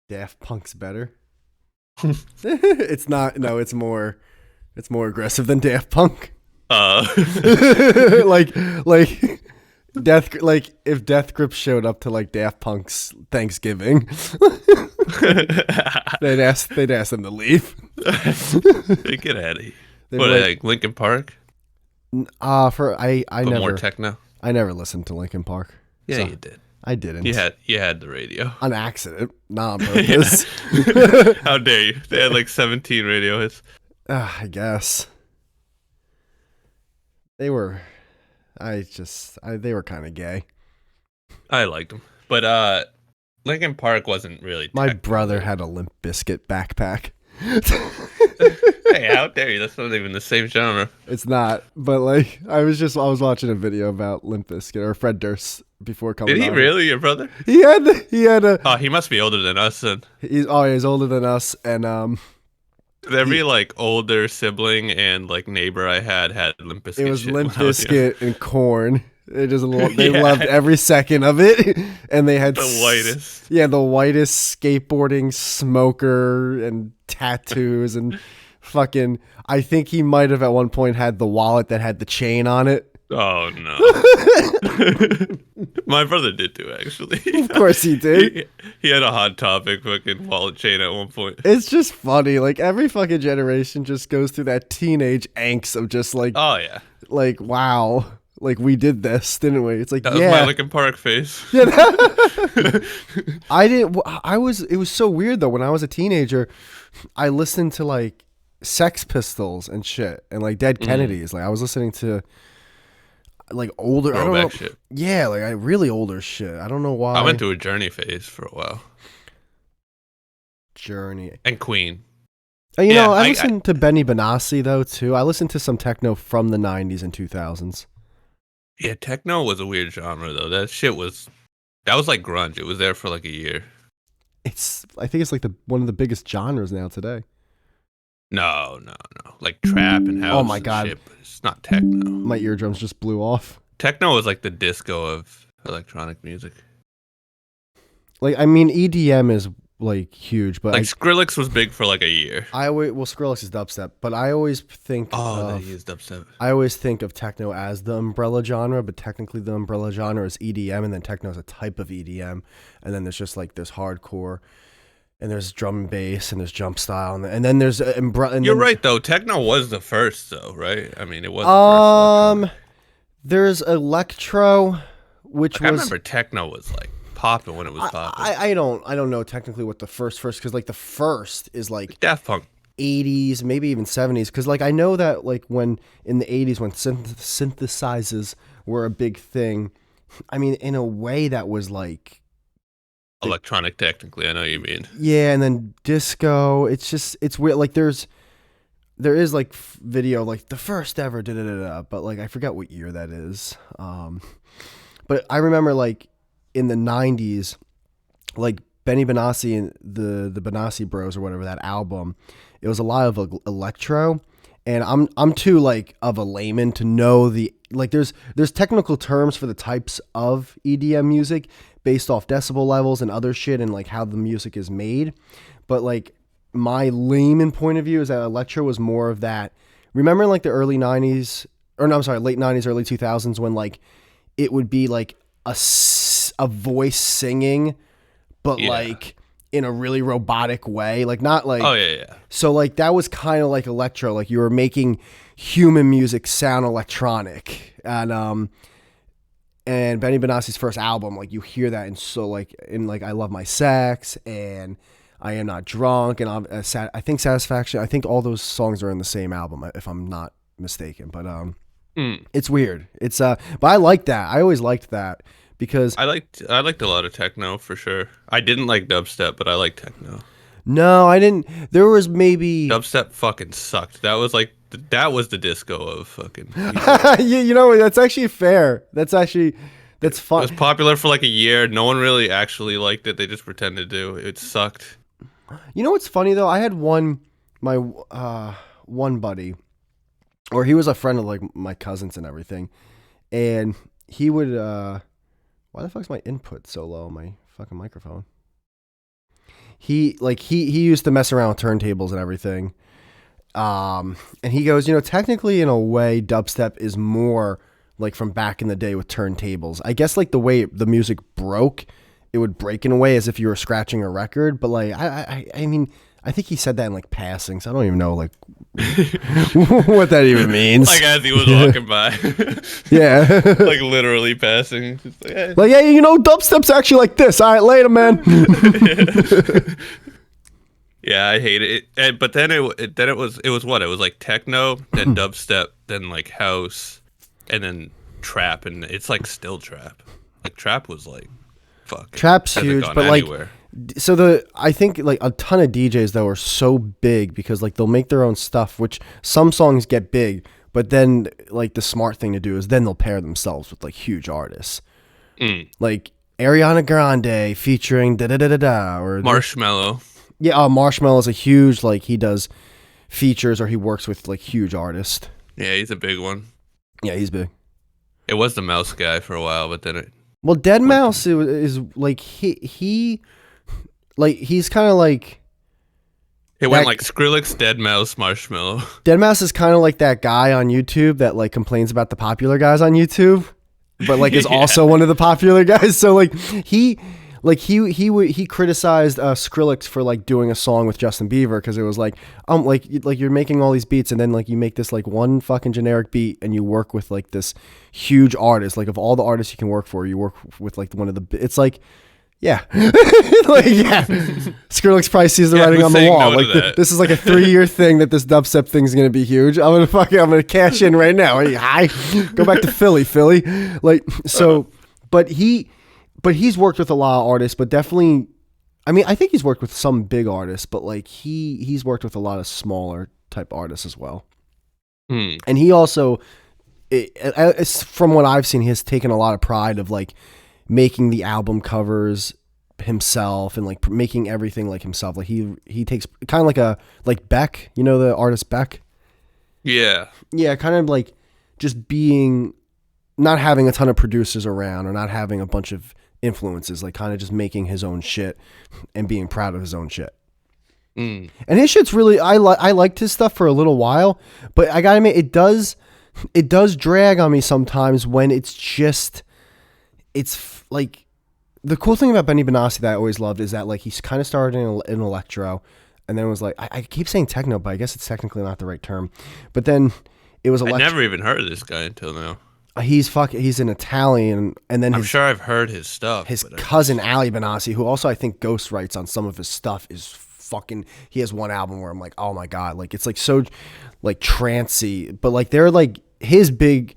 Daft Punk's better. It's not. No, it's more. It's more aggressive than Daft Punk. Uh, like like if Death Grip showed up to like Daft Punk's Thanksgiving, they'd ask them to leave. get out of here. They'd What, be like Linkin Park? for I But more never techno? I never listened to Linkin Park. Yeah, So you did. I didn't. You had the radio. On accident, not on Yeah. purpose. How dare you? They had like 17 radio hits. I guess they were. They were kind of gay. I liked them. But Linkin Park wasn't really My techno. brother had a Limp Bizkit backpack. Hey, how dare you? That's not even the same genre. It's not, but like I was watching a video about Limp Bizkit or Fred Durst before coming. Did he on. really, your brother? He had a. Oh, he must be older than us then. He's older than us, and Every like older sibling and like neighbor I had Limp Bizkit. it was shit Limp when I was young. Bizkit and Corn. They Yeah. loved every second of it, and they had The whitest. Yeah, the whitest skateboarding smoker and tattoos and fucking. I think he might have at one point had the wallet that had the chain on it. Oh no. My brother did too, actually. Of course he did. He had a Hot Topic fucking wallet chain at one point. It's just funny. Like every fucking generation just goes through that teenage angst of just like, Oh yeah. like wow, like we did this, didn't we? It's like That was yeah. my Linkin Park face. Yeah, I didn't. I was. It was so weird though. When I was a teenager, I listened to like Sex Pistols and shit, and like Dead Kennedys. Like I was listening to like older. I don't know. Throwback shit. Yeah, like really older shit. I don't know why. I went through a Journey phase for a while. Journey. And Queen. You Yeah, know, I I- listened to Benny Benassi though too. I listened to some techno from the '90s and 2000s. Yeah, techno was a weird genre though. That was like grunge. It was there for like a year. I think it's like one of the biggest genres now today. No. Like trap and house. Oh my and God. shit, but it's not techno. My eardrums just blew off. Techno was like the disco of electronic music. Like I mean, EDM is like huge, but Like Skrillex was big for like a year. Skrillex is dubstep, but I always think Oh, of he is dubstep. I always think of techno as the umbrella genre, but technically the umbrella genre is EDM, and then techno is a type of EDM, and then there's just like there's hardcore, and there's drum and bass, and there's jump style, and then there's umbrella. You're right though. Techno was the first though, right? I mean, it was. The first There's electro, which I was remember techno was like popping when it was popping. I don't know technically what the first because like the first is like Daft Punk. 80s, maybe even 70s, because like I know that like when in the 80s when synthesizers were a big thing, I mean in a way that was like Electronic, technically, I know what you mean. yeah, and then disco. It's weird. Like there is like video like the first ever da da da da, but like I forget what year that is. But I remember like in the 90s, like Benny Benassi and the Benassi Bros or whatever, that album, it was a lot of electro, and I'm too like of a layman to know the like there's technical terms for the types of EDM music based off decibel levels and other shit and like how the music is made, but like my layman point of view is that electro was more of that. Remember in like the early 90s or no, I'm sorry, late 90s, early 2000s when like it would be like a voice singing, but Yeah. like in a really robotic way, like not like Oh yeah. so like that was kind of like electro, like you were making human music sound electronic, and Benny Benassi's first album, like you hear that, and so like in like I Love My Sex and I Am Not Drunk and I think Satisfaction. I think all those songs are in the same album if I'm not mistaken, but it's weird. It's but I like that. I always liked that because I liked a lot of techno for sure. I didn't like dubstep, but I liked techno. no, I didn't. There was maybe Dubstep fucking sucked. That was like that was the disco of fucking. you know that's actually fair. That's It fun. was popular for like a year. No one really actually liked it. They just pretended to. It sucked. You know what's funny though? I had one buddy, or he was a friend of like my cousins and everything, and he would why the fuck's my input so low on my fucking microphone? he used to mess around with turntables and everything. And he goes, technically in a way, dubstep is more like from back in the day with turntables. I guess like the way the music broke, it would break in a way as if you were scratching a record. But like, I mean, I think he said that in like passing, so I don't even know like what that even means. Like as he was walking by. Yeah. Like literally passing. Just like, hey. Like, yeah, dubstep's actually like this. All right, later, man. Yeah, I hate it. But then it was what? It was like techno, then dubstep, then like house, and then trap, and it's like still trap. Like trap was like, fuck. Trap's huge, but anywhere. So I think like a ton of DJs though are so big because like they'll make their own stuff, which some songs get big, but then like the smart thing to do is then they'll pair themselves with like huge artists, like Ariana Grande featuring da da da da da or Marshmello. Yeah, Marshmello is a huge like he does features or he works with like huge artists. Yeah, he's a big one. Yeah, he's big. It was the Mouse guy for a while, but then Dead Mouse is like he like he's kind of like it went like Skrillex, Dead Mouse, Marshmello. Dead Mouse is kind of like that guy on YouTube that like complains about the popular guys on YouTube, but like is also one of the popular guys. So like he criticized Skrillex for like doing a song with Justin Bieber because it was like you're making all these beats and then like you make this like one fucking generic beat and you work with like this huge artist, like of all the artists you can work for, you work with like one of the it's like yeah. Like yeah. Skrillex probably sees the writing on the wall. No, like this is like a 3-year thing that this dubstep thing's gonna be huge. I'm gonna cash in right now. Hi. Go back to Philly. Like so but he's worked with a lot of artists, but definitely, I mean, I think he's worked with some big artists, but like he's worked with a lot of smaller type artists as well. And he also, from what I've seen, he has taken a lot of pride of like making the album covers himself and like making everything like himself. Like he takes kind of like Beck, the artist Beck. Yeah. Yeah, kind of like just being, not having a ton of producers around or not having a bunch of influences, like kind of just making his own shit and being proud of his own shit. And his shit's really, I liked his stuff for a little while, but I gotta admit, it does drag on me sometimes when it's like, the cool thing about Benny Benassi that I always loved is that like he's kind of started in electro and then it was like, I keep saying techno, but I guess it's technically not the right term, but then it was electro. I never even heard of this guy until now. He's an Italian, and then I'm sure I've heard his stuff. His cousin Ali Benassi, who also I think ghost writes on some of his stuff, is fucking. He has one album where I'm like, oh my god, like it's like so, like trancey, but like they're like his big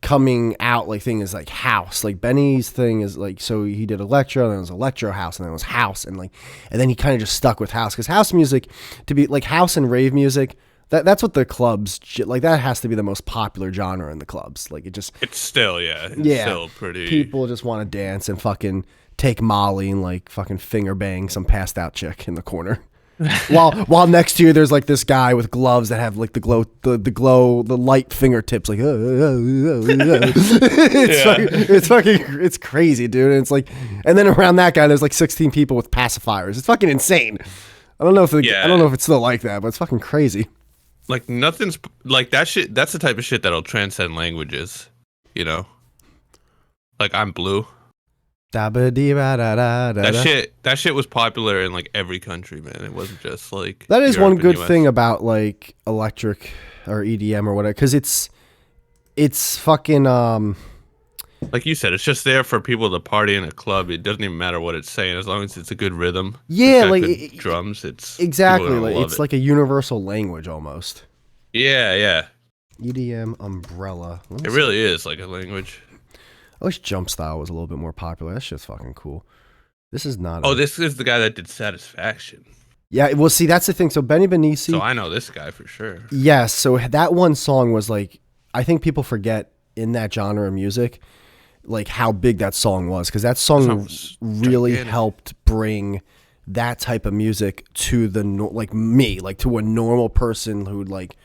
coming out like thing is like house. Like Benny's thing is like, so he did electro, then it was electro house, and then it was house, and then he kind of just stuck with house because house music to be like house and rave music. That's what the clubs like. That has to be the most popular genre in the clubs. Like it's still still pretty. People just want to dance and fucking take Molly and like fucking finger bang some passed out chick in the corner. while next to you there's like this guy with gloves that have like the light fingertips like it's crazy, dude. And it's like, and then around that guy there's like 16 people with pacifiers. It's fucking insane. I don't know if it's still like that, but it's fucking crazy. Like nothing's like that shit. That's the type of shit that'll transcend languages, Like I'm blue. That shit was popular in like every country, man. It wasn't just like that is Europe one good US. thing about like electric or EDM or whatever, because it's fucking like you said, it's just there for people to party in a club. It doesn't even matter what it's saying as long as it's a good rhythm. Yeah, like good drums. It's exactly like it's like a universal language almost. Yeah. EDM umbrella. It really is like a language. I wish Jump Style was a little bit more popular. That shit's fucking cool. This is not. This is the guy that did Satisfaction. Yeah, well, see, that's the thing. So Benny Benassi. So I know this guy for sure. Yes, so that one song was like, I think people forget in that genre of music, like how big that song was, because that song really helped bring that type of music to to a normal person who like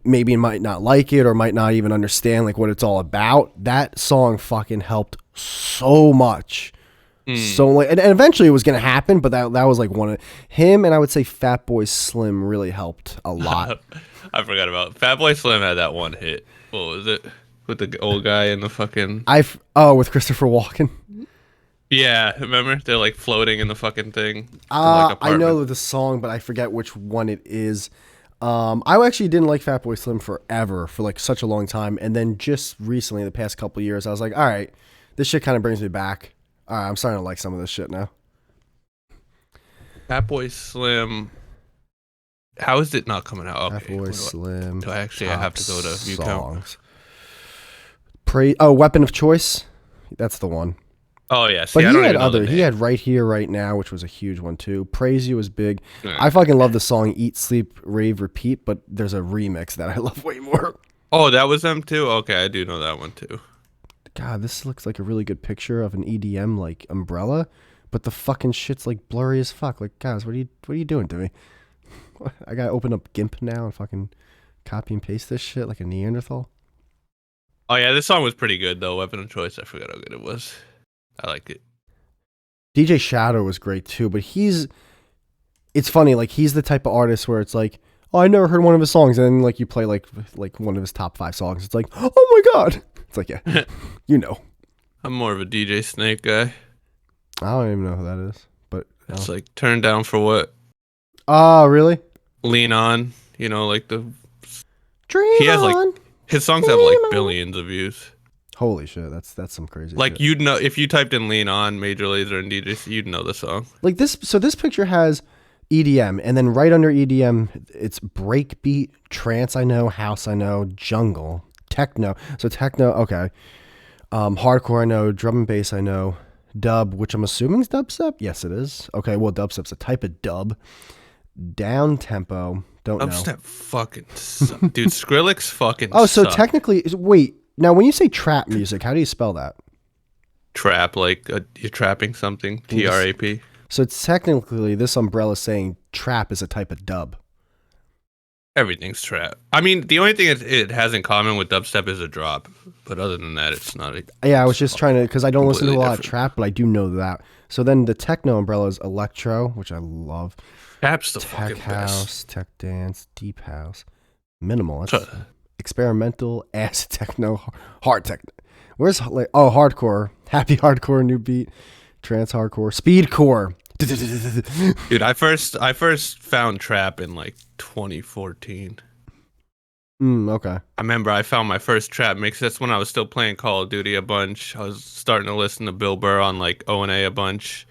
maybe might not like it or might not even understand like what it's all about. That song fucking helped so much So like, and eventually it was gonna happen, but that was like one of him, and I would say Fatboy Slim really helped a lot. I forgot about Fatboy Slim had that one hit. What was it? With the old guy in the fucking With Christopher Walken. yeah, remember they're like floating in the fucking thing. To, like, I apartment. know the song, but I forget which one it is. I actually didn't like Fatboy Slim forever, for like such a long time, and then just recently, the past couple of years, I was like, all right, this shit kind of brings me back. All right, I'm starting to like some of this shit now. Fatboy Slim. How is it not coming out? Okay, Fatboy Slim. do I actually I have to go to view count? Weapon of Choice. That's the one. Oh yeah, see, But I he don't had even know the he name. had Right Here, Right Now, which was a huge one too. Praise You was big. Yeah. I fucking love the song Eat, Sleep, Rave, Repeat, but there's a remix that I love way more. Oh, that was them too. Okay, I do know that one too. God, this looks like a really good picture of an EDM like umbrella, but the fucking shit's like blurry as fuck. Like, guys, what are you doing to me? I gotta open up GIMP now and fucking copy and paste this shit like a Neanderthal. Oh yeah, this song was pretty good though. Weapon of Choice. I forgot how good it was. I like it. DJ Shadow was great too, but it's funny, like he's the type of artist where it's like, oh, I never heard one of his songs, and then like you play like one of his top 5 songs, it's like, oh my god, it's like, yeah, you know. I'm more of a DJ Snake guy. I don't even know who that is, but It's like Turn Down for What? Oh, really? Lean On. You know, like the Dream he has like on. his songs have like billions of views. Holy shit, that's some crazy Like shit. you'd know if you typed in Lean On, Major Lazer, and DJ, you'd know the song. Like this, so this picture has EDM, and then right under EDM, it's breakbeat, trance. I know, house. I know, jungle, techno. So techno, okay. Hardcore. I know, drum and bass. I know, dub, which I'm assuming is dubstep. Yes, it is. Okay, well, dubstep's a type of dub. Down tempo. Don't know. Dubstep fucking dude. Skrillex fucking. Oh, so sucked. technically, wait. Now, when you say trap music, how do you spell that? Trap, like you're trapping something. TRAP. So technically, this umbrella is saying trap is a type of dub. Everything's trap. I mean, the only thing it has in common with dubstep is a drop, but other than that, it's not. Yeah, I was just trying to, because I don't listen to a lot of different. trap, but I do know that. So then the techno umbrella is electro, which I love. Trap's the Tech fucking house, best. tech dance, deep house, minimal. That's experimental, acid techno, hard techno. Where's like hardcore, happy hardcore, new beat, trance hardcore, speedcore. Dude, I first found trap in like 2014. Okay. I remember I found my first trap mix. That's when I was still playing Call of Duty a bunch. I was starting to listen to Bill Burr on like O&A a bunch.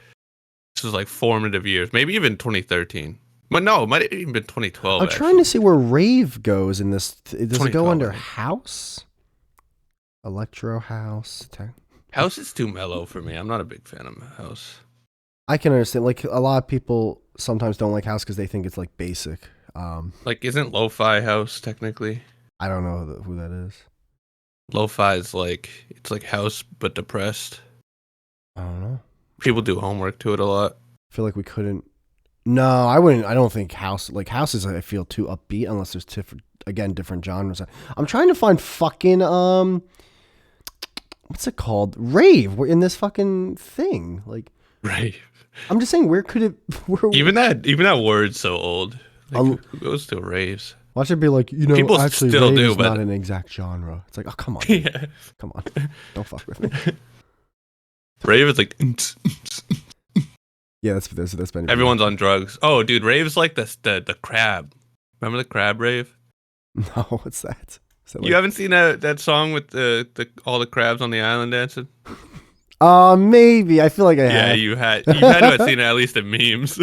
This was like formative years, maybe even 2013. But no, it might have even been 2012. I'm trying to see where rave goes in this. Does it go under house? Electro house. House is too mellow for me. I'm not a big fan of house. I can understand. Like a lot of people sometimes don't like house because they think it's like basic. Like, isn't lo-fi house technically? I don't know who that is. Lo-fi is like it's like house but depressed. I don't know. People do homework to it a lot. I feel like we couldn't. No, I wouldn't. I don't think house is. I feel too upbeat unless there's different genres. I'm trying to find fucking what's it called? Rave. We're in this fucking thing. Like, Right. I'm just saying, where could it? Even that word's so old. Like, who goes to raves? Watch it be like, People actually, still rave do, is but not an exact genre. It's like, oh, come on, dude. Yeah. Come on, don't fuck with me. Rave is like Yeah, that's been. everyone's on drugs. Oh, dude, rave's like the crab. Remember the crab rave? No, what's that? You haven't seen that song with the all the crabs on the island dancing? Maybe. I feel like I have. Yeah, you had to have seen it at least in memes.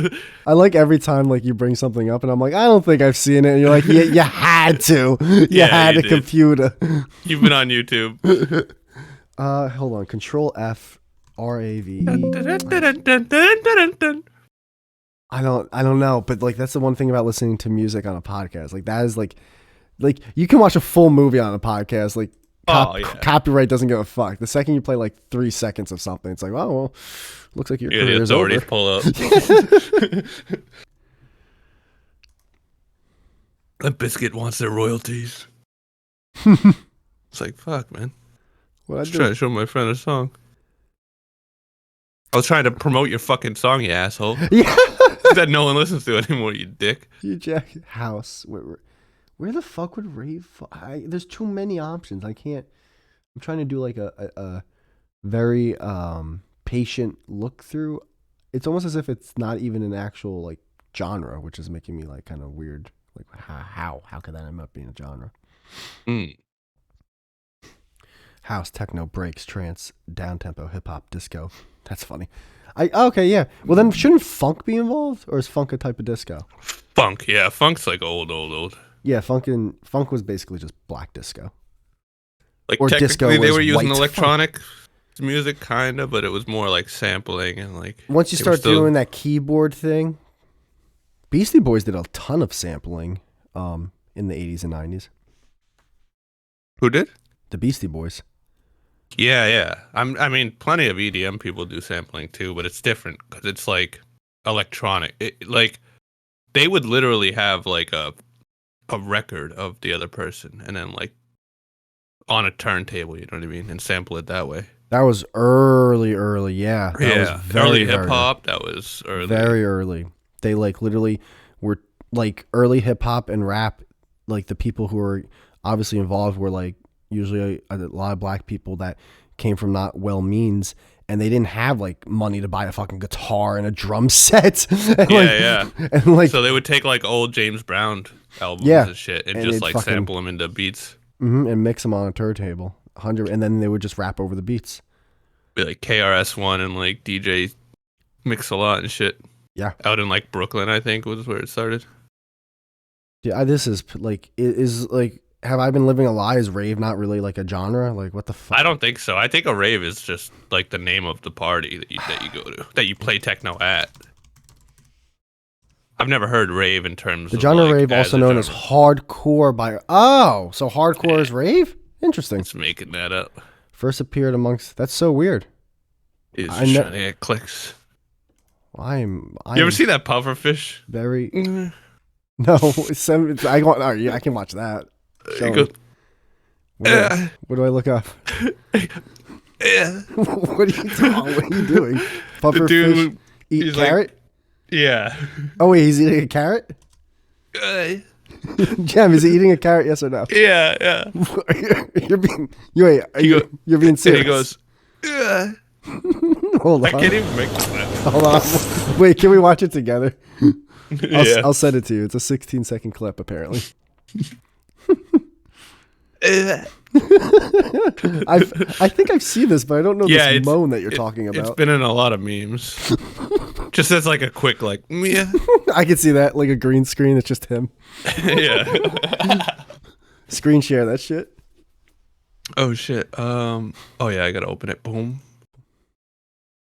I like every time like you bring something up and I'm like, I don't think I've seen it. And you're like, yeah, you had to. You had you a did. computer. You've been on YouTube. Hold on. Control F RAVE. I don't know, but like that's the one thing about listening to music on a podcast. Like that is like you can watch a full movie on a podcast. Like copyright doesn't give a fuck. The second you play like 3 seconds of something, it's like, oh well, looks like your career is over. Pull up. That biscuit wants their royalties. It's like, fuck, man. What I Just do? trying to show my friend a song. I was trying to promote your fucking song, you asshole. Yeah. That no one listens to anymore, you dick. You jack house. Where the fuck would rave? There's too many options. I can't. I'm trying to do like a very patient look through. It's almost as if it's not even an actual like genre, which is making me like kind of weird. Like how could that end up being a genre? Mm. House, techno, breaks, trance, downtempo, hip hop, disco. That's funny. Okay, yeah. Well, then shouldn't funk be involved, or is funk a type of disco? Funk, yeah, funk's like old. Yeah, funk was basically just black disco. Like or technically, disco they was were using white electronic music, kind of, but it was more like sampling and like. Once you start doing that keyboard thing, Beastie Boys did a ton of sampling in the 80s and 90s. Who did? The Beastie Boys. Yeah. I mean, plenty of EDM people do sampling too, but it's different because it's like electronic. Like they would literally have like a record of the other person and then like on a turntable, you know what I mean, and sample it that way. That was early, yeah. That was very early hip hop. That was early. Very early. They like literally were like early hip hop and rap. Like the people who were obviously involved were like usually a lot of black people that came from not well means, and they didn't have like money to buy a fucking guitar and a drum set. And, yeah. And like, so they would take like old James Brown albums and shit and just like sample them into beats. And mix them on a turntable. And then they would just rap over the beats. Be like KRS-One and like DJ Mix-a-Lot and shit. Yeah. Out in like Brooklyn, I think was where it started. Yeah, this is like, is like, have I been living a lie? Is rave not really like a genre? Like, what the fuck? I don't think so. I think a rave is just like the name of the party that you go to, that you play techno at. I've never heard rave in terms the of genre like, rave, also known as hardcore by. Oh, so hardcore is rave? Interesting. Just making that up. First appeared amongst. That's so weird. He's just trying to get clicks. You ever see that pufferfish? Very. No, I can watch that. What do I look up? Yeah. What are you doing? Pufferfish eat carrot? Like, yeah. Oh wait, he's eating a carrot? Jem, is he eating a carrot? Yes or no? Yeah. You're being being serious. He goes. Hold on. I can't even make that. Hold on. Wait, can we watch it together? I'll send it to you. It's a 16-second clip, apparently. I think I've seen this, but I don't know this moan that you're talking about. It's been in a lot of memes. Just as like a quick like, yeah. I can see that, like a green screen. It's just him. Yeah. Screen share that shit. Oh shit. Oh yeah, I gotta open it. Boom.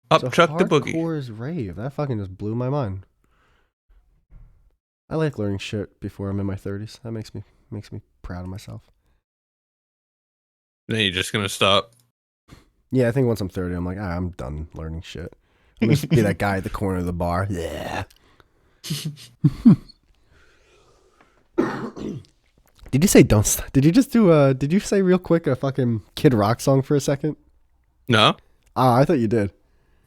Up, so Chuck the Boogie. Hardcore is rave. That fucking just blew my mind. I like learning shit before I'm in my 30s. That makes me proud of myself. Then you're just gonna stop. Yeah, I think once I'm 30, I'm like, I'm done learning shit. I'm gonna be that guy at the corner of the bar. Yeah. Did you say don't stop? Did you just do did you say real quick a fucking Kid Rock song for a second? No. I thought you did.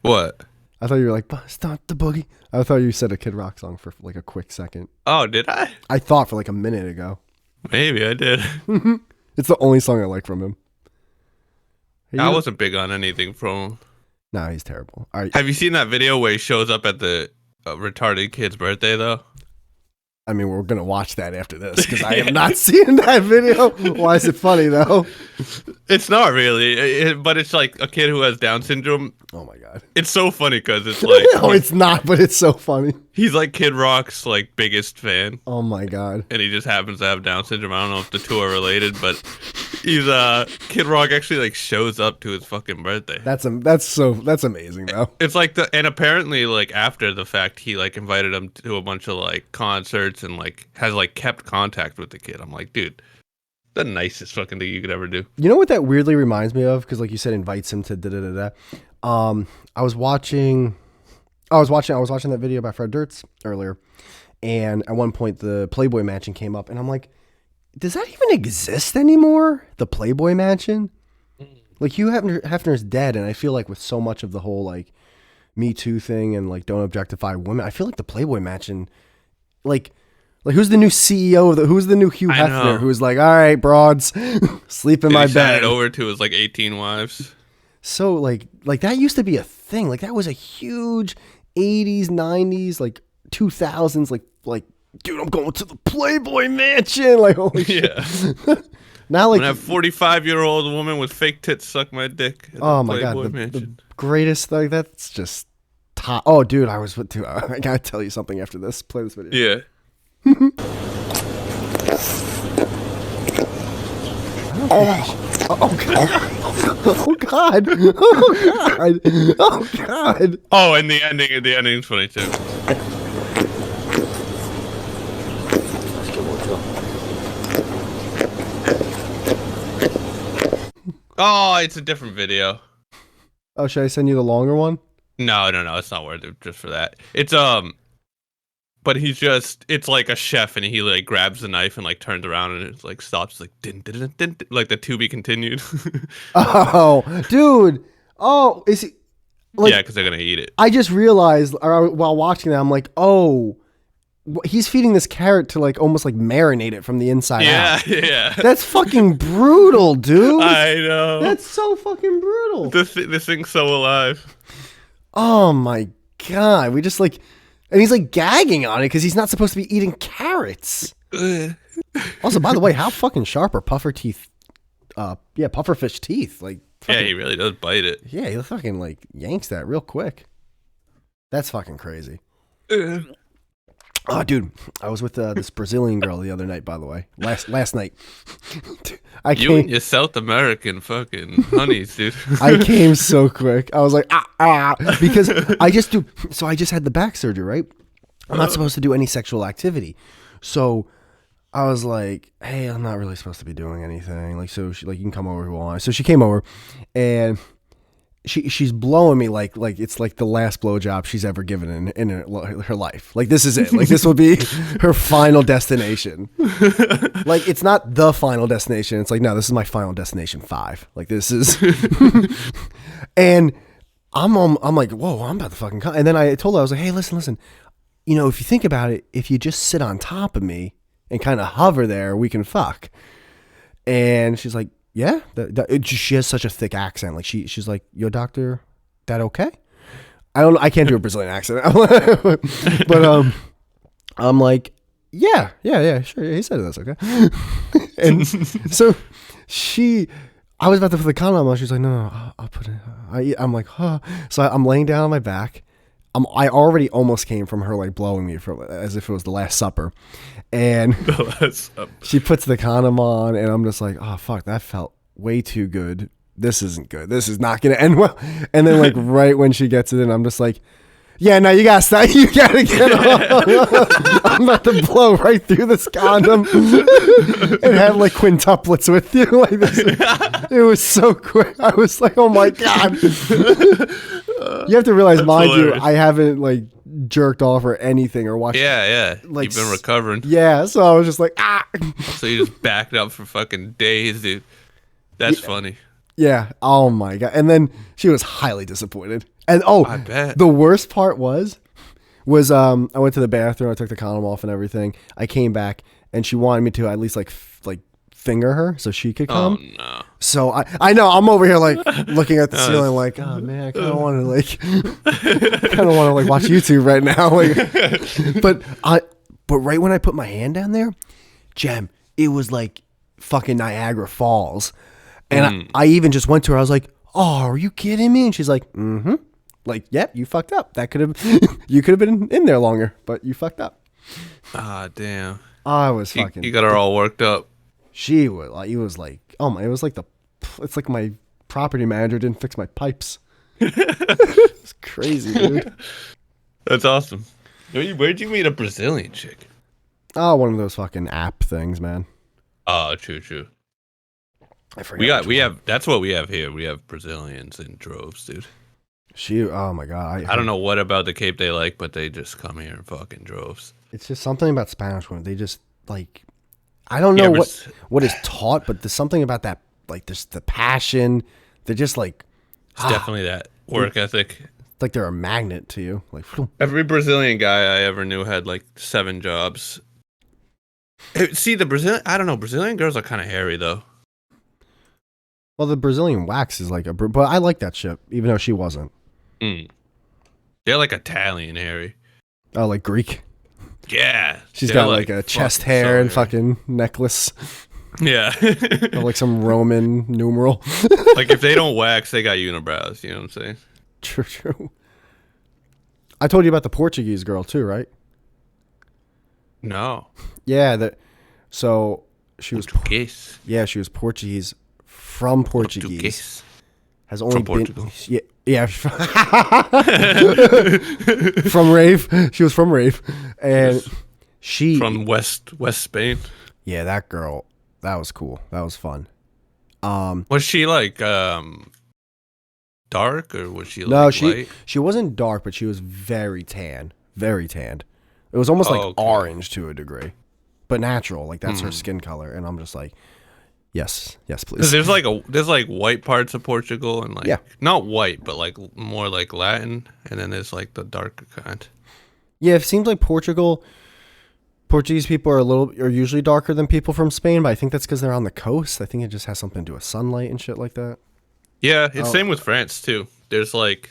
What? I thought you were like, stop the boogie. I thought you said a Kid Rock song for like a quick second. Oh, did I? I thought for like a minute ago. Maybe I did. It's the only song I like from him. I wasn't big on anything from him. Nah, he's terrible. Have you seen that video where he shows up at the retarded kid's birthday, though? I mean, we're going to watch that after this because I have not seen that video. Why is it funny, though? It's not really, but it's like a kid who has Down syndrome. Oh, my God. It's so funny because it's like... No, it's not, but it's so funny. He's like Kid Rock's like biggest fan. Oh, my God. And he just happens to have Down syndrome. I don't know if the two are related, but he's Kid Rock actually like shows up to his fucking birthday. That's amazing, though. It's like and apparently like after the fact, he like invited him to a bunch of like concerts and like has like kept contact with the kid. I'm like, dude, the nicest fucking thing you could ever do. You know what that weirdly reminds me of? Because like you said, invites him to da-da-da-da. I was watching that video by Fred Durst earlier, and at one point the Playboy Mansion came up, and I'm like, does that even exist anymore? The Playboy Mansion? Like Hugh Hefner's dead, and I feel like with so much of the whole like Me Too thing and like don't objectify women. I feel like the Playboy Mansion, like who's the new CEO of who's the new Hugh Hefner who's like, all right, broads, sleep in my bed. It over to his like 18 wives. So like that used to be a thing. Like that was a huge 80s, 90s, like 2000s, like dude, I'm going to the Playboy Mansion. Like holy shit. Now like I'm gonna have 45-year-old woman with fake tits suck my dick. Oh my god, the greatest like that's just top. Oh dude, I was with I gotta tell you something after this. Play this video. Yeah. Oh god. Oh god. Oh god. Oh god. Oh, and the ending's funny too. Oh, it's a different video. Oh, should I send you the longer one? No, it's not worth it just for that. It's but it's like a chef and he like grabs the knife and like turns around and it like stops like din, din, din, din, like the to be continued. Oh, dude. Oh, is he like, yeah, because they're gonna eat it. I just realized while watching that, I'm like, oh, he's feeding this carrot to like almost like marinate it from the inside out. Yeah. That's fucking brutal, dude. I know. That's so fucking brutal. This thing's so alive. Oh my god. We just like, and he's like gagging on it because he's not supposed to be eating carrots. Also, by the way, how fucking sharp are puffer teeth? Pufferfish teeth. Like, fucking, yeah, he really does bite it. Yeah, he fucking like yanks that real quick. That's fucking crazy. Oh, dude, I was with this Brazilian girl the other night. By the way, last night. You and your South American fucking honeys, dude. I came so quick. I was like, because I just do. So I just had the back surgery, right? I'm not supposed to do any sexual activity, so I was like, hey, I'm not really supposed to be doing anything. Like, so she, like, you can come over if you want. So she came over, and she's blowing me like it's like the last blowjob she's ever given in her life. Like, this is it. Like, this will be her final destination. Like, it's not the final destination. It's like, no, this is my final destination 5. Like, this is, and I'm like, whoa, I'm about to fucking come. And then I told her, I was like, hey, listen. You know, if you think about it, if you just sit on top of me and kind of hover there, we can fuck. And she's like, yeah, she has such a thick accent. Like she's like, yo, doctor, that okay? I can't do a Brazilian accent, but I'm like, yeah, sure. He said that's okay. And so I was about to put the condom on. She's like, no, I'll put it. I'm like, huh. So I'm laying down on my back. I already almost came from her like blowing me as if it was the Last Supper, and she puts the condom on, and I'm just like, oh fuck, that felt way too good. This isn't good. This is not gonna end well. And then like right when she gets it in, I'm just like, yeah, no, you gotta stop. You gotta get off. I'm about to blow right through this condom and have like quintuplets with you. Like this. It was so quick. I was like, oh my god. You have to realize, mind you, I haven't like jerked off or anything or watched. Yeah. Like, you've been recovering. Yeah, so I was just like, ah. So you just backed up for fucking days, dude. That's funny. Yeah. Oh my god. And then she was highly disappointed. And I bet. The worst part was I went to the bathroom. I took the condom off and everything. I came back and she wanted me to at least like finger her so she could come. Oh no. So I know I'm over here like looking at the ceiling like, oh man, I kind of want to like watch YouTube right now. Like, but right when I put my hand down there, Jem, it was like fucking Niagara Falls. And I even just went to her. I was like, oh, are you kidding me? And she's like, mm-hmm. Like, yep, you fucked up. That could have, you could have been in there longer, but you fucked up. Ah, damn. I was fucking. You got her all worked up. She was like, it was like, oh my, it was like it's like my property manager didn't fix my pipes. It's crazy, dude. That's awesome. Where'd you meet a Brazilian chick? Oh, one of those fucking app things, man. Oh, true. I forgot. We have. That's what we have here. We have Brazilians in droves, dude. Oh my god. I don't know what about the Cape they like, but they just come here in fucking droves. It's just something about Spanish women. They just like, I don't know what is taught, but there's something about that, like there's the passion. They're just like, it's definitely that work ethic. It's like they're a magnet to you. Like, Every Brazilian guy I ever knew had like 7 jobs. See, I don't know. Brazilian girls are kind of hairy though. well, the Brazilian wax is like but I like that shit, even though she wasn't. Mm. They're like Italian hairy. Oh, like Greek. Yeah, She's got like a chest hair and fucking necklace. Yeah. Or like some Roman numeral. Like if they don't wax, they got unibrows. You know what I'm saying? True. I told you about the Portuguese girl too, right? No. Yeah, so she was Portuguese. Yeah, she was Portuguese from Portuguese. Has only From been Portugal. yeah from Rave. She was from Rave, and she From West Spain. Yeah, that girl. That was cool. That was fun. Was she like dark or was she like No, light? she wasn't dark, but she was very tan, very tanned. It was almost like orange to a degree, but natural. Like that's her skin color, and I'm just like, yes, please. There's like white parts of Portugal and like not white, but like more like Latin, and then there's like the darker kind. Yeah, it seems like Portuguese people are usually darker than people from Spain, but I think that's because they're on the coast. I think it just has something to do with sunlight and shit like that. Yeah, it's same with France too. There's like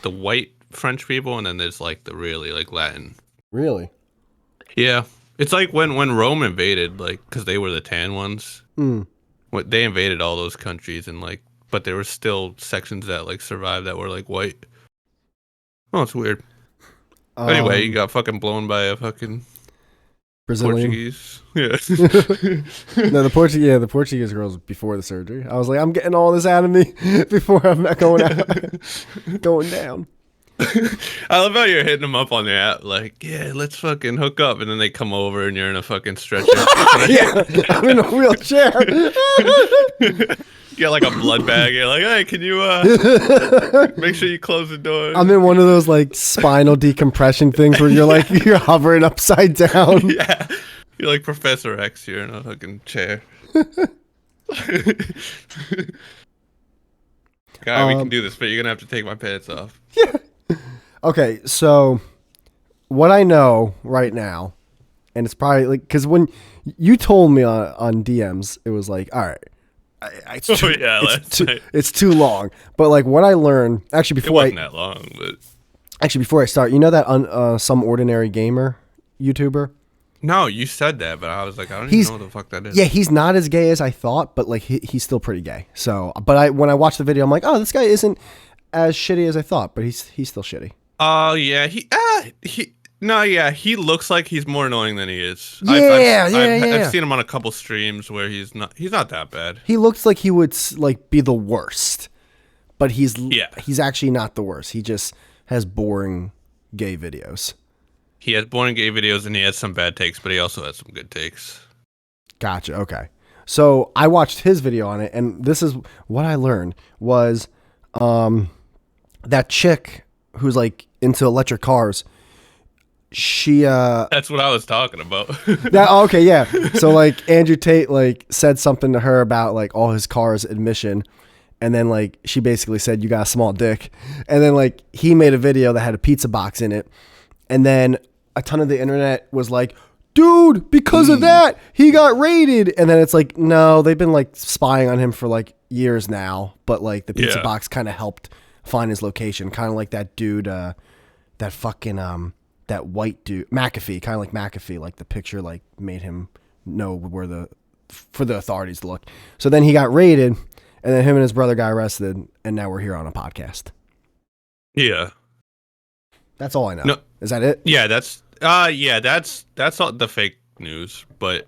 the white French people, and then there's like the really like Latin. Really? Yeah, it's like when Rome invaded, like because they were the tan ones. They invaded all those countries, and like, but there were still sections that like survived that were like white. Oh, it's weird. Anyway, you got fucking blown by a fucking Brazilian. Portuguese. Yeah. No, the Portuguese girls before the surgery. I was like, I'm getting all this out of me before I'm not going out, going down. I love how you're hitting them up on the app, like, yeah, let's fucking hook up, and then they come over and you're in a fucking stretcher. Yeah, I'm in a wheelchair. You got like a blood bag. You're like, hey, can you make sure you close the door? I'm in one of those like spinal decompression things where you're like you're hovering upside down. Yeah, you're like Professor X. You're in a fucking chair. God, we can do this, but you're gonna have to take my pants off. Yeah. Okay, so what I know right now, and it's probably like because when you told me on DMs, it was like, all right, it's too long. But like what I learned, actually It wasn't that long, but before I start, you know that Some Ordinary Gamer YouTuber? no, you said that, but I was like, I don't even know what the fuck that is. Yeah, he's not as gay as I thought, but like he's still pretty gay. So, but when I watched the video, I'm like, oh, this guy isn't as shitty as I thought, but he's still shitty. Oh yeah, he looks like he's more annoying than he is. Yeah, I've seen him on a couple streams where he's not that bad. He looks like he would like be the worst, but he's actually not the worst. He just has boring gay videos. He has boring gay videos and he has some bad takes, but he also has some good takes. Gotcha. Okay. So I watched his video on it, and this is what I learned was that chick who's like into electric cars. That's what I was talking about. Okay, yeah. So like Andrew Tate like said something to her about like all his cars admission, and then like she basically said you got a small dick, and then like he made a video that had a pizza box in it, and then a ton of the internet was like, dude, because of that he got raided, and then it's like, no, they've been like spying on him for like years now, but like the pizza box kind of helped find his location, kind of like that dude, that fucking that white dude, McAfee, kind of like McAfee, like the picture like made him know where for the authorities to look. So then he got raided, and then him and his brother got arrested, and now we're here on a podcast. Yeah. That's all I know. No, is that it? Yeah, that's all the fake news, but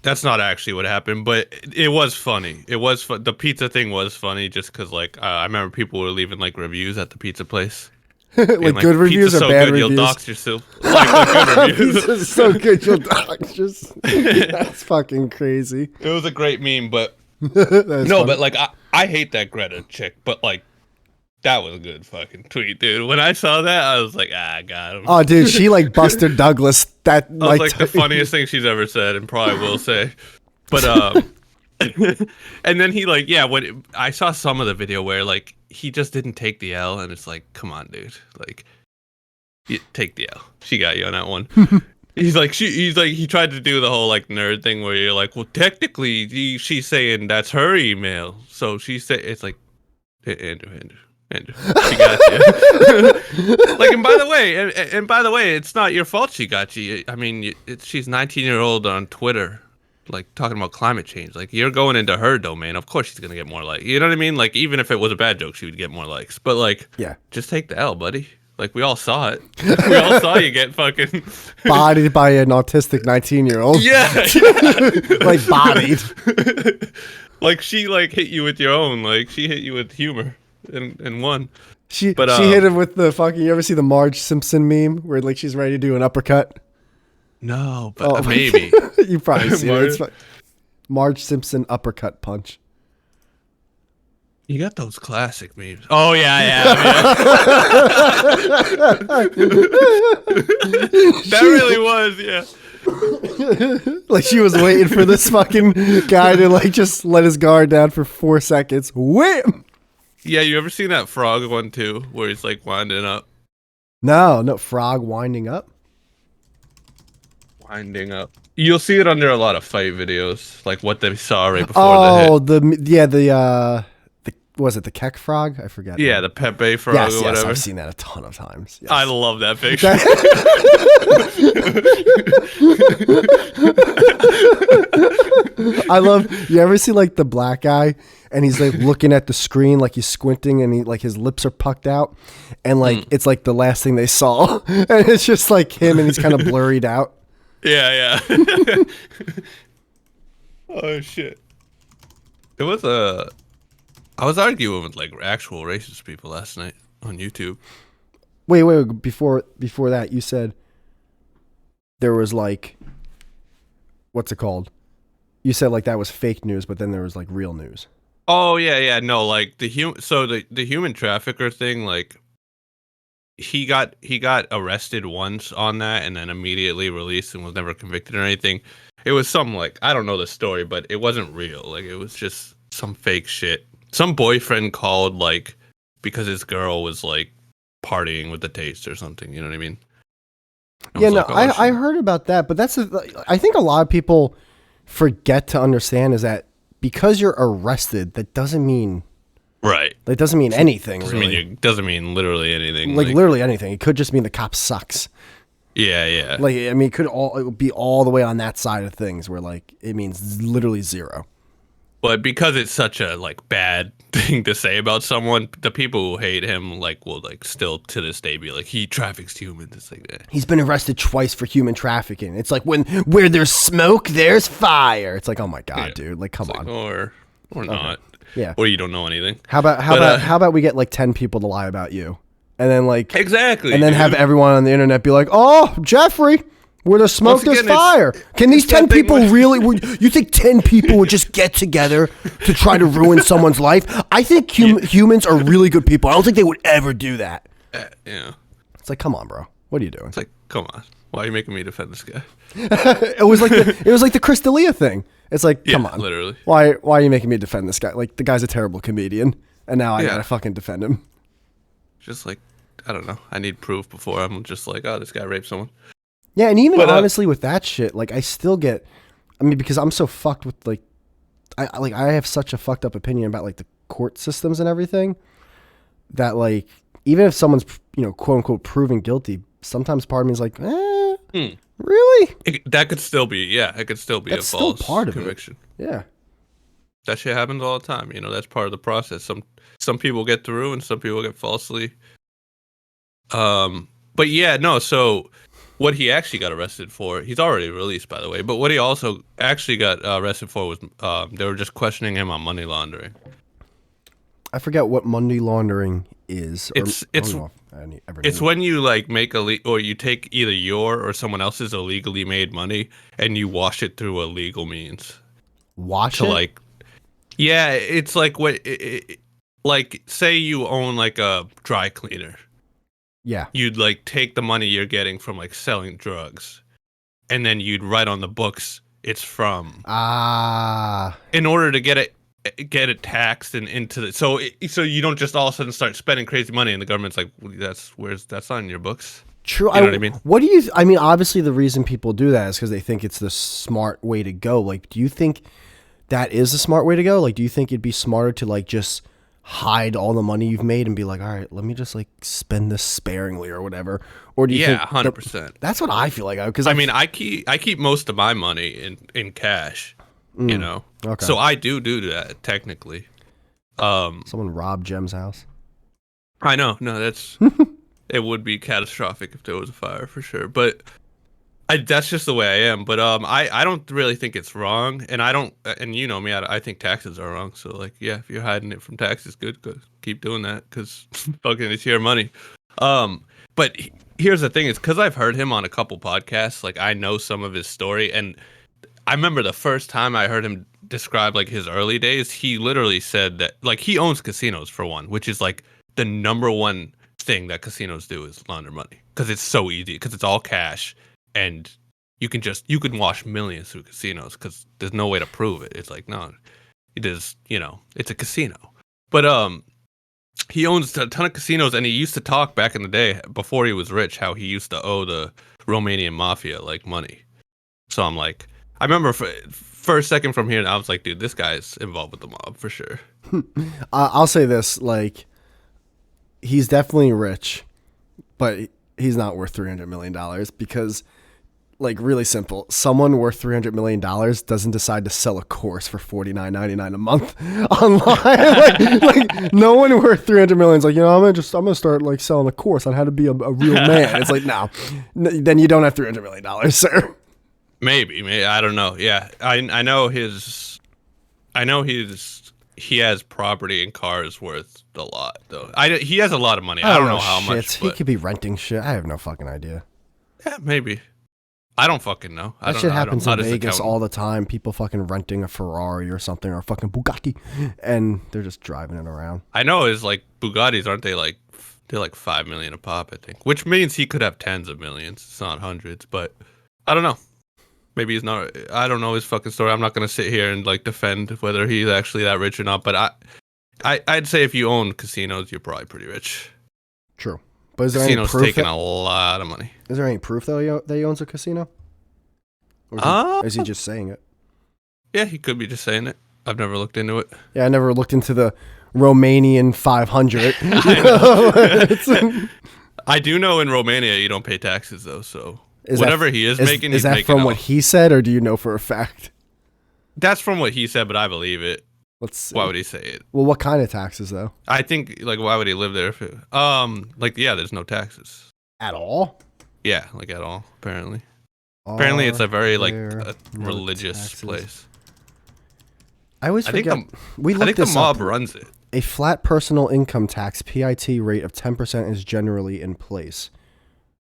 that's not actually what happened. But it was funny. It was the pizza thing was funny just because like I remember people were leaving like reviews at the pizza place. Like good reviews or so bad good, reviews? You'll dox yourself. Like good reviews. Pizza's so good you'll dox yourself. That's fucking crazy. It was a great meme, but funny. but like I hate that Greta chick, but like that was a good fucking tweet, dude. When I saw that, I was like, I got him. Oh, dude, she like Buster Douglas. That was like the funniest thing she's ever said, and probably will say. But And then he like, yeah, when I saw some of the video where like he just didn't take the L, and it's like, come on, dude, like you take the L. She got you on that one. He's like he tried to do the whole like nerd thing where you're like, well, technically she's saying that's her email, so she said it's like Andrew, she got you. Like, and by the way, and by the way, it's not your fault she got you. I mean, she's 19-year-old on Twitter, like talking about climate change. Like, you're going into her domain. Of course, she's gonna get more likes. You know what I mean? Like, even if it was a bad joke, she would get more likes. But like, Yeah. just take the L, buddy. Like, we all saw it. We all saw you get fucking Bodied by an autistic 19-year-old. yeah, Like bodied. like she like hit you with your own. Like she hit you with humor and won. She But hit him with the fucking. You ever see the Marge Simpson meme where like she's ready to do an uppercut? No, but Oh, maybe. You probably see it. It's Marge Simpson uppercut punch. You got those classic memes. Oh yeah. That really was, yeah. Like she was waiting for this fucking guy to like just let his guard down for 4 seconds. Wham! Yeah, you ever seen that frog one too, where he's like winding up? No, frog winding up. Winding up. You'll see it under a lot of fight videos, like what they saw right before the hit. the was it the Keck frog? I forget. Yeah, the Pepe frog Yes, or whatever. I've seen that a ton of times. Yes. I love that picture. I love. You ever see like the black guy and he's like looking at the screen like he's squinting and he like his lips are pucked out and like it's like the last thing they saw and it's just like him and he's kind of blurred out. Yeah. Oh shit. It was I was arguing with like actual racist people last night on YouTube. Wait. Before that, you said there was like, what's it called? You said like that was fake news, but then there was like real news. Oh yeah. No, like the human trafficker thing, like he got arrested once on that and then immediately released and was never convicted or anything. It was some like, I don't know the story, but it wasn't real. Like it was just some fake shit. Some boyfriend called like because his girl was like partying with the taste or something. You know what I mean? Yeah, no, I heard about that, but I think a lot of people forget to understand is that because you're arrested, that doesn't mean right. That doesn't mean anything. Doesn't mean literally anything. Like literally anything. It could just mean the cop sucks. Yeah. Like I mean, it would be all the way on that side of things where like it means literally zero. But because it's such a like bad thing to say about someone, the people who hate him like will like still to this day be like he traffics humans. It's like that. He's been arrested twice for human trafficking. It's like where there's smoke, there's fire. It's like, oh my god, dude! Like, come on. Or not. Yeah. Or you don't know anything. How about we get like 10 people to lie about you, and then like exactly, and then have everyone on the internet be like, oh, Jeffrey. Where there's smoke, there's fire. Can these 10 people really... You think 10 people would just get together to try to ruin someone's life? I think humans are really good people. I don't think they would ever do that. Yeah. It's like, come on, bro. What are you doing? It's like, come on. Why are you making me defend this guy? It was like the Chris D'Elia thing. It's like, come on. Literally. Why are you making me defend this guy? Like, the guy's a terrible comedian, and now I gotta fucking defend him. Just like, I don't know. I need proof before I'm just like, oh, this guy raped someone. Yeah, and even honestly with that shit, like I still get, I mean, because I'm so fucked with like, I have such a fucked up opinion about like the court systems and everything that like even if someone's quote unquote proven guilty, sometimes part of me is like, really? That could still be it could still be That's a false still part of conviction. It. Yeah, that shit happens all the time. That's part of the process. Some people get through and some people get falsely. But yeah, no. So what he actually got arrested for, he's already released, by the way. But what he also actually got arrested for was they were just questioning him on money laundering. I forget what money laundering is. It's when you like make or you take either your or someone else's illegally made money and you wash it through a legal means. Wash it? Like, yeah, it's like like say you own like a dry cleaner. Yeah. You'd like take the money you're getting from like selling drugs and then you'd write on the books It's from Ah. in order to get it taxed and into the so you don't just all of a sudden start spending crazy money and the government's like, well, that's not in your books. True. You know what I mean? What do you? I mean, obviously, the reason people do that is because they think it's the smart way to go. Like, do you think that is the smart way to go? Like, do you think it'd be smarter to like just hide all the money you've made and be like, all right, let me just like spend this sparingly or whatever? Or do you think 100%. That's what I feel like. Because I mean, I keep most of my money in cash. You know, okay. So I do that technically. Someone robbed Jem's house. I know. No, that's it would be catastrophic if there was a fire for sure. But that's just the way I am. But I don't really think it's wrong, and I don't. And you know me, I think taxes are wrong. So like, yeah, if you're hiding it from taxes, good, keep doing that because fucking it's your money. But here's the thing: is because I've heard him on a couple podcasts. Like I know some of his story, and I remember the first time I heard him describe like his early days. He literally said that like he owns casinos for one, which is like the number one thing that casinos do is launder money because it's so easy because it's all cash and you can wash millions through casinos because there's no way to prove it. It's like, no, it is, it's a casino. But he owns a ton of casinos and he used to talk back in the day before he was rich how he used to owe the Romanian mafia like money. So I'm like, I remember for a second from here I was like, dude, this guy's involved with the mob for sure. I'll say this, like, he's definitely rich, but he's not worth $300 million because, like, really simple. Someone worth $300 million doesn't decide to sell a course for $49.99 a month online. like, no one worth $300 million is like, I'm gonna start like selling a course on how to be a real man. It's like, no, then you don't have $300 million, sir. Maybe I don't know. Yeah, I know he has property and cars worth a lot though. He has a lot of money. I don't know how much. He could be renting shit. I have no fucking idea. Yeah, maybe. I don't fucking know. That shit happens in Vegas all the time. People fucking renting a Ferrari or something or a fucking Bugatti, and they're just driving it around. I know it's like Bugattis, aren't they? Like they're like $5 million a pop, I think. Which means he could have tens of millions. It's not hundreds, but I don't know. Maybe he's not. I don't know his fucking story. I'm not gonna sit here and like defend whether he's actually that rich or not. But I'd say if you own casinos, you're probably pretty rich. True. But is there Casinos any proof taking a lot of money. Is there any proof though that he owns a casino? Or is he just saying it? Yeah, he could be just saying it. I've never looked into it. Yeah, I never looked into the Romanian 500. I do know in Romania you don't pay taxes though, so whatever he is making, is that from what he said, or do you know for a fact? That's from what he said, but I believe it. Let's see. Why would he say it? Well, what kind of taxes though? I think like why would he live there? There's no taxes At all? Yeah, like at all. Apparently, it's a very like a religious place. I always forget. I think the mob runs it. A flat personal income tax (PIT) rate of 10% is generally in place.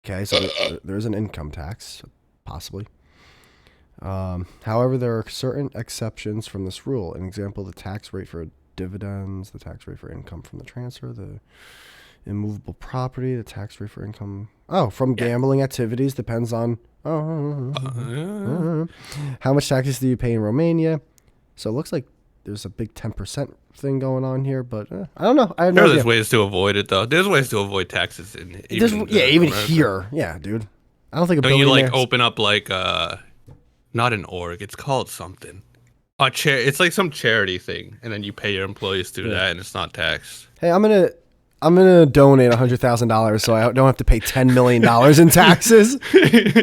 Okay, so there's an income tax, possibly. However, there are certain exceptions from this rule. An example: the tax rate for dividends, the tax rate for income from the transfer, the immovable property, the tax rate for income. From gambling activities depends on. How much taxes do you pay in Romania? So it looks like there's a big 10% thing going on here, but I don't know. I have no idea. There's ways to avoid it though. There's ways to avoid taxes even here. Yeah, dude. I don't think don't you like open up like not an org. It's called something. It's like some charity thing, and then you pay your employees through that, and it's not taxed. Hey, I'm gonna donate $100,000 so I don't have to pay $10 million in taxes,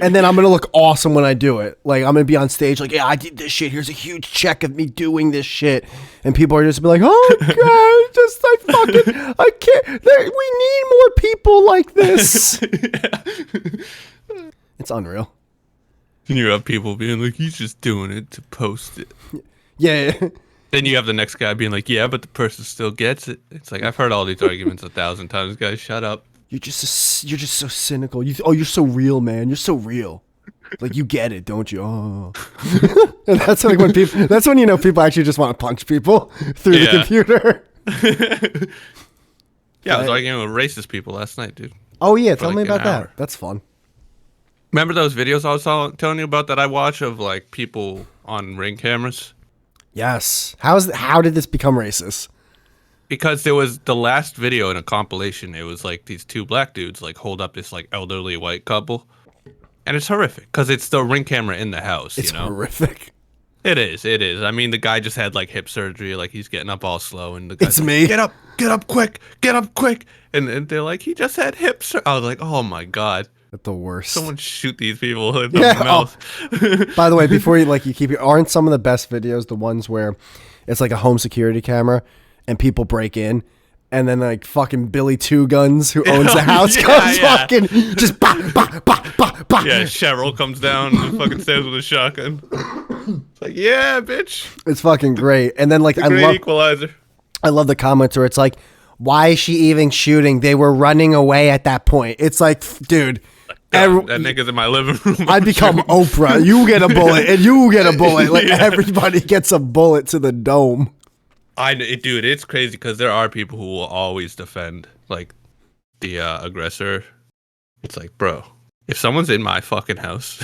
and then I'm gonna look awesome when I do it. Like I'm gonna be on stage, like, yeah, I did this shit. Here's a huge check of me doing this shit, and people are just be like, oh god, I can't. We need more people like this. It's unreal. And you have people being like, he's just doing it to post it. Yeah. Then you have the next guy being like, yeah, but the person still gets it. It's like, I've heard all these arguments 1,000 times. Guys, shut up. You're just so cynical. You're so real, man. You're so real. Like, you get it, don't you? Oh. And that's like when people actually just want to punch people through the computer. Yeah, I was arguing with racist people last night, dude. Oh, yeah. Tell me about that. That's fun. Remember those videos I was telling you about that I watch of like people on Ring cameras? Yes. How did this become racist? Because there was the last video in a compilation. It was like these two black dudes like hold up this like elderly white couple, and it's horrific because it's the Ring camera in the house. It's you know, horrific. it is. It is. I mean, the guy just had like hip surgery. Like he's getting up all slow, and the guy's It's like, me. get up quick, get up quick, and they're like, he just had hip surgery. I was like, oh my god, At the worst. someone shoot these people in the Yeah, mouth. By the way, before you keep your, aren't some of the best videos the ones where it's like a home security camera and people break in and then like fucking Billy Two Guns who owns the house comes fucking just bah, bah, bah, bah, bah. Yeah, Cheryl comes down and fucking stands with a shotgun. It's like, yeah, bitch. It's fucking great. And then like Great equalizer. I love the comments where it's like, why is she even shooting? They were running away at that point. It's like, dude. That nigga's in my living room. I'd become Oprah. You get a bullet and you get a bullet. Like everybody gets a bullet to the dome. Dude, it's crazy because there are people who will always defend like the aggressor. It's like, bro, if someone's in my fucking house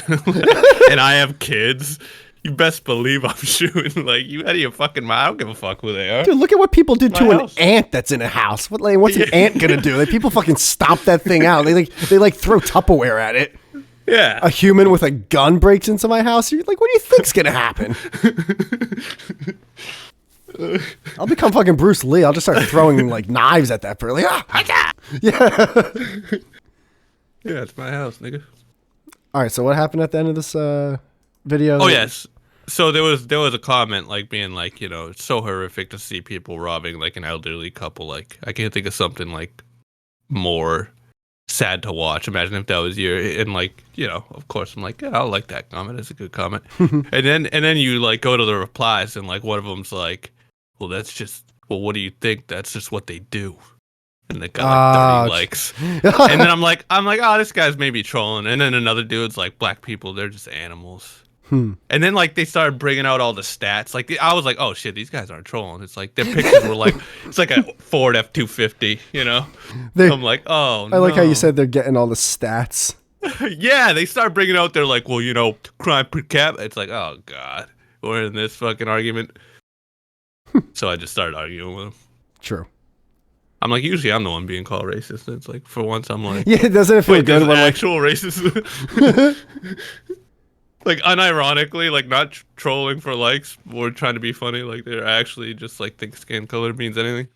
and I have kids, you best believe I'm shooting. Like, you out of your fucking mind. I don't give a fuck who they are. Dude, look at what people do to My an house. ant that's in a house. What's an ant gonna do? Like, people fucking stomp that thing out. They throw Tupperware at it. Yeah. A human with a gun breaks into my house. You're like, what do you think's gonna happen? I'll become fucking Bruce Lee. I'll just start throwing like knives at that person. Like, yeah. Yeah, it's my house, nigga. All right. So what happened at the end of this video? Oh, yes. So there was a comment like being like, you know, it's so horrific to see people robbing like an elderly couple. Like, I can't think of something like more sad to watch. Imagine if that was you. And like, you know, of course I'm like, yeah, I like that comment. It's a good comment. and then you like go to the replies and like one of them's like, well, what do you think? That's just what they do. And it got like 30 likes. And then I'm like, oh, this guy's maybe trolling. And then another dude's like, black people, they're just animals. And then like they started bringing out all the stats. Like I was like, oh shit, these guys aren't trolling. It's like their pictures were like, it's like a Ford F-250, you know. I'm like, oh. I like how you said they're getting all the stats. Yeah, they start bringing out their like, well, you know, crime per cap. It's like, oh god, we're in this fucking argument. So I just started arguing with them. True. I'm like, usually I'm the one being called racist. It's like for once I'm like, yeah, doesn't it feel wait, good there's when actual racist? Like unironically, like not trolling for likes or trying to be funny. Like they're actually just like think skin color means anything.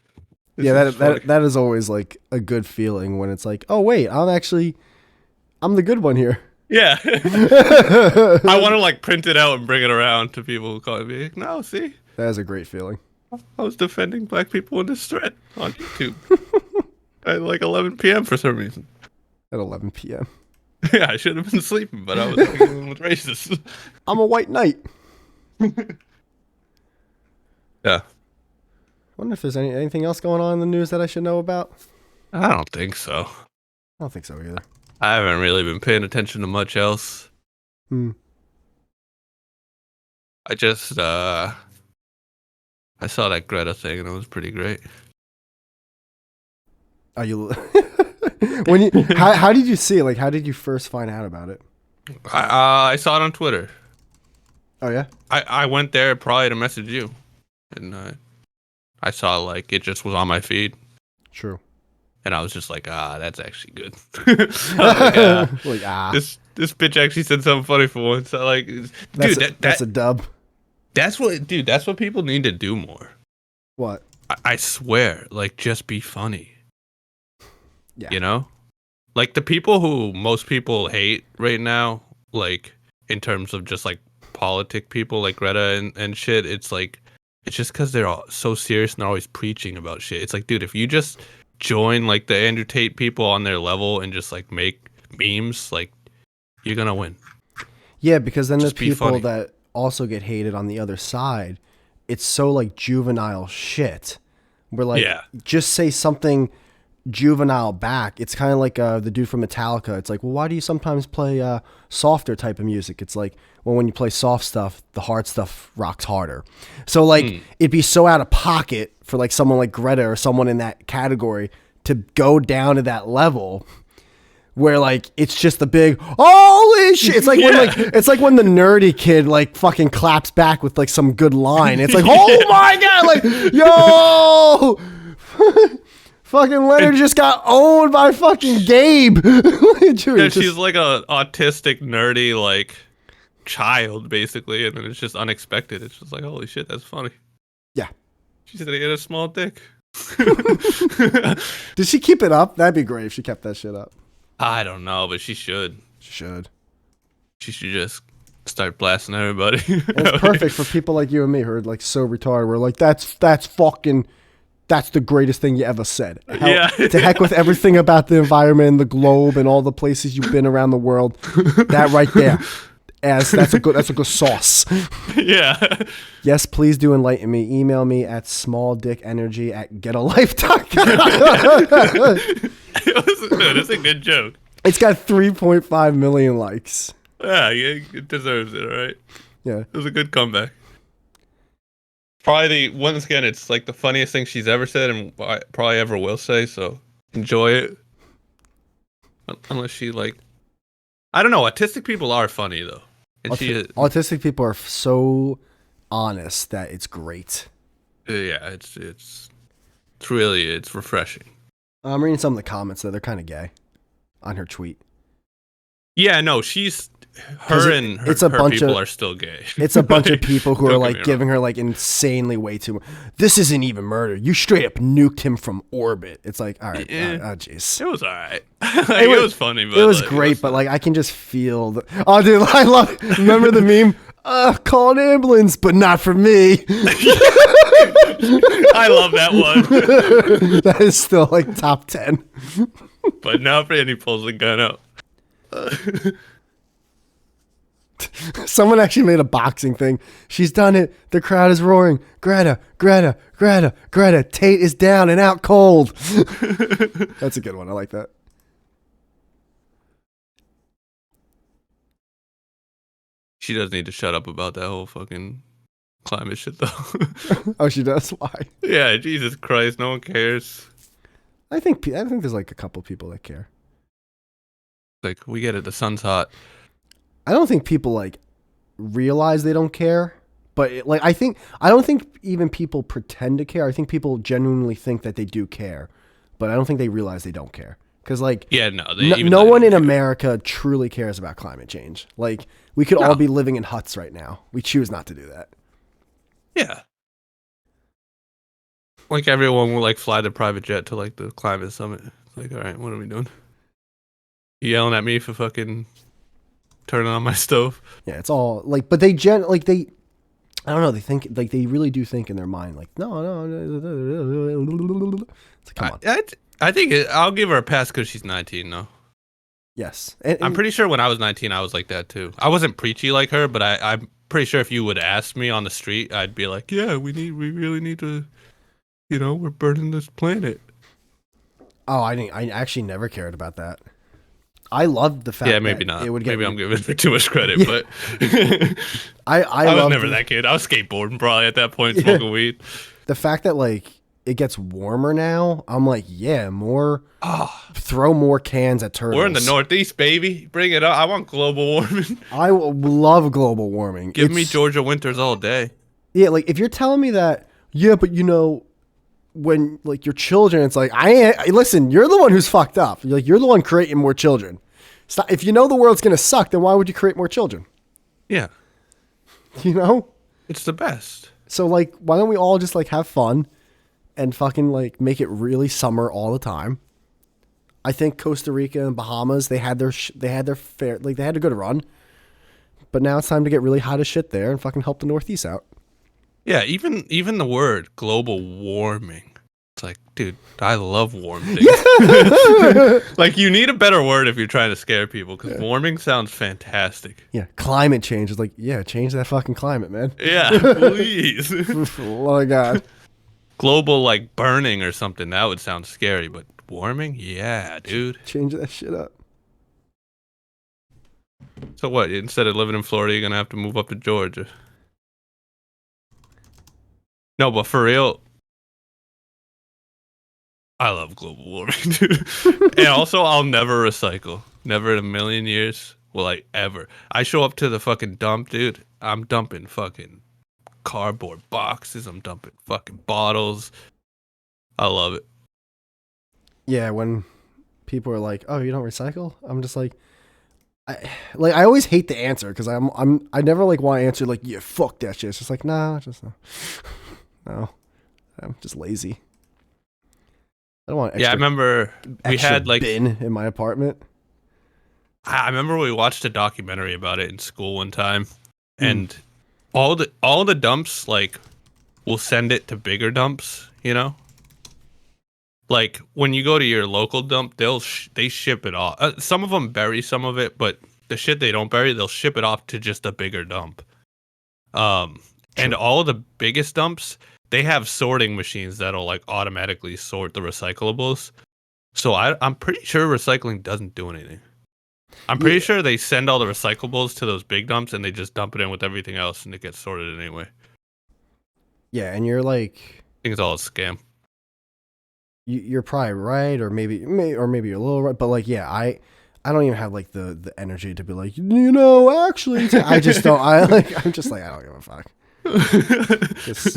Yeah, that is always like a good feeling when it's like, oh wait, I'm the good one here. Yeah. I want to like print it out and bring it around to people who call me. Like, no, see, That is a great feeling. I was defending black people in this thread on YouTube at like 11 p.m. for some reason. At 11 p.m. Yeah, I should have been sleeping, but I was dealing with racists. I'm a white knight. Yeah. Wonder if there's anything else going on in the news that I should know about. I don't think so. I don't think so either. I haven't really been paying attention to much else. I just I saw that GRETA thing and it was pretty great. Are you? How did you see it? Like, how did you first find out about it? I saw it on Twitter. Oh yeah. I went there probably to message you, and I saw like it just was on my feed. True. And I was just like, that's actually good. I was like, this bitch actually said something funny for once. So, like, that's a dub. That's what people need to do more. What? I swear, like, just be funny. Yeah. You know? Like, the people who most people hate right now, like, in terms of just, like, politic people, like GRETA and shit, it's like, it's just because they're all so serious and they're always preaching about shit. It's like, dude, if you just join, like, the Andrew Tate people on their level and just, like, make memes, like, you're gonna win. Yeah, because then just the people that also get hated on the other side, it's so, like, juvenile shit. We're like, just say something juvenile back. It's kind of like the dude from Metallica. It's like, well, why do you sometimes play softer type of music? It's like, well, when you play soft stuff, the hard stuff rocks harder. So like it'd be so out of pocket for like someone like GRETA or someone in that category to go down to that level where like it's just a big holy shit. It's like when when the nerdy kid like fucking claps back with like some good line. It's like oh my god, like yo, fucking Leonard just got owned by fucking Gabe. Yeah, she's like a autistic nerdy like child basically, and then it's just unexpected. It's just like holy shit, that's funny. Yeah, she's gonna get a small dick. Did she keep it up? That'd be great if she kept that shit up. I don't know, but she should. She should. She should just start blasting everybody. It's perfect for people like you and me who are like so retarded. We're like, that's the greatest thing you ever said. Yeah. To heck with everything about the environment and the globe and all the places you've been around the world. That right there. That's a good sauce. Yeah. Yes, please do enlighten me. Email me at smalldickenergy@getalife.com. That's a good joke. It's got 3.5 million likes. Yeah, it deserves it, all right? Yeah. It was a good comeback. Probably once again, it's like the funniest thing she's ever said and probably ever will say, so enjoy it. Unless she like, I don't know, autistic people are funny though. And autistic people are so honest that it's great. Yeah, it's refreshing. I'm reading some of the comments though. They're kind of gay on her tweet. Yeah, no, her people are still gay. It's a bunch of people who are like giving her like insanely way too much. This isn't even murder. You straight up nuked him from orbit. It's like, all right, oh jeez. It was all right. It was funny, but it was great. But like, I can just feel oh, dude, I love it. Remember the meme? Call an ambulance, but not for me. I love that one. That is still like top 10. But now Randy pulls the gun out. Someone actually made a boxing thing. She's done it. The crowd is roaring. Greta, Greta, Greta, Greta. Tate is down and out cold. That's a good one. I like that. She does need to shut up about that whole fucking climate shit, though. Oh, she does? Why? Yeah, Jesus Christ, no one cares. I think there's like a couple people that care. Like, we get it. The sun's hot. I don't think people like realize they don't care, but I don't think even people pretend to care. I think people genuinely think that they do care, but I don't think they realize they don't care. Because like, yeah, no one in America truly cares about climate change. Like, we could all be living in huts right now. We choose not to do that. Yeah. Like, everyone will like fly the private jet to like the climate summit. It's like, all right, what are we doing? You yelling at me for fucking turning on my stove? Yeah, it's all like, but I don't know. They think like they really do think in their mind like, no. It's like, come on. I think I'll give her a pass because she's 19 though. Yes, I'm pretty sure when I was 19, I was like that too. I wasn't preachy like her, but I'm pretty sure if you would ask me on the street, I'd be like, yeah, we really need to, we're burning this planet. Oh, I actually never cared about that. I loved the fact. Yeah, maybe not. Maybe I'm giving her too much credit, yeah. But I was never that kid. I was skateboarding probably at that point, smoking weed. The fact that like it gets warmer now, I'm like, yeah, more. Throw more cans at turtles. We're in the Northeast, baby. Bring it up. I want global warming. I love global warming. Give me Georgia winters all day. Yeah, like if you're telling me that, yeah, but when like your children, it's like listen, you're the one who's fucked up. You're the one creating more children. Stop. If you know the world's gonna suck, then why would you create more children? Yeah, it's the best. So like, why don't we all just like have fun and fucking like make it really summer all the time? I think Costa Rica and Bahamas, they had their fair, like they had a good run, but now it's time to get really hot as shit there and fucking help the Northeast out. Yeah, even the word global warming. It's like, dude, I love warm things. Yeah. Like, you need a better word if you're trying to scare people, because warming sounds fantastic. Yeah, climate change is like, yeah, change that fucking climate, man. Yeah, please. Oh my God. Global, like, burning or something, that would sound scary, but warming? Yeah, dude. Change that shit up. So what, instead of living in Florida, you're going to have to move up to Georgia? No, but for real, I love global warming, dude. And also, I'll never recycle. Never in a million years will I ever. I show up to the fucking dump, dude. I'm dumping fucking cardboard boxes. I'm dumping fucking bottles. I love it. Yeah, when people are like, "Oh, you don't recycle?" I'm just I always hate the answer because I never like want to answer like, "Yeah, fuck that shit." It's just like, nah, just no. No, I'm just lazy. I don't want Yeah, I remember we extra had like bin in my apartment. I remember we watched a documentary about it in school one time, Mm. and all the dumps like will send it to bigger dumps. You know, like when you go to your local dump, they ship it off. Some of them bury some of it, but the shit they don't bury, they'll ship it off to just a bigger dump. Um, and True. all of the biggest dumps, they have sorting machines that'll like automatically sort the recyclables. So I'm pretty sure recycling doesn't do anything. I'm pretty Yeah, sure they send all the recyclables to those big dumps and they just dump it in with everything else and it gets sorted anyway. I yeah, and you're like, think it's all a scam. you're probably right, or maybe you're a little right, but like, yeah, I don't even have like the energy to be like, actually, I just don't. I'm just like, I don't give a fuck. Just,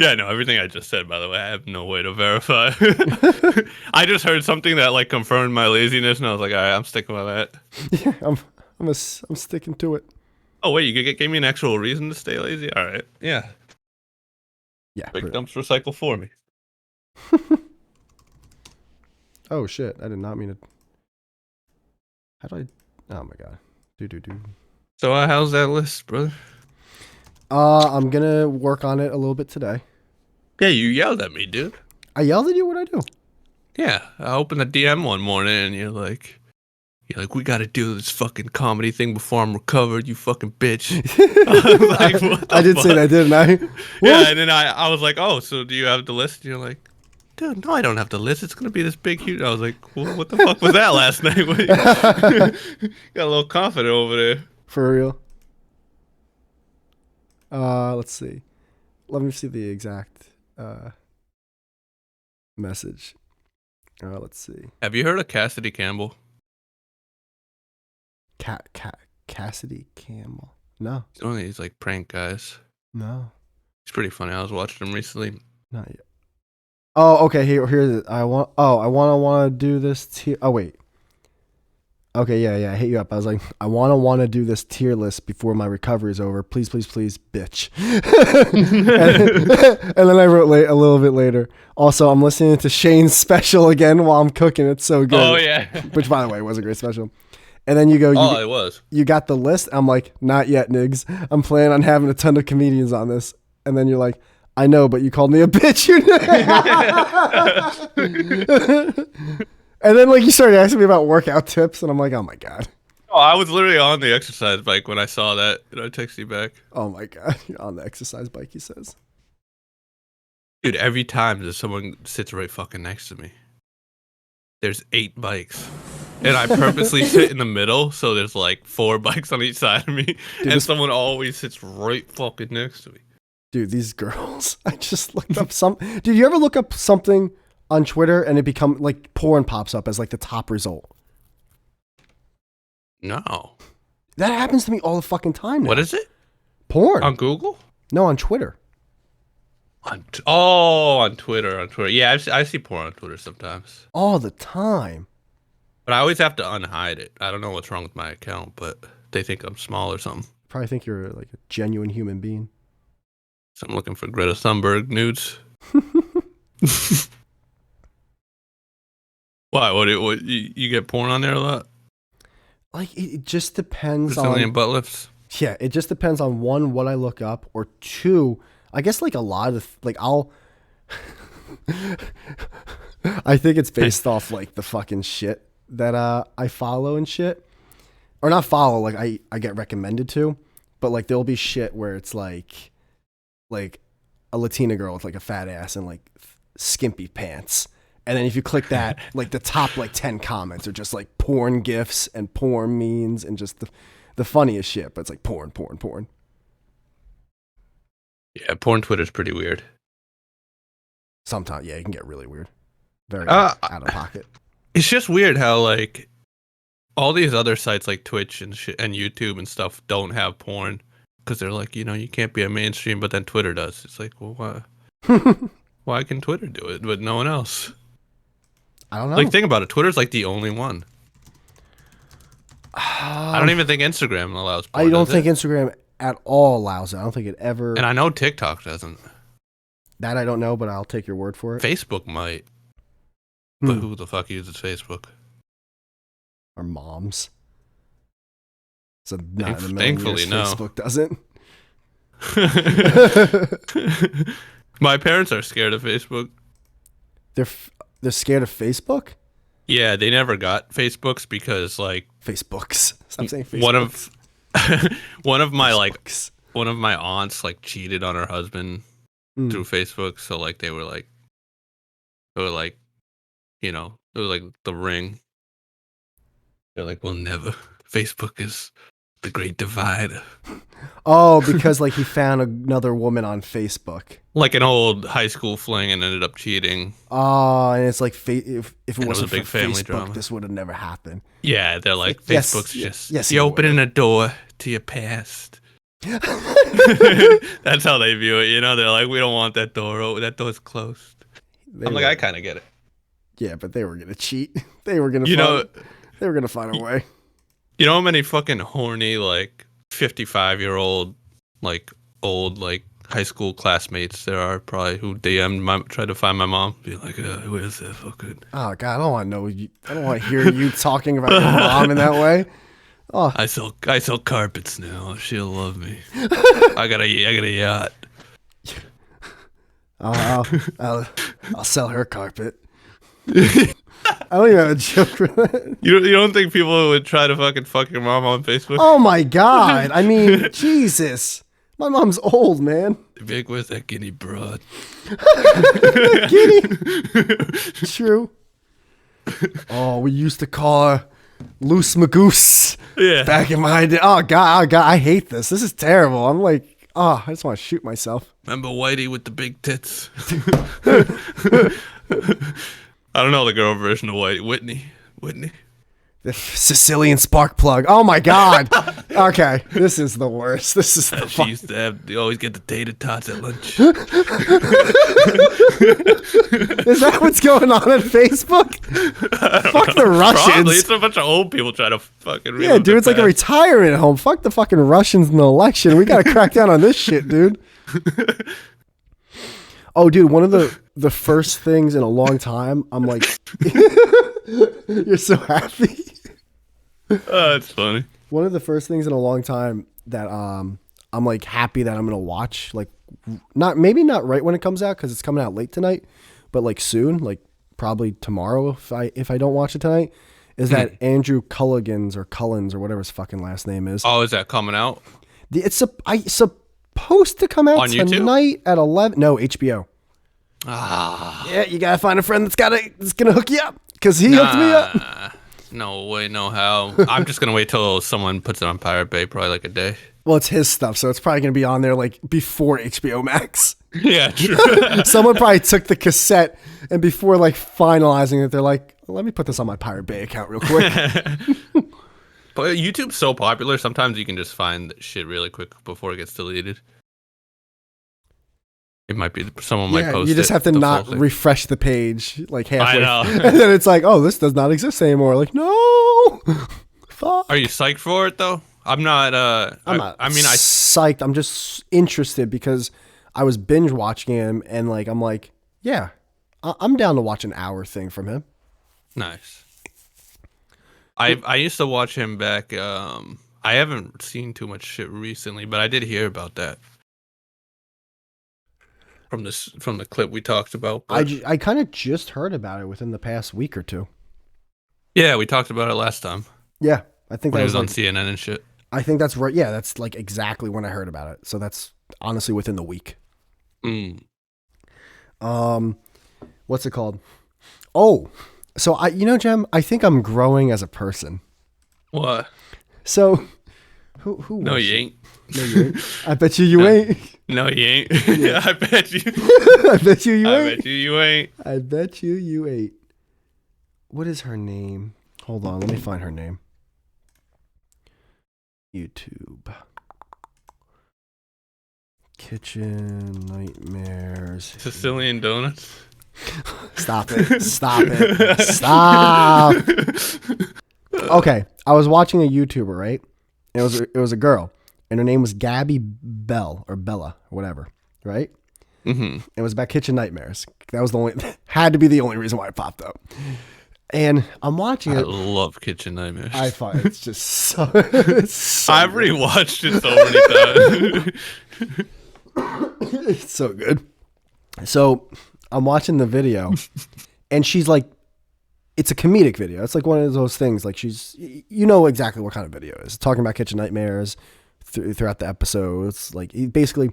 Yeah, no, everything I just said, by the way, I have no way to verify. I just heard something that like confirmed my laziness and I was like, all right, I'm sticking with that. yeah, I'm sticking to it. Oh, wait, gave me an actual reason to stay lazy? All right. Yeah. Yeah. Big dumps recycle for me. Oh shit! I did not mean to. How do I? Oh my god. Do. So, how's that list, brother? I'm gonna work on it a little bit today. Yeah, you yelled at me, dude. I yelled at you. What I do? Yeah, I opened the DM one morning and you're like, we got to do this fucking comedy thing before I'm recovered, you fucking bitch. I was like, what the I did fuck? say that, didn't I? Yeah, What? and then I was like, oh, so do you have the list? And you're like, dude, no, I don't have the list. It's gonna be this big, huge. I was like, well, what the fuck was that last night? Got a little confident over there. For real. Let's see. Let me see the exact message. Let's see. Have you heard of Cassidy Campbell? Cassidy Campbell. No, He's one of these like prank guys. no, He's pretty funny. I was watching him recently. not yet. Oh, okay. Here's it. I want to do this. Oh wait. Okay, yeah. I hit you up. I was like, I want to do this tier list before my recovery is over. Please, bitch. and then I wrote a little bit later. Also, I'm listening to Shane's special again while I'm cooking. It's so good. Oh yeah. Which, by the way, was a great special. And then you go, It was. you got the list? I'm like, not yet, Niggs. I'm planning on having a ton of comedians on this. And then you're like, I know, but you called me a bitch. And then like you started asking me about workout tips, and I'm like, oh my god. Oh, I was literally on the exercise bike when I saw that, and I texted you back. Oh my god, you're on the exercise bike, he says. Dude, every time that someone sits right fucking next to me, there's 8 bikes. And I purposely sit in the middle, so there's like 4 bikes on each side of me, and someone always sits right fucking next to me. Dude, these girls, I just looked up some. Did you ever look up something on Twitter and it become like porn pops up as like the top result? No. That happens to me all the fucking time now. What is it? Porn. On Google? No, on Twitter. On Twitter. On Twitter. Yeah, I see porn on Twitter sometimes. All the time. But I always have to unhide it. I don't know what's wrong with my account, but they think I'm small or something. Probably think you're like a genuine human being. So I'm looking for Greta Thunberg nudes. Why? What you get porn on there a lot? Like it just depends Brazilian on butt lifts. Yeah, it just depends on one, what I look up, or two, I guess like a lot of like I'll I think it's based off like the fucking shit that I follow and shit. Or not follow, like I get recommended to, but like there'll be shit where it's like a Latina girl with like a fat ass and like skimpy pants. And then if you click that, like the top like 10 comments are just like porn gifs and porn memes and just the funniest shit, but it's like porn. Yeah, porn Twitter's pretty weird. Sometimes, yeah, it can get really weird. Very Uh, out of pocket. It's just weird how like all these other sites like Twitch and shit and YouTube and stuff don't have porn because they're like, you can't be a mainstream, but then Twitter does. It's like, well, why can Twitter do it, but no one else? I don't know. Like, think about it. Twitter's like the only one. I don't even think Instagram allows porn. I don't think Instagram at all allows it. I don't think it ever. And I know TikTok doesn't. That I don't know, but I'll take your word for it. Facebook might. But who the fuck uses Facebook? Our moms. So not in a million Thankfully, years, no. Facebook doesn't. My parents are scared of Facebook. They're scared of Facebook? Yeah, they never got Facebooks because like Facebooks. Stop saying Facebook. one of my aunts like cheated on her husband through Facebook, so like it was like the ring. They're like, we'll never. Facebook is the great divide. Oh, because like he found another woman on Facebook. Like an old high school fling and ended up cheating. Oh, and it's like if it wasn't a big for family Facebook, drama. This would have never happened. Yeah, they're like, Yes, Facebook's just yes, you're it opening a door to your past. That's how they view it, They're like, we don't want that door. Oh, that door's closed. I kind of get it. Yeah, but they were gonna cheat. They were gonna. They were gonna find a way. You know how many fucking horny like 55-year-old like old like high school classmates there are probably who tried to find my mom, be like, where's that fucking? Oh God, I don't want to know. I don't want to hear you talking about your mom in that way. Oh, I sell carpets now. She'll love me. I got a yacht. I'll sell her carpet. I don't even have a joke for that. You don't think people would try to fuck your mom on Facebook? Oh my God! I mean, Jesus, my mom's old, man. Big with that guinea broad. Guinea. True. Oh, we used to call her Loose Magoose. Yeah. Back in my day. Oh God, I hate this. This is terrible. I'm like, I just want to shoot myself. Remember Whitey with the big tits? I don't know the girl version of Whitey. Whitney. The Sicilian spark plug. Oh my God. Okay, this is the worst. This is the she used to have. You always get the tater tots at lunch. Is that what's going on Facebook? Fuck the Russians. Probably. It's a bunch of old people trying to fucking. Yeah, dude, it's like a retirement home. Fuck the fucking Russians in the election. We gotta crack down on this shit, dude. Oh, dude, one of the first things in a long time, I'm like, you're so happy. Oh, it's funny. One of the first things in a long time that I'm like happy that I'm gonna watch, like maybe not right when it comes out because it's coming out late tonight, but like soon, like probably tomorrow if I don't watch it tonight, is that Andrew Culligan's or Cullens or whatever his fucking last name is. Oh, is that coming out? It's supposed to come out on YouTube? Tonight at 11. No, HBO. Ah. Yeah, you gotta find a friend that's gonna hook you up because he hooked me up. No way, no how. I'm just gonna wait till someone puts it on Pirate Bay, probably like a day. Well, it's his stuff, so it's probably gonna be on there like before HBO Max. Yeah, true. Someone probably took the cassette and before like finalizing it, they're like, let me put this on my Pirate Bay account real quick. But YouTube's so popular, sometimes you can just find shit really quick before it gets deleted. It might be someone might post it. You just have to not refresh the page like halfway. I know. And then it's like, oh, this does not exist anymore. Like, no. Fuck. Are you psyched for it though? I'm not. I'm not psyched. I'm just interested because I was binge watching him and like I'm like, yeah, I'm down to watch an hour thing from him. Nice. I used to watch him back. I haven't seen too much shit recently, but I did hear about that from the clip we talked about. I kind of just heard about it within the past week or two. Yeah, we talked about it last time. Yeah, I think when that was on CNN and shit. I think that's right. Yeah, that's like exactly when I heard about it. So that's honestly within the week. What's it called? Oh, so Jem, I think I'm growing as a person. What? So who No, you ain't. No, you ain't. I bet you ain't. No, you ain't. Yeah. I bet you. I bet you I ain't. bet you ain't. I bet you ain't. What is her name? Hold on, let me find her name. YouTube. Kitchen Nightmares. Sicilian donuts. Stop it. Stop it. Stop. Okay, I was watching a YouTuber, right? It was a girl, and her name was Gabby Bell or Bella or whatever, right? Mm-hmm. It was about kitchen nightmares. That was the only had to be the only reason why it popped up. And I'm watching I it. love Kitchen Nightmares. I find it's just so. It's so I've good. rewatched it so many times. It's so good. So I'm watching the video, and she's like, it's a comedic video. It's like one of those things. Like you know exactly what kind of video it is. Talking about kitchen nightmares throughout the episodes. Like basically,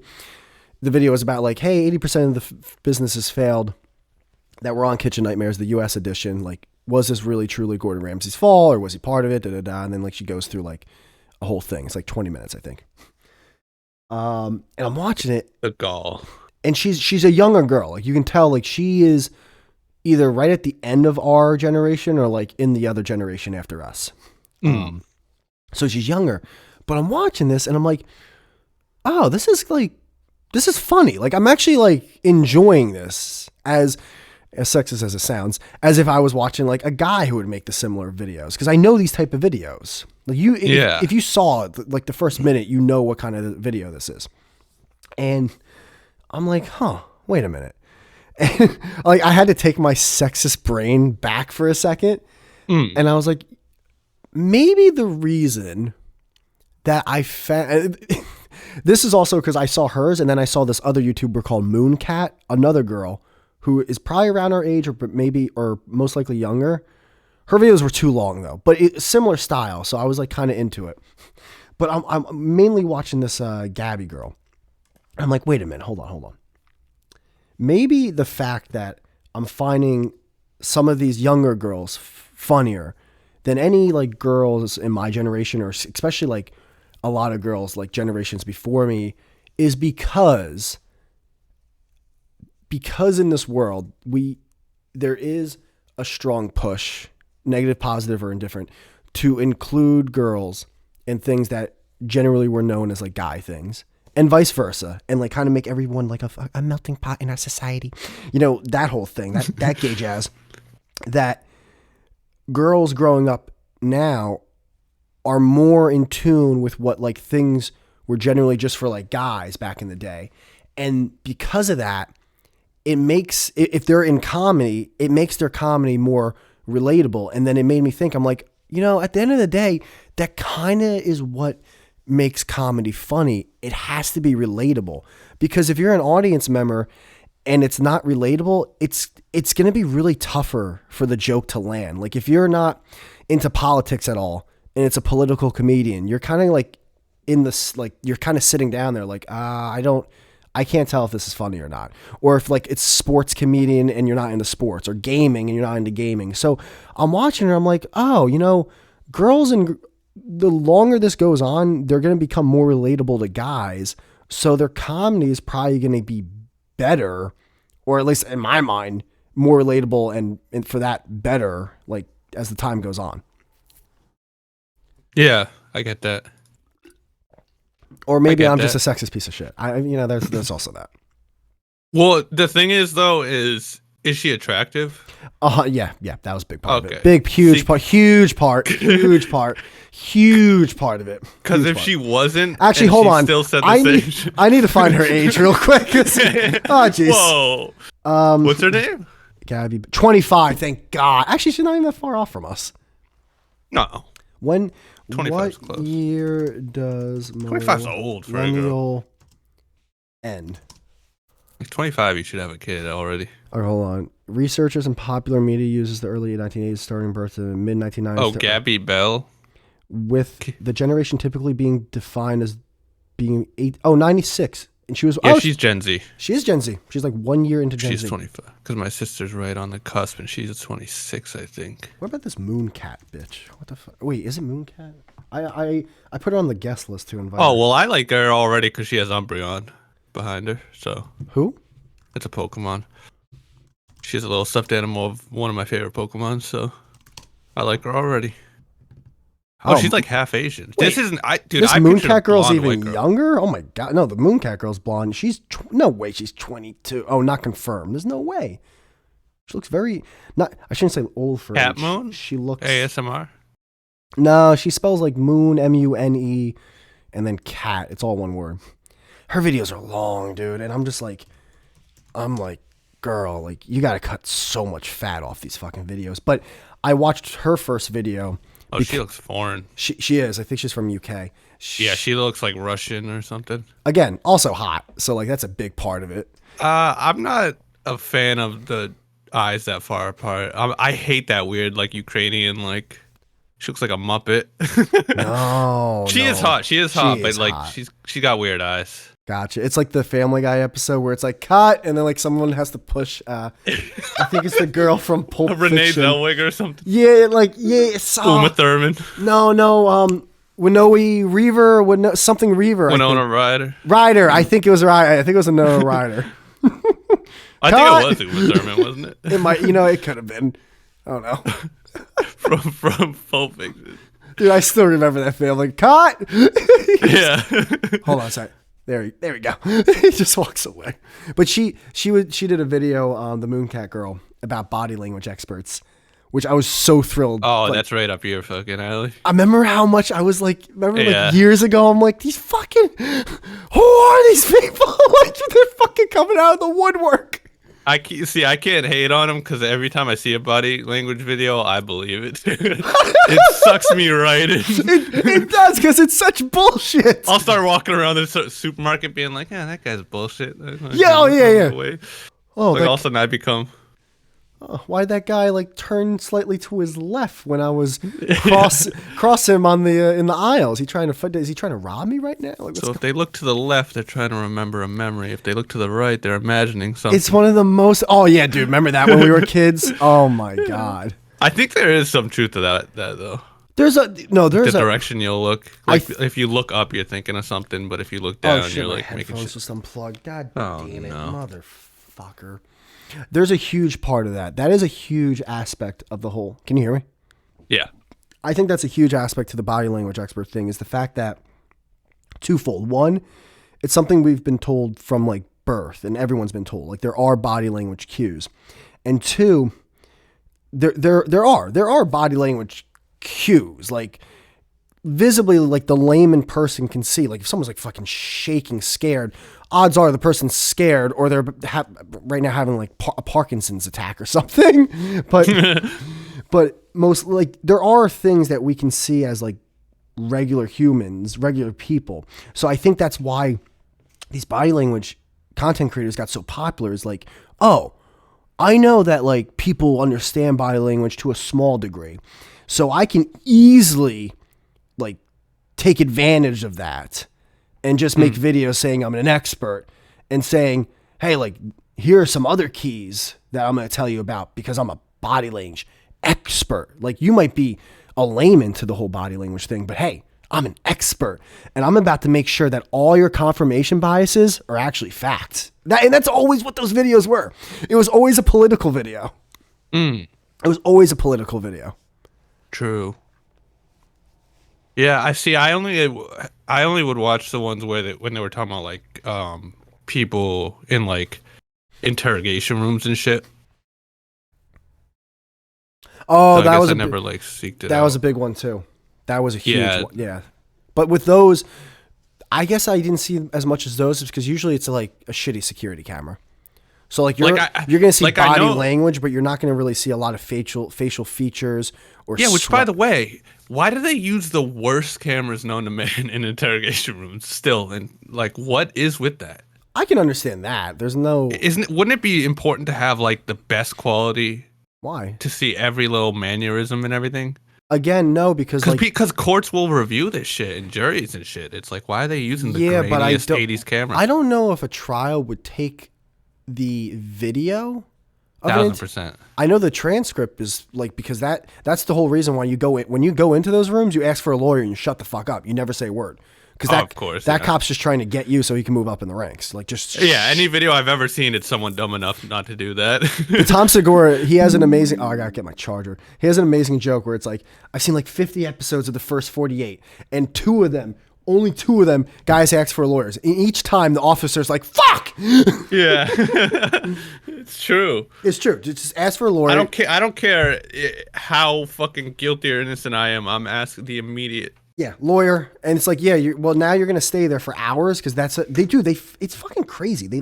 the video is about like, hey, 80% of the businesses failed that were on Kitchen Nightmares, the U.S. edition. Like, was this really truly Gordon Ramsay's fault, or was he part of it? And then like she goes through like a whole thing. It's like 20 minutes, I think. And I'm watching it. The gall. And she's a younger girl. Like you can tell, like she is either right at the end of our generation or like in the other generation after us. So she's younger. But I'm watching this and I'm like, oh, this is funny. Like I'm actually like enjoying this as sexist as it sounds, as if I was watching like a guy who would make the similar videos. Because I know these type of videos. Like if you saw it, like the first minute, you know what kind of video this is. And I'm like, wait a minute. And like I had to take my sexist brain back for a second. And I was like, maybe the reason that I found this is also because I saw hers, and then I saw this other YouTuber called Mooncat, another girl who is probably around our age or most likely younger. Her videos were too long though, but similar style. So I was like kind of into it, but I'm mainly watching this Gabby girl. I'm like, wait a minute, hold on. Maybe the fact that I'm finding some of these younger girls funnier than any like girls in my generation, or especially like a lot of girls like generations before me, is because in this world, there is a strong push, negative, positive, or indifferent, to include girls in things that generally were known as like guy things, and vice versa, and like kind of make everyone like a melting pot in our society. You know, that whole thing, that gay jazz, that girls growing up now are more in tune with what like things were generally just for like guys back in the day. And because of that, it makes, if they're in comedy, it makes their comedy more relatable. And then it made me think, I'm like, you know, at the end of the day, that kind of is what makes comedy funny. It has to be relatable, because if you're an audience member and it's not relatable, it's going to be really tougher for the joke to land. Like if you're not into politics at all and it's a political comedian, you're kind of like in this, like you're kind of sitting down there like, I can't tell if this is funny or not. Or if like it's sports comedian and you're not into sports, or gaming and you're not into gaming. So I'm watching her. I'm like, oh, you know, girls, and the longer this goes on, they're going to become more relatable to guys. So their comedy is probably going to be better, or at least in my mind, more relatable and for that better, like as the time goes on. Yeah, I get that. Or maybe I'm just a sexist piece of shit. There's also that. Well, the thing is though, is she attractive? Yeah, that was a big part of it. Huge part of it. Because if she wasn't, actually, hold on, still said the same. I need to find her age real quick. Oh, jeez. Whoa. What's her name? Gabby. 25. Thank God. Actually, she's not even that far off from us. No. What close. year does 25's old for a millennial end? Like 25, you should have a kid already. All right, hold on. Researchers and popular media uses the early 1980s, starting birth to the mid 1990s. Oh, Gabby Bell. With the generation typically being defined as being 96. And she was. Yeah, she's Gen Z. She is Gen Z. She's like 1 year into Gen Z. She's 25. Because my sister's right on the cusp, and she's 26, I think. What about this Mooncat bitch? What the fuck? Wait, is it Mooncat? I put her on the guest list to invite Oh her. well, I like her already because she has Umbreon behind her. So Who? it's a Pokemon. She's a little stuffed animal of one of my favorite Pokemon. So I like her already. Oh, she's Oh, like half Asian. wait. This isn't. Dude. This I pictured a Mooncat girl's blonde even white girl. younger. Oh my god, no, the Mooncat girl's blonde. No way, she's 22. Oh, not confirmed. There's no way. She looks very not. I shouldn't say old for Cat age. Moon? She looks. ASMR. No, she spells like Moon, Mune, and then cat. It's all one word. Her videos are long, dude, and I'm like, girl, like you gotta cut so much fat off these fucking videos. But I watched her first video. Oh, she looks foreign. She is. I think she's from UK. Yeah, she looks like Russian or something. Again, also hot. So like that's a big part of it. I'm not a fan of the eyes that far apart. I hate that weird like Ukrainian like. She looks like a Muppet. No, she is hot. She is hot, but like hot. she got weird eyes. Gotcha. It's like the Family Guy episode where it's like cut, and then like someone has to push. I think it's the girl from Pulp Renee Fiction. Zellweger or something. Yeah, like it's Uma Thurman. No, Winnow Reaver, something Reaver. Winona Ryder. Ryder. I think it was Ryder. I think it was Winona Ryder. I think it was Uma Thurman, wasn't it? It might. It could have been. I don't know. from Pulp Fiction. Dude, I still remember that family. Cut. Yeah. Hold on a sec. There we go. He just walks away. But she did a video on the Mooncat girl about body language experts, which I was so thrilled. Oh, like, that's right up your fucking alley. I remember how much I was like, Yeah. like years ago, I'm like, these fucking, who are these people? Like they're fucking coming out of the woodwork. I can't hate on him because every time I see a body language video, I believe it. It sucks me right in. It does because it's such bullshit. I'll start walking around the supermarket being like, yeah, that guy's bullshit. Yeah. Oh, like all of a sudden I become. Why'd that guy like turn slightly to his left when I was cross him on the in the aisles? Is he trying to rob me right now? Like, So if they look to the left, they're trying to remember a memory. If they look to the right, they're imagining something. it's one of the most. Oh yeah, dude, remember that when we were kids? Oh my god. I think there is some truth to that though. There's The direction you'll look. Like if you look up, you're thinking of something, but if you look down, you're like my making headphones shit. just unplugged. God Oh, damn it, no. motherfucker. There's a huge part of that. That is a huge aspect of the whole. Can you hear me? Yeah. I think that's a huge aspect to the body language expert thing is the fact that twofold. One, it's something we've been told from like birth and everyone's been told. Like there are body language cues. And two, there are body language cues. Like visibly like the layman person can see. Like if someone's like fucking shaking, scared, odds are the person's scared or they're right now having like a Parkinson's attack or something. But most like there are things that we can see as like regular humans, regular people. So I think that's why these body language content creators got so popular is like, oh, I know that like people understand body language to a small degree. So I can easily like take advantage of that and just make videos saying I'm an expert and saying, hey, like here are some other keys that I'm going to tell you about because I'm a body language expert. Like you might be a layman to the whole body language thing, but hey, I'm an expert and I'm about to make sure that all your confirmation biases are actually facts. And that's always what those videos were. It was always a political video. It was always a political video. True. Yeah, I see. I only would watch the ones where when they were talking about like people in like interrogation rooms and shit. Oh, So that was I never like seeked it. that out. was a big one too. That was a huge Yeah. one. Yeah. But with those, I guess I didn't see as much as those because usually it's like a shitty security camera. So like you're going to see like, I body know- language, but you're not going to really see a lot of facial features or Yeah, which sweat. by the way, why do they use the worst cameras known to man in interrogation rooms still? And like, what is with that? I can understand that. There's no Wouldn't it be important to have like the best quality why. to see every little mannerism and everything? Again, no, because Because courts will review this shit and juries and shit. It's like, why are they using the Yeah, but I grainiest don't- 80s camera? I don't know if a trial would take the video of an 1000%. I know the transcript is like, because that's the whole reason why you go in. When you go into those rooms, you ask for a lawyer and you shut the fuck up. You never say a word. Because Of course, that yeah. cop's just trying to get you so he can move up in the ranks. Like, just Yeah, any video I've ever seen, it's someone dumb enough not to do that. Tom Segura, he has an amazing. Oh, I gotta get my charger. He has an amazing joke where it's like, I've seen like 50 episodes of the first 48, and only two of them, guys ask for lawyers. And each time, the officer's like, "Fuck." Yeah, it's true. It's true. Just ask for a lawyer. I don't care how fucking guilty or innocent I am. I'm asking the immediate. Yeah, lawyer, and it's like, yeah, now you're gonna stay there for hours because it's fucking crazy. They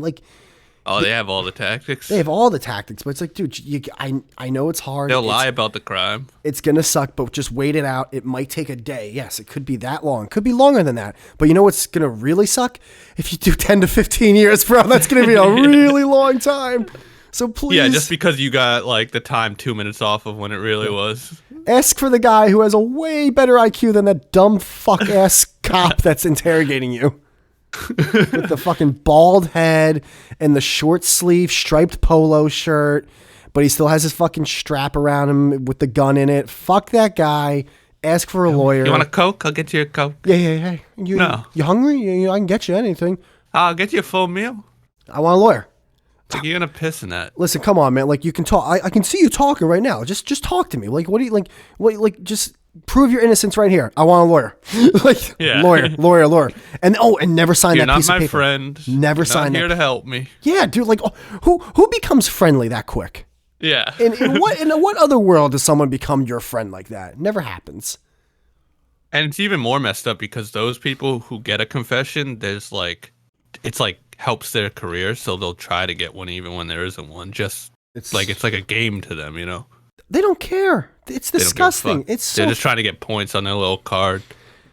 have all the tactics. They have all the tactics, but it's like, dude, I know it's hard. They'll lie about the crime. It's gonna suck, but just wait it out. It might take a day. Yes, it could be that long. It could be longer than that. But you know what's gonna really suck? If you do 10 to 15 years, bro, that's gonna be a really long time. So please, Yeah, just because you got like the time 2 minutes off of when it really was. ask for the guy who has a way better IQ than that dumb fuck ass cop that's interrogating you. With the fucking bald head and the short sleeve striped polo shirt, but he still has his fucking strap around him with the gun in it. Fuck that guy. Ask for a lawyer. You want a Coke? I'll get you a Coke. Yeah. No. You hungry? I can get you anything. I'll get you a full meal. I want a lawyer. Like, you're gonna piss in that. Listen, come on, man. Like, you can talk. I can see you talking right now. Just talk to me. Like, what do you like? What, like, just prove your innocence right here. I want a lawyer. Like, Yeah. lawyer. And never sign You're that not piece of my paper. friend. Never You're sign not here that. to help me. Yeah, dude. Like, who becomes friendly that quick? Yeah. In what other world does someone become your friend like that? It never happens. And it's even more messed up because those people who get a confession, it's like helps their career, so they'll try to get one even when there isn't one. It's like a game to them, you know. They don't care. It's They don't give a disgusting. fuck. It's They're so just trying to get points on their little card.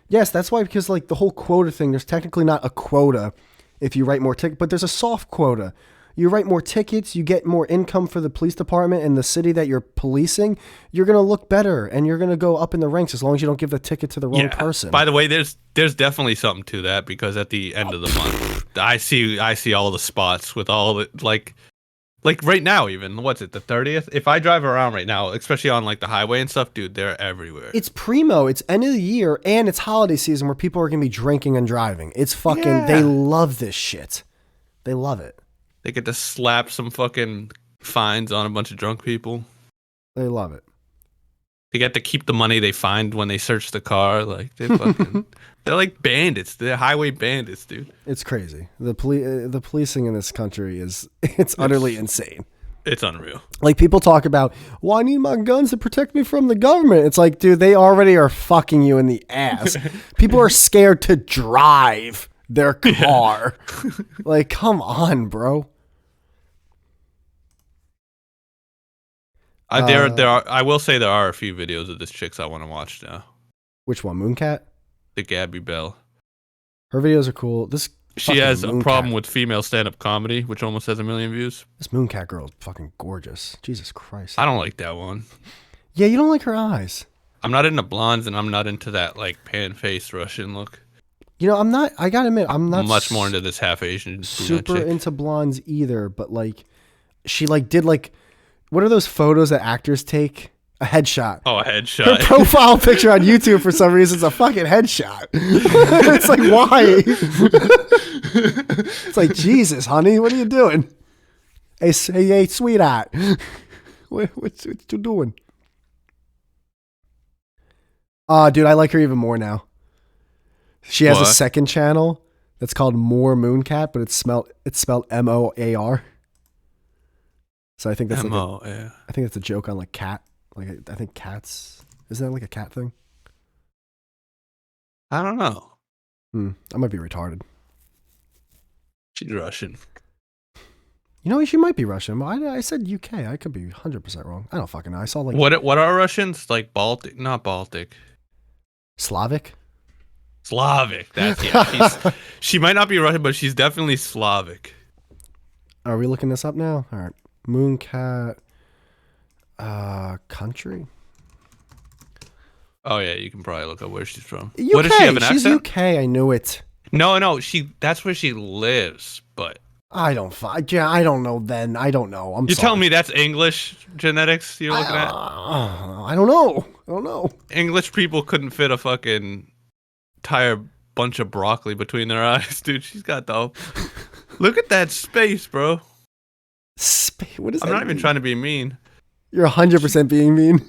yes, that's why, because like the whole quota thing, there's technically not a quota if you write more tickets, but there's a soft quota. You write more tickets, you get more income for the police department and the city that you're policing. You're gonna look better and you're gonna go up in the ranks as long as you don't give the ticket to the wrong person. By the way, there's definitely something to that because at the end of the month, I see all the spots with all the like right now, even what's it, the 30th? If I drive around right now, especially on like the highway and stuff, dude, they're everywhere. It's primo. It's end of the year and it's holiday season where people are gonna be drinking and driving. It's fucking. They love this shit. They love it. They get to slap some fucking fines on a bunch of drunk people. They love it. They get to keep the money they find when they search the car. Like they're like bandits. They're highway bandits, dude. It's crazy. The policing in this country it's utterly insane. It's unreal. Like, people talk about, well, I need my guns to protect me from the government. It's like, dude, they already are fucking you in the ass. People are scared to drive their car. Like, come on, bro. I will say there are a few videos of this chicks I want to watch now. Which one? Mooncat? The Gabby Bell. Her videos are cool. She has a problem with female stand-up comedy, which almost has 1 million views. This Mooncat girl is fucking gorgeous. Jesus Christ. I don't like that one. Yeah, you don't like her eyes. I'm not into blondes, and I'm not into that like pan-faced Russian look. You know, I'm not. I gotta admit, I'm not much more into this half Asian super chick. into blondes either. But like, she like did like, what are those photos that actors take? A headshot. Oh, a headshot. Her profile picture on YouTube for some reason is a fucking headshot. It's like, why? It's like, Jesus, honey, what are you doing? Hey, sweetheart, what you doing? Dude, I like her even more now. She has a second channel that's called More Mooncat, but it's spelled M-O-A-R. So I think that's yeah. I think that's a joke on like cat. Like, I think cats. Isn't that like a cat thing? I don't know. I might be retarded. She's Russian. You know, she might be Russian. But I said UK. I could be 100% wrong. I don't fucking know. I saw like What are Russians? Like Baltic? Not Baltic. Slavic. Slavic. That's she might not be Russian, but she's definitely Slavic. Are we looking this up now? All right. Mooncat. Country. Oh yeah, you can probably look up where she's from. UK. What does she have an accent? She's UK. I knew it. No, that's where she lives. But Yeah, I don't know. Then I don't know. I'm You sorry. telling me that's English genetics you're looking at? I don't know. I don't know. English people couldn't fit a fucking entire bunch of broccoli between their eyes, dude. She's got the. Look at that space, bro. What does I'm that not even mean? trying to be mean. You're 100% being mean.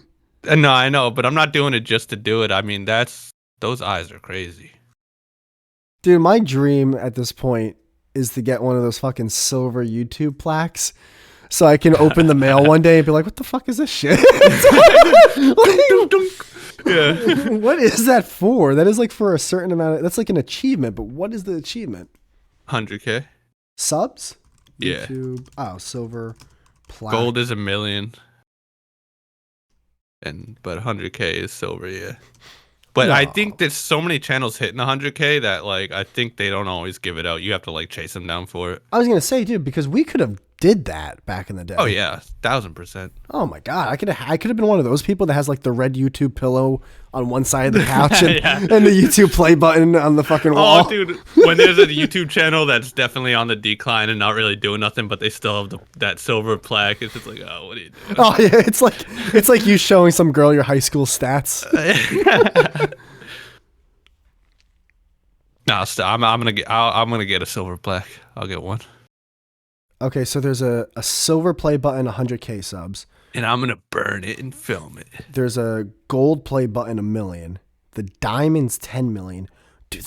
No, I know, but I'm not doing it just to do it. I mean, those eyes are crazy. Dude, my dream at this point is to get one of those fucking silver YouTube plaques so I can open the mail one day and be like, what the fuck is this shit? Yeah. What is that for? That is like for a certain amount of, that's like an achievement, but what is the achievement? 100K. Subs? Yeah. YouTube. Oh, silver plaque. Gold is 1 million. But 100K is silver, yeah. But No. I think there's so many channels hitting 100K that like I think they don't always give it out. You have to like chase them down for it. I was gonna say, dude, because we could have did that back in the day. Oh yeah, 1000%. Oh my god, I could have been one of those people that has like the red YouTube pillow on one side of the couch and, Yeah. and the YouTube play button on the fucking wall. Oh, dude, when there's a YouTube channel that's definitely on the decline and not really doing nothing, but they still have that silver plaque, it's just like, oh, what are you doing? Oh yeah, it's like you showing some girl your high school stats. No, I'm gonna get a silver plaque. I'll get one, Okay, so there's a silver play button, 100K subs. and I'm gonna burn it and film it. There's a gold play button, 1 million. The diamond's 10 million. Dude,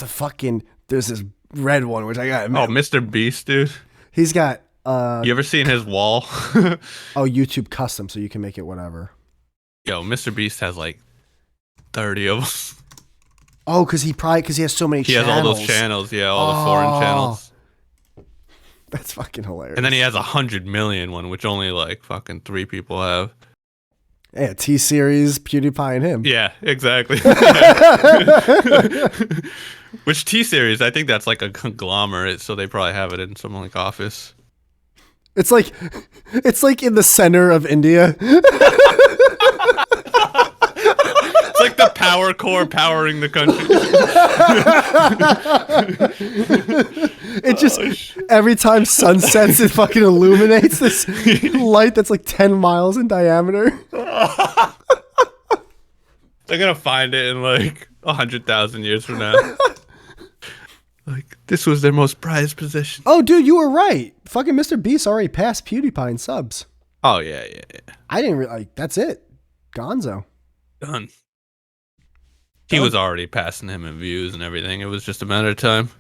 there's this red one which I got. Oh, Mr. Beast, dude. He's got You ever seen his wall? YouTube custom, so you can make it whatever. Yo, Mr. Beast has like 30 of them. Oh, because he has so many He channels. has all those channels, yeah, all the foreign channels. That's fucking hilarious. And then he has 100 million one, which only like fucking 3 people have. Yeah, T-Series, PewDiePie, and him. Yeah, exactly. Which T-Series? I think that's like a conglomerate, so they probably have it in some like office. It's like in the center of India. It's like the power core powering the country. It just every time sun sets, it fucking illuminates this light that's like 10 miles in diameter. They're gonna find it in like 100,000 years from now. Like, this was their most prized possession. Oh, dude, you were right. Fucking Mr. Beast already passed PewDiePie in subs. Oh yeah. I didn't like. That's it. Gonzo. Done. He was already passing him in views and everything. It was just a matter of time.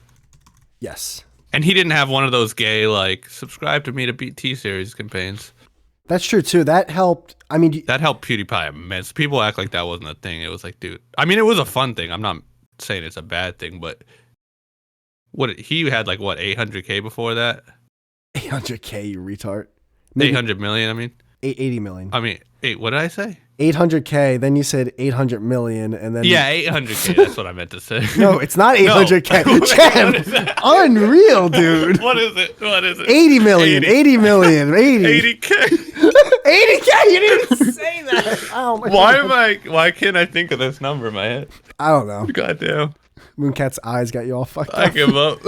Yes. And he didn't have one of those gay, like, subscribe to me to beat T-Series campaigns. That's true, too. That helped. I mean, That helped PewDiePie immensely. People act like that wasn't a thing. It was like, dude. I mean, it was a fun thing. I'm not saying it's a bad thing, but he had like, 800K before that? 800K, you retard. Maybe 800 million, I mean? 80 million. I mean, what did I say? 800K, then you said 800 million, and then... Yeah, 800K. That's what I meant to say. No, it's not 800K. No. Chan, unreal, dude. What is it? 80 million, 80 million, 80. 80K. 80K, you didn't even say that. Oh my God. Why can't I think of this number in my head? I don't know. Goddamn. Mooncat's eyes got you all fucked I up. give up.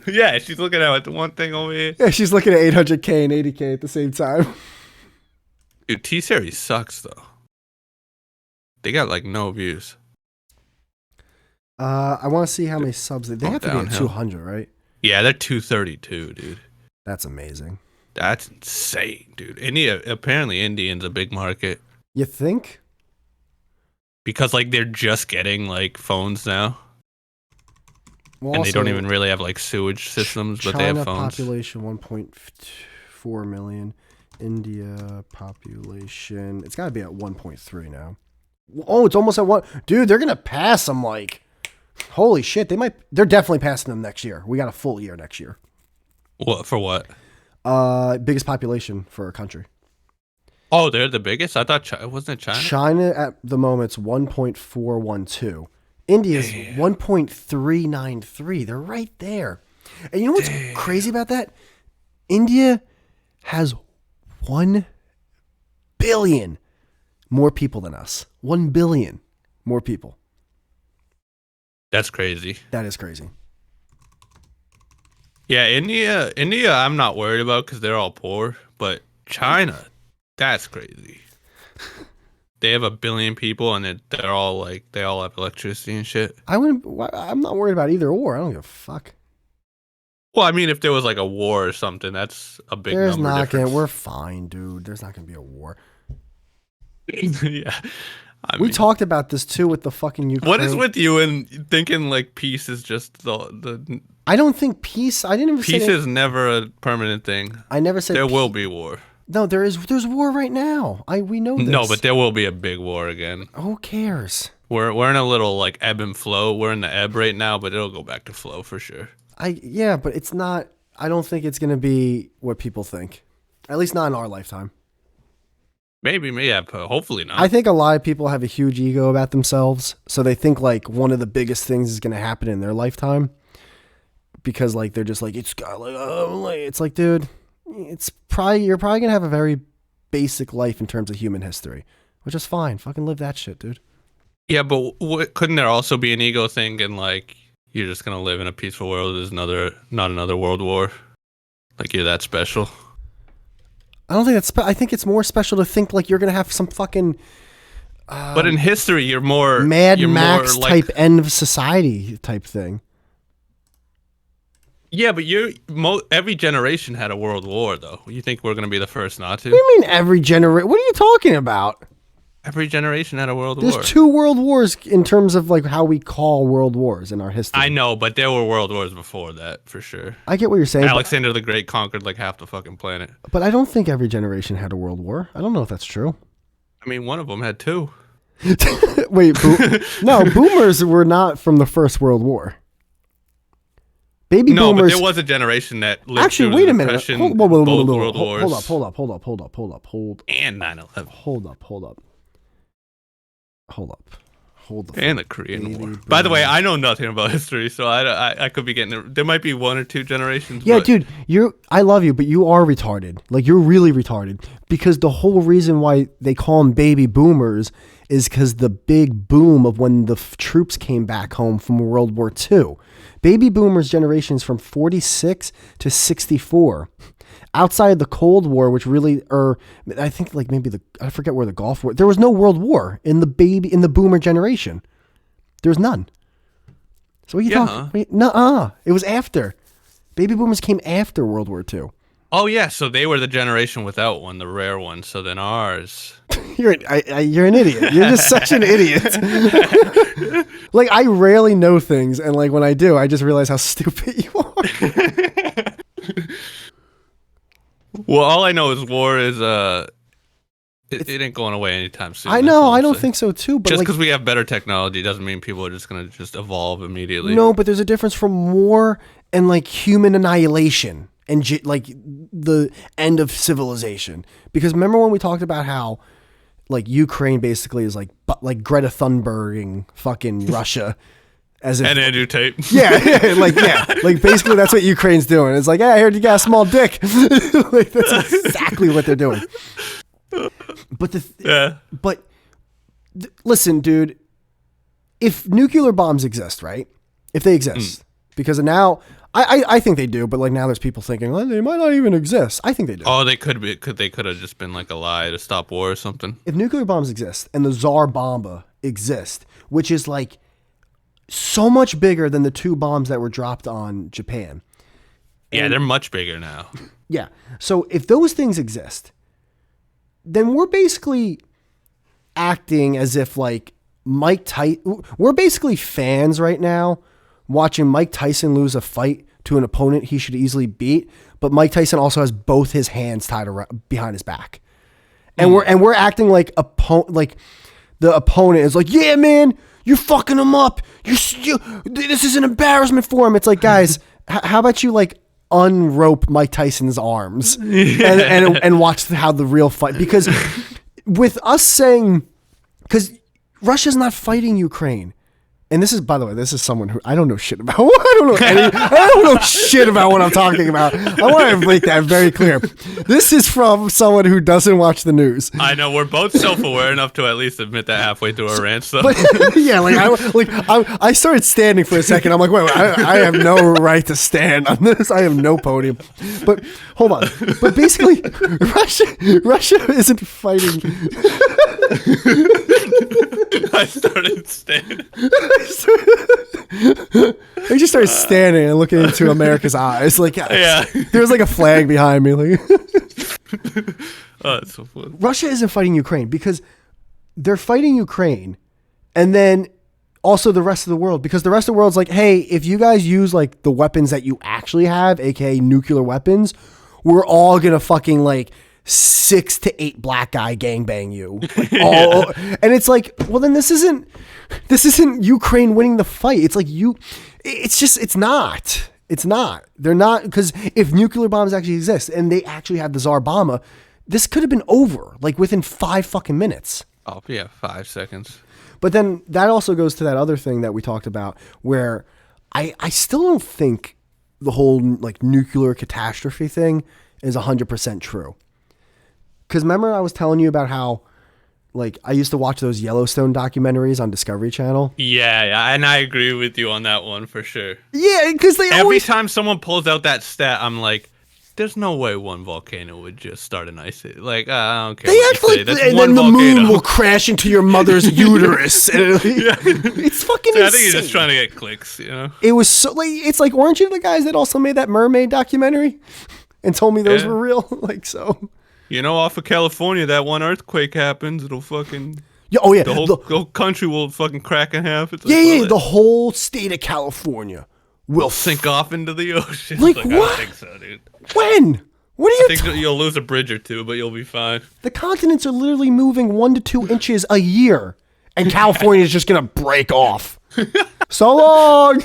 Yeah, she's looking at the one thing over here. Yeah, she's looking at 800K and 80K at the same time. Dude, T-Series sucks, though. They got, like, no views. I want to see how many subs they have to be at downhill. 200, right? Yeah, they're 232, dude. That's amazing. That's insane, dude. Apparently Indian's a big market. You think? Because, like, they're just getting, like, phones now. Well, And they don't also, even really have, like, sewage systems, but they have China phones. population 1.4 million. India population, it's got to be at 1.3 now. Oh, it's almost at 1. Dude, they're going to pass them like, holy shit. They're definitely passing them next year. We got a full year next year. What, for what? Biggest population for a country. Oh, they're the biggest? I thought, wasn't it China? China at the moment's 1.412. India's 1.393. They're right there. And you know what's crazy about that? India has 1 billion more people than us. 1 billion more people. That's crazy. That is crazy. Yeah, India, I'm not worried about because they're all poor. But China, that's crazy. They have 1 billion people, and they're all like they all have electricity and shit. I'm not worried about either or. I don't give a fuck. Well, I mean, if there was like a war or something, that's a big There's number not gonna. difference. We're fine, dude. There's not gonna be a war. Yeah, I We mean, talked about this too with the fucking Ukraine. what is with you and thinking like peace is just the I don't think peace. I didn't even peace say. is never a permanent thing. I never said There will pe- be war. No, there is. There's war right now. We know this. No, but there will be a big war again. Who cares? We're in a little like ebb and flow. We're in the ebb right now, but it'll go back to flow for sure. Yeah, but it's not. I don't think it's gonna be what people think. At least not in our lifetime. Maybe, yeah, but hopefully not. I think a lot of people have a huge ego about themselves, so they think like one of the biggest things is gonna happen in their lifetime because like they're just like it's got like it's like dude, you're probably gonna have a very basic life in terms of human history, which is fine. Fucking live that shit, dude. Yeah, but couldn't there also be an ego thing and like you're just gonna live in a peaceful world? There's not another world war. Like you're that special. I don't think that's. I think it's more special to think like you're gonna have some fucking But in history, you're more Mad you're Max more like, type end of society type thing. Yeah, but every generation had a world war, though. You think we're gonna be the first not to? What do you mean every generation? What are you talking about? Every generation had a world There's war. 2 world wars in terms of like how we call world wars in our history. I know, but there were world wars before that, for sure. I get what you're saying, Alexander the Great conquered like half the fucking planet. but I don't think every generation had a world war. I don't know if that's true. I mean, one of them had 2. Wait, no, boomers were not from the First World War. Baby No, boomers. but there was a generation that lived Actually, through wait the a minute. Depression, Hold both world wars, hold up. and 9/11, Hold up. Hold the and the Korean baby War. boomers. By the way, I know nothing about history, so I could be getting there might be 1 or 2 generations. Yeah, but dude, I love you, but you are retarded. Like you're really retarded because the whole reason why they call them baby boomers is because the big boom of when the troops came back home from World War II. Baby boomers generations from 46 to 64. Outside the Cold War, which really, or I think like maybe I forget where the Gulf War. There was no World War in the boomer generation. There was none. So what are you talking? Wait, nuh-uh. It was after. Baby boomers came after World War II. Oh yeah, so they were the generation without one, the rare one. So then ours. You're an idiot. You're just such an idiot. Like I rarely know things, and like when I do, I just realize how stupid you are. Well, all I know is war is it ain't going away anytime soon. I know. I don't think so too. But just like, because we have better technology doesn't mean people are just gonna just evolve immediately. no, but there's a difference from war and like human annihilation and like the end of civilization. Because remember when we talked about how like Ukraine basically is like Greta Thunberging fucking Russia. As if, And Andrew Tate. yeah, like basically that's what Ukraine's doing. It's like, hey, I heard you got a small dick. Like that's exactly what they're doing. But listen, dude. If nuclear bombs exist, right? If they exist, because now I think they do, but like now there's people thinking, well, they might not even exist. I think they do. Oh, they could be. They could have just been like a lie to stop war or something. If nuclear bombs exist and the Tsar Bomba exist, which is like so much bigger than the 2 bombs that were dropped on Japan. Yeah, they're much bigger now. Yeah. So if those things exist, then we're basically acting as if like we're basically fans right now watching Mike Tyson lose a fight to an opponent he should easily beat, but Mike Tyson also has both his hands tied around behind his back. And we're acting like the opponent is like, "Yeah, man, you're fucking him up. This is an embarrassment for him." It's like, guys, how about you like unrope Mike Tyson's arms and watch how the real fight? Because with us saying, because Russia's not fighting Ukraine, and this is, by the way, this is someone who I don't know shit about. I don't know shit about what I'm talking about. I want to make that very clear. This is from someone who doesn't watch the news. I know we're both self-aware enough to at least admit that halfway through our rant stuff. But yeah, I started standing for a second. I'm like, wait, I have no right to stand on this. I have no podium. But hold on. But basically, Russia isn't fighting. I started standing. I just started standing and looking into America's eyes. Like, Yeah. there was like a flag behind me. Like, Oh, that's so funny. Russia isn't fighting Ukraine because they're fighting Ukraine, and then also the rest of the world, because the rest of the world's like, hey, if you guys use like the weapons that you actually have, aka nuclear weapons, we're all gonna fucking like 6 to 8 black guy gangbang you. Like, all, and it's like, well, then this isn't Ukraine winning the fight. It's like it's not. It's not. They're not, because if nuclear bombs actually exist and they actually had the Tsar Bomba, this could have been over like within 5 fucking minutes. Oh yeah, 5 seconds. But then that also goes to that other thing that we talked about, where I still don't think the whole like nuclear catastrophe thing is 100% true. Because remember I was telling you about how like I used to watch those Yellowstone documentaries on Discovery Channel. Yeah, and I agree with you on that one for sure. Yeah, because Every time someone pulls out that stat, I'm like, there's no way one volcano would just start an ice age. Like, I don't care. They act like, and then the moon will crash into your mother's uterus. And it's fucking insane. I think you're just trying to get clicks, you know? It was so like, it's like, weren't you the guys that also made that mermaid documentary and told me those were real? Like, so. You know, off of California, that one earthquake happens, it'll fucking... Yeah, oh yeah. The whole country will fucking crack in half. It's like, the whole state of California will sink off into the ocean. Like what? I don't think so, dude. When? What are you? I think you'll lose a bridge or two, but you'll be fine. The continents are literally moving 1 to 2 inches a year, and California is just gonna break off. So long.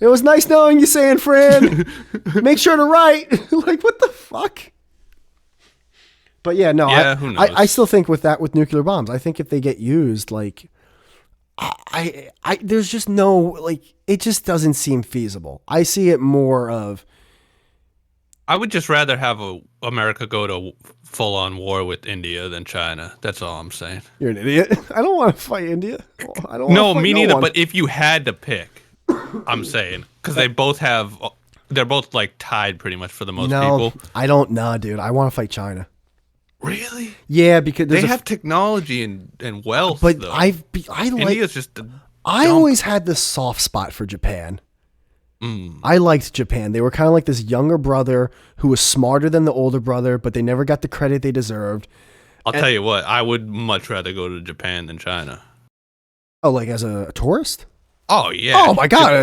It was nice knowing you, San Fran. Make sure to write. Like, what the fuck? But yeah, no, who knows? I still think with nuclear bombs, I think if they get used, like, I there's just no, like, it just doesn't seem feasible. I see it more of, I would just rather have America go to full-on war with India than China. That's all I'm saying. You're an idiot. I don't want to fight India. I don't. No, me neither. But if you had to pick, I'm saying, because they're both like tied pretty much for the most people. I don't know, dude. I want to fight China. Really? Yeah, because they have technology and wealth. But though. India's just. I always had this soft spot for Japan. I liked Japan. They were kind of like this younger brother who was smarter than the older brother, but they never got the credit they deserved. I'll tell you what, I would much rather go to Japan than China. Oh, like as a tourist? Oh, yeah. Oh, my God. I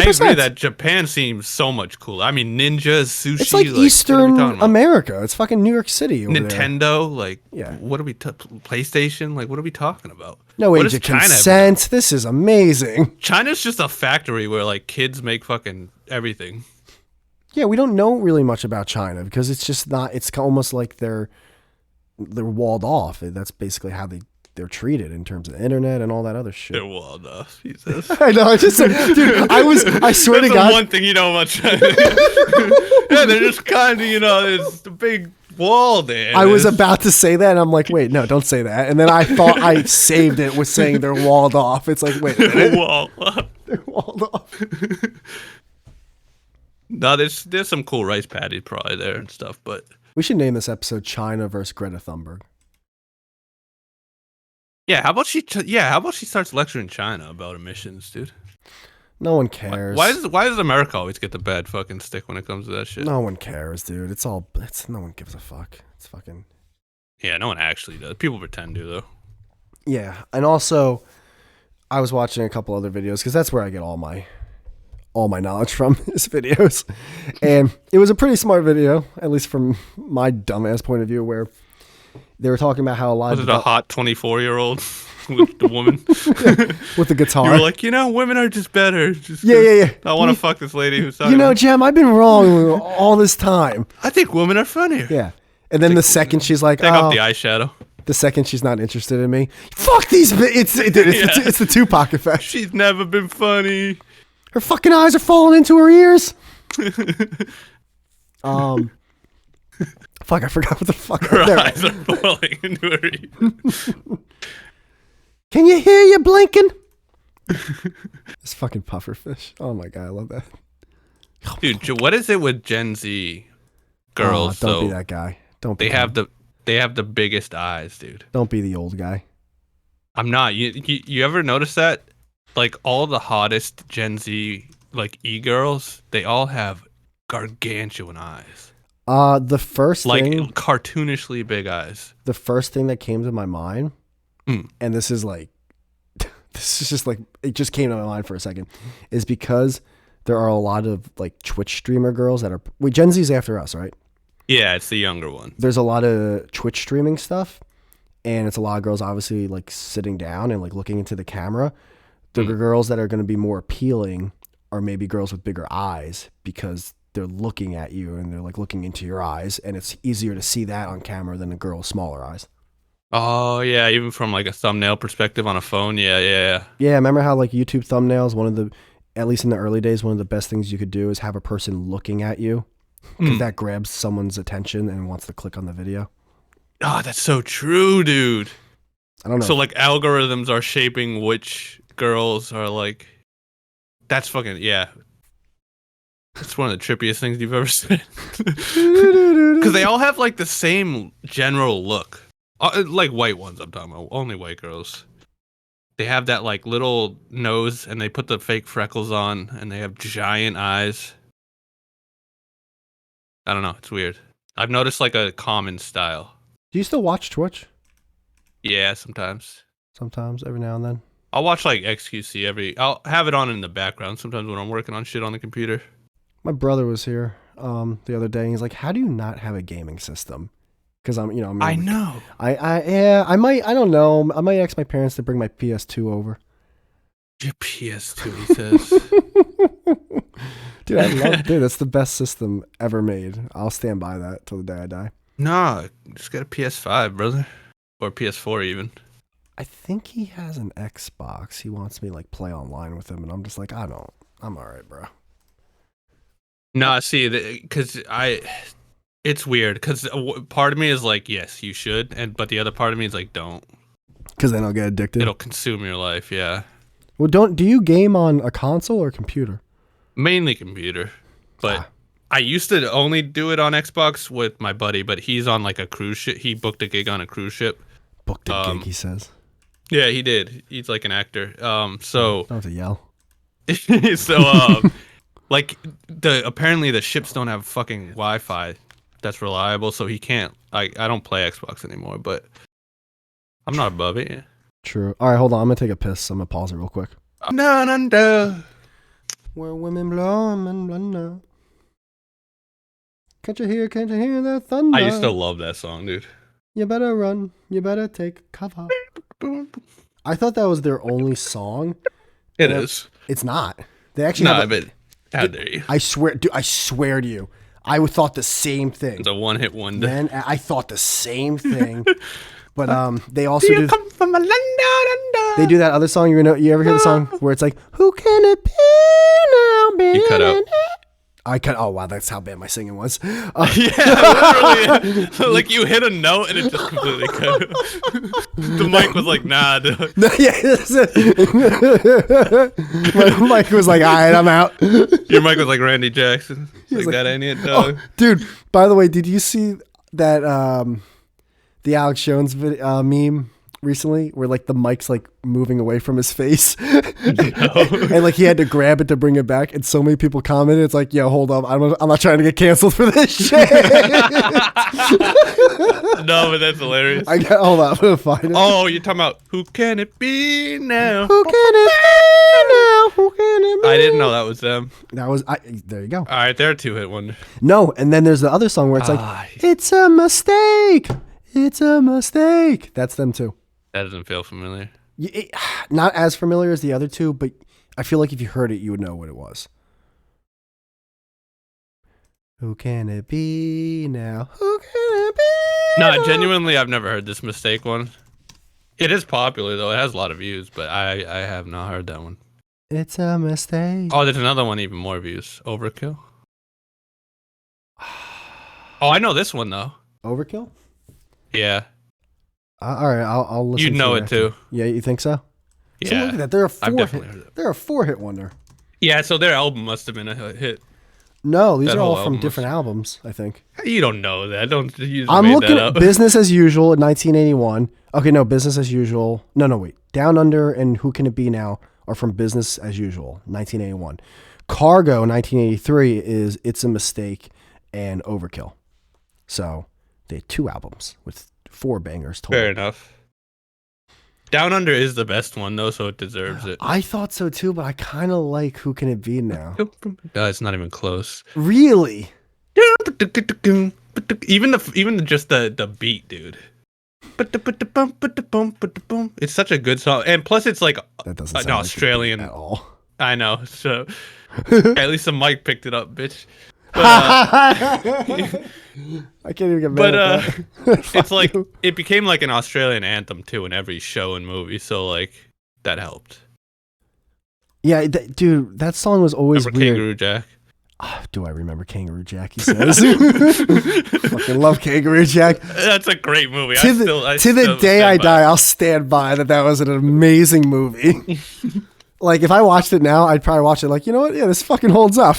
agree that Japan seems so much cooler. I mean, ninjas, sushi. It's like Eastern America. It's fucking New York City over Nintendo, there. like, yeah. What are we, PlayStation? Like, what are we talking about? No age of consent. This is amazing. China's just a factory where, like, kids make fucking everything. Yeah, we don't know really much about China because it's just not, it's almost like they're walled off. That's basically how they're treated in terms of the internet and all that other shit. They're walled off. Jesus. I know. I swear to God. That's one thing you know about China. Yeah, they're just kind of, it's the big wall there. I was about to say that, and I'm like, wait, no, don't say that. And then I thought I saved it with saying they're walled off. It's like, wait. They're walled off. They're walled off. No, there's some cool rice patties probably there and stuff, but... We should name this episode China versus Greta Thunberg. Yeah, how about she starts lecturing China about emissions, dude? No one cares. Why does America always get the bad fucking stick when it comes to that shit? No one cares, dude. No one gives a fuck. It's fucking... Yeah, no one actually does. People pretend to, though. Yeah, and also, I was watching a couple other videos, because that's where I get all my knowledge from, is videos. And it was a pretty smart video, at least from my dumbass point of view, where they were talking about how a lot of... Was it a hot 24-year-old with the woman? With the guitar. You were like, women are just better. Yeah. I want to fuck this lady who's talking Jem, I've been wrong all this time. I think women are funnier. Yeah. And then the second she's like, take off the eyeshadow. The second she's not interested in me, fuck these. It's the Tupac effect. She's never been funny. Her fucking eyes are falling into her ears. Fuck, I forgot what the fuck. Her eyes are falling into her ears. Can you hear you blinking? This fucking pufferfish. Oh my god, I love that. Dude, what is it with Gen Z girls? Don't be that guy. Don't. They have the biggest eyes, dude. Don't be the old guy. I'm not. You ever notice that? Like all the hottest Gen Z like e-girls, they all have gargantuan eyes. The first like thing, cartoonishly big eyes. The first thing that came to my mind, and this is just like it just came to my mind for a second, is because there are a lot of like Twitch streamer girls that are Gen Z's after us, right? Yeah, it's the younger one. There's a lot of Twitch streaming stuff, and it's a lot of girls obviously like sitting down and like looking into the camera. The girls that are going to be more appealing are maybe girls with bigger eyes because they're looking at you and they're like looking into your eyes, and it's easier to see that on camera than a girl with smaller eyes. Oh yeah, even from like a thumbnail perspective on a phone. Yeah. Remember how like YouTube thumbnails, at least in the early days, one of the best things you could do is have a person looking at you because that grabs someone's attention and wants to click on the video. Oh, that's so true, dude. I don't know. So like algorithms are shaping which girls are like. That's fucking yeah. That's one of the trippiest things you've ever said. Because they all have like the same general look. Like white ones I'm talking about. Only white girls. They have that like little nose and they put the fake freckles on and they have giant eyes. I don't know. It's weird. I've noticed like a common style. Do you still watch Twitch? Yeah, sometimes. Sometimes, every now and then. I'll watch like XQC I'll have it on in the background sometimes when I'm working on shit on the computer. My brother was here the other day and he's like, how do you not have a gaming system? Because I know. I might, I don't know. I might ask my parents to bring my PS2 over. Your PS2, he says. Dude, that's the best system ever made. I'll stand by that till the day I die. Nah, just get a PS5, brother. Or PS4 even. I think he has an Xbox. He wants me to like play online with him, and I'm just like, I'm all right, bro. Nah, see, it's weird because part of me is like, yes, you should, but the other part of me is like, don't. Because then I'll get addicted. It'll consume your life, yeah. Well, do you game on a console or computer? Mainly computer, but I used to only do it on Xbox with my buddy, but he's on like a cruise ship. He booked a gig on a cruise ship. Booked a gig, he says. Yeah, he did. He's like an actor. So don't have to yell. So like apparently the ships don't have fucking Wi-Fi that's reliable, so he can't. I don't play Xbox anymore, but I'm not above it. Yeah. True. All right, hold on. I'm gonna take a piss. I'm gonna pause it real quick. No. Where women blow and blunder. Can't you hear the thunder? I used to love that song, dude. You better run. You better take cover. I thought that was their only song. It is. It's not. They actually but how dare you? I swear to you. I thought the same thing. It's a one-hit wonder. Man, I thought the same thing. But they also do. Come from a land down under. They do that other song. You ever hear the song where it's like, "Who can it be now, baby?" You cut out. Oh wow, that's how bad my singing was. Yeah, literally. Like you hit a note and it just completely cut out. The mic was like, nah, dude. No, my mic was like, all right, I'm out. Your mic was like Randy Jackson. Like that ain't it, dog. Oh, dude, by the way, did you see that the Alex Jones meme recently where like the mic's like moving away from his face and like he had to grab it to bring it back, and so many people commented, it's like, yo, hold up, I'm not trying to get canceled for this shit. No, but that's hilarious. Hold on, I'm gonna find it. Oh, you're talking about who can it be now? Who can it be now? Who can it be? I didn't know that was them. There you go. All right, they're a two-hit wonder. No, and then there's the other song where it's like, it's a mistake. It's a mistake. That's them too. That doesn't feel familiar. Not as familiar as the other two, but I feel like if you heard it, you would know what it was. Who can it be now? Who can it be No, genuinely, I've never heard this mistake one. It is popular though. It has a lot of views, but I have not heard that one. It's a mistake. Oh, there's another one even more views. Overkill. Oh, I know this one though. Overkill? Yeah. All right, I'll listen. You'd to know it after. too. Yeah, you think so? Yeah. So look at that. They're a I've four definitely hit. heard that. They're a 4-hit wonder. Yeah, so their album must have been a hit. No, these That are whole all from album different albums, I think. You don't know that. Don't you just I'm made looking that at up. Business as Usual in 1981. Okay, no, Business as Usual. No, wait. Down Under and Who Can It Be Now are from Business as Usual, 1981. Cargo, 1983, is It's a Mistake and Overkill. So they had 2 albums with 4 bangers total. Fair enough. Down Under is the best one though, so it deserves it. I thought so too, but I kind of like Who Can It Be Now. No, it's not even close. Really? Even just the beat, dude. It's such a good song, and plus it's like That doesn't sound an like Australian. at all. I know, so at least the mic picked it up, bitch. But, I can't even get mad at that. it's like it became like an Australian anthem too in every show and movie, so like that helped. Yeah, dude, that song was always Remember weird. Kangaroo Jack? Do I remember Kangaroo Jack? He says, "Fucking love Kangaroo Jack." That's a great movie. To the day I die, I'll stand by that was an amazing movie. Like if I watched it now, I'd probably watch it like, you know what? Yeah, this fucking holds up.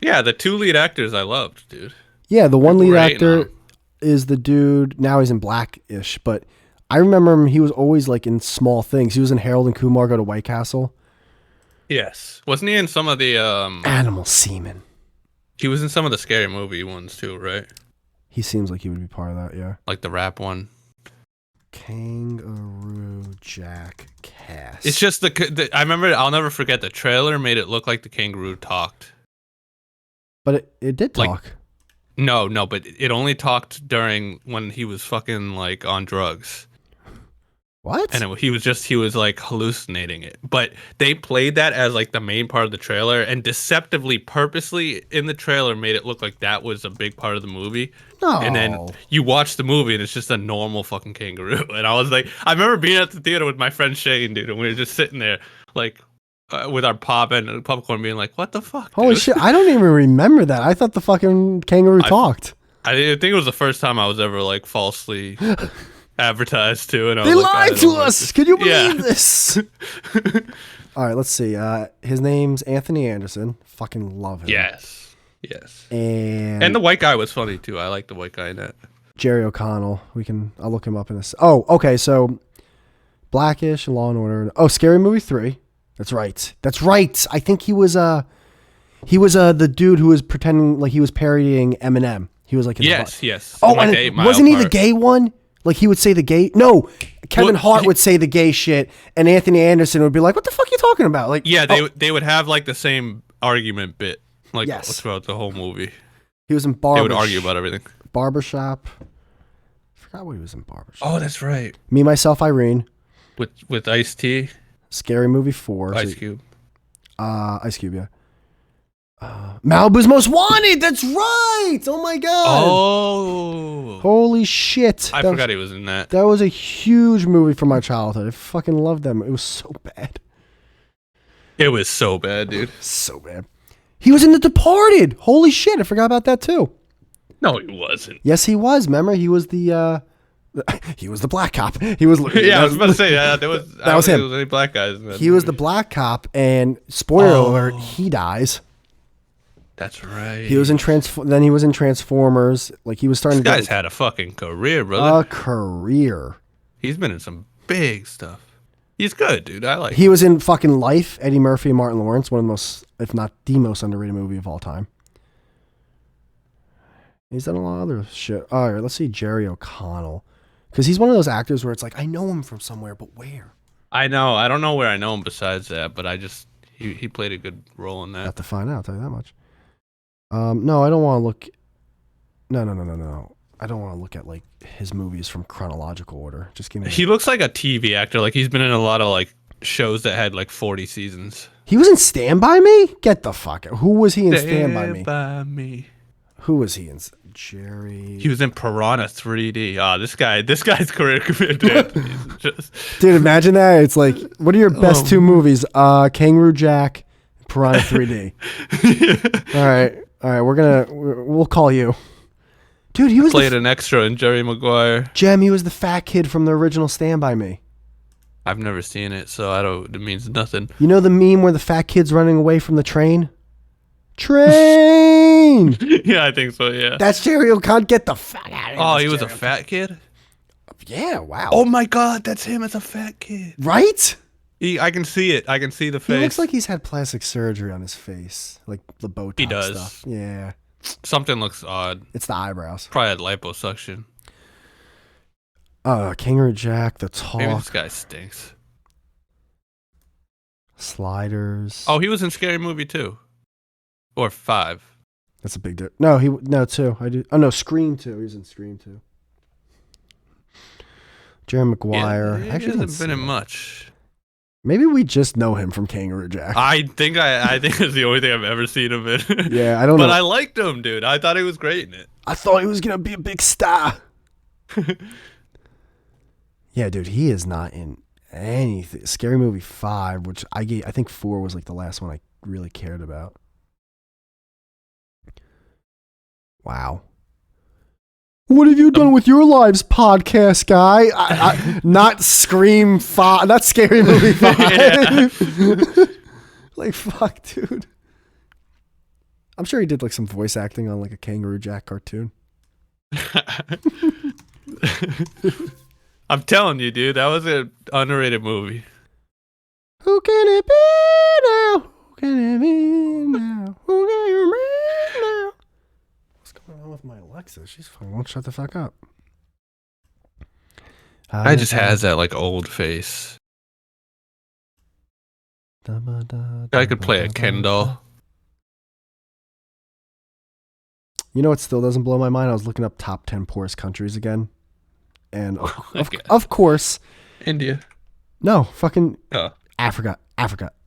Yeah, the 2 lead actors I loved, dude. Yeah, the one lead Great, actor is the dude. Now he's in Blackish, but I remember him. He was always like in small things. He was in Harold and Kumar Go to White Castle. Yes, wasn't he in some of the Animal Semen? He was in some of the Scary Movie ones too, right? He seems like he would be part of that. Yeah. Like the rap one. Kangaroo Jack cast. It's just I remember. I'll never forget the trailer made it look like the kangaroo talked. But it did Like, talk. No, but it only talked during when he was fucking like on drugs. What? And he was like hallucinating it. But they played that as like the main part of the trailer and deceptively, purposely in the trailer made it look like that was a big part of the movie. No. And then you watch the movie and it's just a normal fucking kangaroo. And I was like, I remember being at the theater with my friend Shane, dude, and we were just sitting there like with our pop and popcorn being like, what the fuck? Holy dude? shit, I don't even remember that. I thought the fucking kangaroo talked. I think it was the first time I was ever like falsely advertised to, and I was They like, I lied don't to like us. it. Can you believe Yeah. this? All right, let's see. His name's Anthony Anderson. Fucking love him. Yes. And the white guy was funny too. I like the white guy in that. Jerry O'Connell. I'll look him up in a. Oh, okay. So Blackish, Law and Order. Oh, Scary Movie 3. That's right. I think he was the dude who was pretending like he was parodying Eminem. He was like Yes. Oh, Like and 8 Mile wasn't he the Apart. gay one? Like he would say the gay. No, Kevin Hart would say the gay shit, and Anthony Anderson would be like, "What the fuck are you talking about?" Like, Yeah, they would have like the same argument bit like Yes. throughout the whole movie. he was in They would argue about everything. Barbershop. I forgot what he was in Barbershop. Oh, that's right. Me, Myself, Irene. With Ice-T, Scary Movie 4. Ice Cube. Ice Cube, yeah. Malibu's Most Wanted. That's right. Oh my god. Oh, Holy shit. I forgot he was in that. That was a huge movie from my childhood. I fucking loved them. It was so bad. It was so bad, dude. So bad. He was in The Departed. Holy shit. I forgot about that too. No, he wasn't. Yes, he was. Remember, he was the he was the black cop. He was Yeah, I was about to say that was That was him. There was any black guys in that He was movie. the black cop, and spoiler alert, he dies. That's right. He was in then he was in Transformers. Like he was starting This to guy's had a fucking career, brother. a career. He's been in some big stuff. He's good, dude. I like He was in fucking Life, Eddie Murphy and Martin Lawrence, one of the most, if not the most underrated movie of all time. He's done a lot of other shit. All right, let's see Jerry O'Connell. Because he's one of those actors where it's like, I know him from somewhere, but where? I know. I don't know where I know him besides that, but he played a good role in that. Have to find out, I'll tell you that much. No, I don't want to look. No. I don't want to look at like his movies from chronological order. Just give me. He looks like a TV actor. Like he's been in a lot of like shows that had like 40 seasons. He was in Stand By Me? Get the fuck out. Who was he in Stand By Me? By Me. Who was he in? Jerry. He was in Piranha 3D. Ah, this guy's career committed. Dude, imagine that. It's like, what are your best two movies? Kangaroo Jack, Piranha 3D. All right. We'll call you. Dude, he was played an extra in Jerry Maguire. Jem, he was the fat kid from the original Stand By Me. I've never seen it, so it means nothing. You know the meme where the fat kid's running away from the train? Train! Yeah, I think so, yeah. That's Jerry O'Connor. Get the fuck out of here. Oh, he was a fat kid? Yeah, wow. Oh my God, that's him as a fat kid. Right? I can see it. I can see the face. He looks like he's had plastic surgery on his face. Like the Botox He does. stuff. Yeah. Something looks odd. It's the eyebrows. Probably had liposuction. Kangaroo Jack, The Talk. Maybe this guy stinks. Sliders. Oh, he was in Scary Movie 2. Or 5. That's a big difference. No, 2. I do. Oh no, Scream 2. He was in Scream 2. Jerry Maguire. Yeah, he Actually, hasn't been in much. Maybe we just know him from Kangaroo Jack. I think it's the only thing I've ever seen him in. Yeah, I don't know. But I liked him, dude. I thought he was great in it. I thought he was gonna be a big star. Yeah, dude, he is not in anything. Scary Movie 5, which I think 4 was like the last one I really cared about. Wow. What have you done with your lives, podcast guy? Not Scream 5, not Scary Movie 5. Like, fuck, dude. I'm sure he did like some voice acting on like a Kangaroo Jack cartoon. I'm telling you, dude, that was an underrated movie. Who can it be now? Who can it be now? Who can it be now? What's going on with my Alexa? She's fucking won't shut the fuck up. I just has that like old face. I could play a Ken doll. You know what still doesn't blow my mind? I was looking up top 10 poorest countries again. And of course. India. No, fucking Africa. Oh, Africa.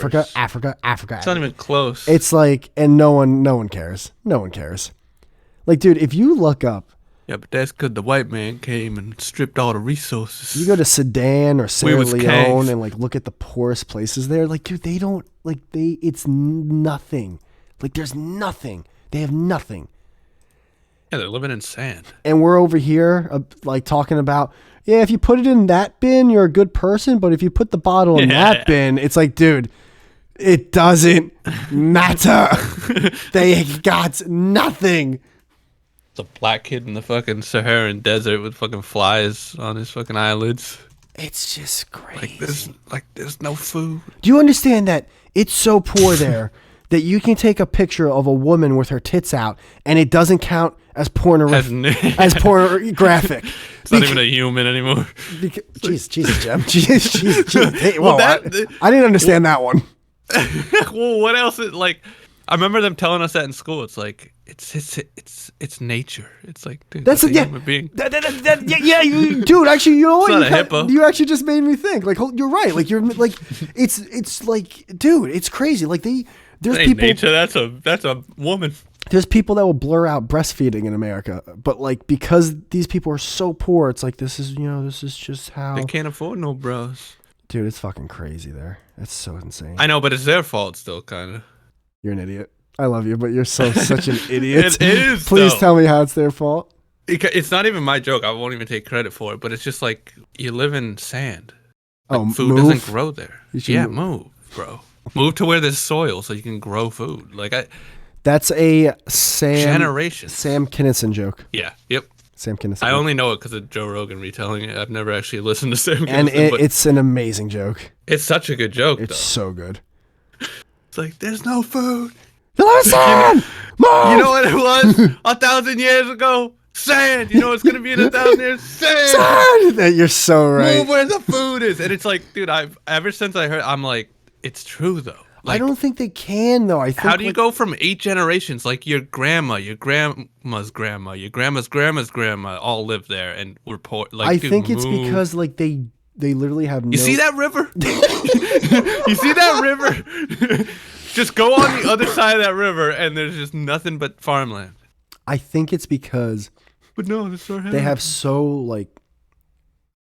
It's not even close. It's like, and no one cares. No one cares. Like, dude, if you look up. Yeah, but that's because the white man came and stripped all the resources. You go to Sudan or Sierra Leone kings. and like look at the poorest places there. Like, dude, they don't, like, it's nothing. Like, there's nothing. They have nothing. Yeah, they're living in sand. And we're over here, like, talking about, yeah, if you put it in that bin, you're a good person. But if you put the bottle in that bin, it's like, dude, it doesn't matter. They got nothing. It's a black kid in the fucking Saharan desert with fucking flies on his fucking eyelids. It's just crazy. There's no food. Do you understand that it's so poor there that you can take a picture of a woman with her tits out and it doesn't count as pornographic? It's not even a human anymore. Jesus, Jem. Jeez. Hey, well, I didn't understand that one. Well, what else is like? I remember them telling us that in school. It's like it's nature. It's like, dude, that's a human being. Dude. Actually, you know what? It's not a hippo. You actually just made me think. Like, you're right. Like, you're like, it's like, dude, it's crazy. Like there's people. Nature. That's a woman. There's people that will blur out breastfeeding in America, but like because these people are so poor, it's like this is just how they can't afford no bros. Dude, it's fucking crazy there. It's so insane. I know, but it's their fault still, kind of. You're an idiot. I love you, but you're such an idiot. It is. Please tell me how it's their fault. It's not even my joke. I won't even take credit for it. But it's just like you live in sand. Like, food doesn't grow there. Move, bro. Move to where there's soil so you can grow food. That's a Sam Kinison joke. Yeah. Yep. Sam Kinison. I only know it because of Joe Rogan retelling it. I've never actually listened to Sam Kinison. And it's an amazing joke. It's such a good joke. It's so good. It's like, there's no food. Listen! Move! You know what it was 1,000 years ago? Sand. You know what's going to be in 1,000 years? Sand! You're so right. Move where the food is. And it's like, dude, ever since I heard, I'm like, it's true, though. Like, I don't think they can, though. I think how do you go from 8 generations? Like your grandma, your grandma's grandma, your grandma's grandma's grandma all live there and we're poor. Like, I think it's because like they literally have no... You see that river? You see that river? Just go on the other side of that river, and there's just nothing but farmland. I think it's because But no, this is our they have so like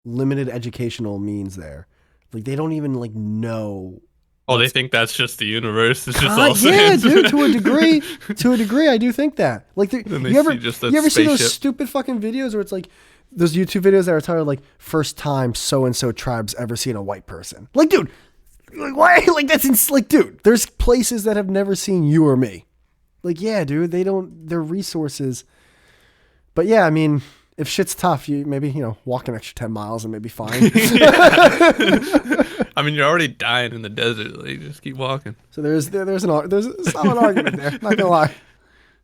limited educational means there. Like they don't even like know. Oh, they think that's just the universe. It's just all Yeah, sand. dude. To a degree, I do think that. Like, Then they you ever see just a see those spaceship. stupid fucking videos where it's like those YouTube videos that are titled like "First time so and so tribe's ever seen a white person." Like, dude, like why? Like that's like, dude. There's places that have never seen you or me. Like, yeah, dude. They don't. Their resources. But yeah, I mean, if shit's tough, you maybe walk an extra 10 miles and maybe fine. I mean, you're already dying in the desert. Like, just keep walking. So there's a solid argument there. Not gonna lie,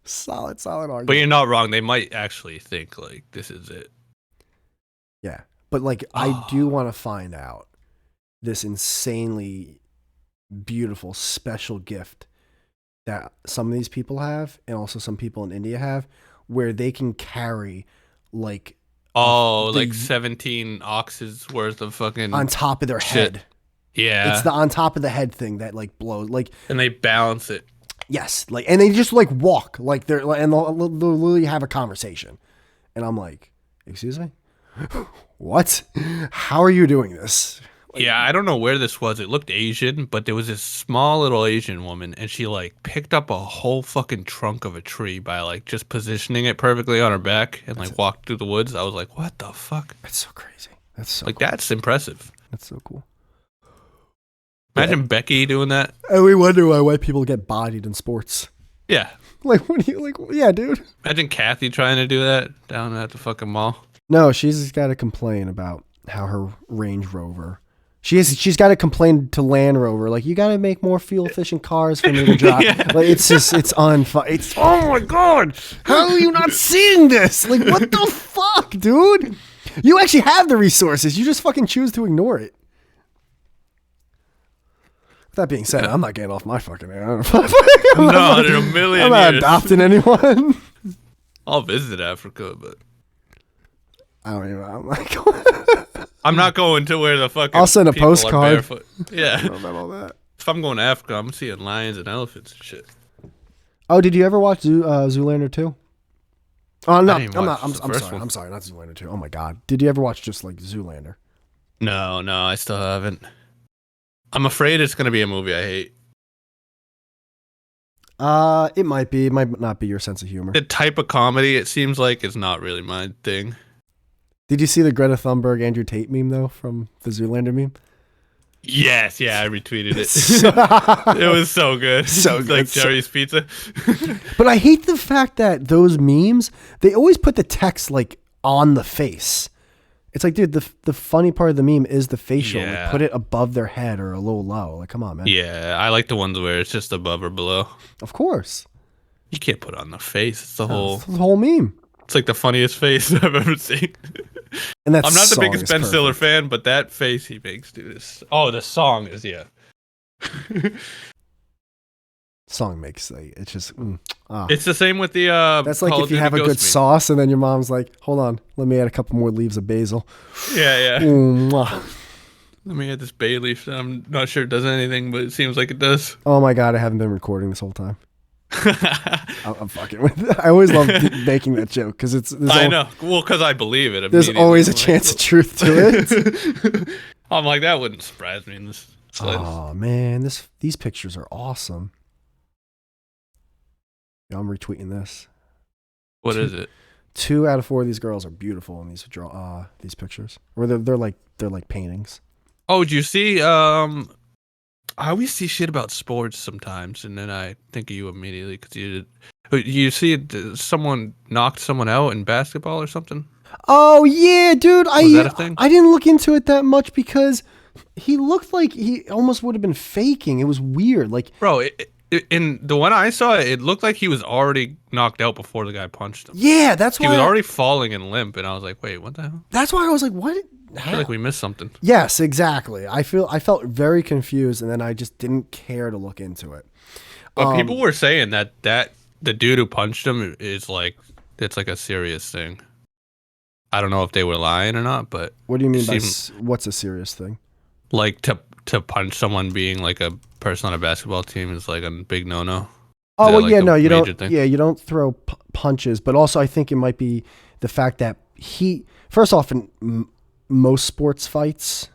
solid argument. But you're not wrong. They might actually think like this is it. Yeah, but like I do want to find out this insanely beautiful special gift that some of these people have, and also some people in India have, where they can carry like like 17 oxes worth of fucking on top of their shit. head. Yeah, It's the on top of the head thing that like blows like. And they balance it. Yes, like, and they just like walk like they're and they'll literally have a conversation, and I'm like, excuse me, what? How are you doing this? Like, Yeah, I don't know where this was. It looked Asian, but there was this small little Asian woman, and she like picked up a whole fucking trunk of a tree by like just positioning it perfectly on her back and like walked through the woods. I was like, what the fuck? That's so crazy. That's so Like cool. that's impressive. That's so cool. Imagine Becky doing that. And we wonder why white people get bodied in sports. Yeah. Like, what do you like? Yeah, dude. Imagine Kathy trying to do that down at the fucking mall. No, she's got to complain about how her Range Rover. She's got to complain to Land Rover, like, you got to make more fuel efficient cars for me to drive. Yeah. Like, it's just, it's oh my God, how are you not seeing this? Like, what the fuck, dude? You actually have the resources. You just fucking choose to ignore it. That being said, I'm not getting off my fucking ass. Not in a million I'm not years. adopting anyone. I'll visit Africa, but I don't even. I'm like, I'm not going to where the fucking I'll send a people are postcard. barefoot. Yeah. I don't know about all that. If I'm going to Africa, I'm seeing lions and elephants and shit. Oh, did you ever watch Zoolander 2? Oh no, I didn't I'm watch not. I'm the sorry. first one. I'm sorry, not Zoolander 2. Oh my God, did you ever watch just like Zoolander? No, I still haven't. I'm afraid it's going to be a movie I hate. It might be. It might not be your sense of humor. The type of comedy it seems like is not really my thing. Did you see the Greta Thunberg Andrew Tate meme though from the Zoolander meme? Yes, yeah, I retweeted it. It was so good. So good. Like Jerry's Pizza. But I hate the fact that those memes, they always put the text like on the face. It's like, dude, the funny part of the meme is the facial. Yeah. Like, put it above their head or a little low. Like, come on, man. Yeah, I like the ones where it's just above or below. Of course. You can't put it on the face. It's the It's the whole meme. It's like the funniest face I've ever seen. And that's I'm not the biggest Ben Stiller fan, but that face he makes, dude, is... Oh, the song is, yeah. Song makes like it's just It's the same with the that's like Call if of you Duty have a Ghost good meme. sauce and then your mom's like, hold on, let me add a couple more leaves of basil. Yeah. Mwah. Let me add this bay leaf that I'm not sure it does anything, but it seems like it does. Oh my God, I haven't been recording this whole time. I'm fucking with it. I always love making that joke because I know. Well, because I believe it. There's immediately. always a I'm like, chance of truth to it. I'm like, that wouldn't surprise me in this slightest. Oh man, these pictures are awesome. Yeah, I'm retweeting this. What is it? 2 out of 4 of these girls are beautiful in these pictures, or they're like paintings. Oh, did you see? I always see shit about sports sometimes, and then I think of you immediately because you see someone knocked someone out in basketball or something. Oh yeah, dude. Was that a thing? I didn't look into it that much because he looked like he almost would have been faking. It was weird. Like, Bro, in the one I saw, it looked like he was already knocked out before the guy punched him. yeah, that's why He was already falling and limp, and I was like, wait, what the hell? That's why I was like, what? I feel like we missed something. Yes, exactly. I felt very confused, and then I just didn't care to look into it. But people were saying that the dude who punched him is like, it's like a serious thing. I don't know if they were lying or not, but What do you mean by seemed- what's a serious thing? like to punch someone being like a person on a basketball team is like a big no-no? Oh Is that well, like yeah, a no, you major don't. thing? Yeah, you don't throw punches, but also I think it might be the fact that first off, in most sports fights,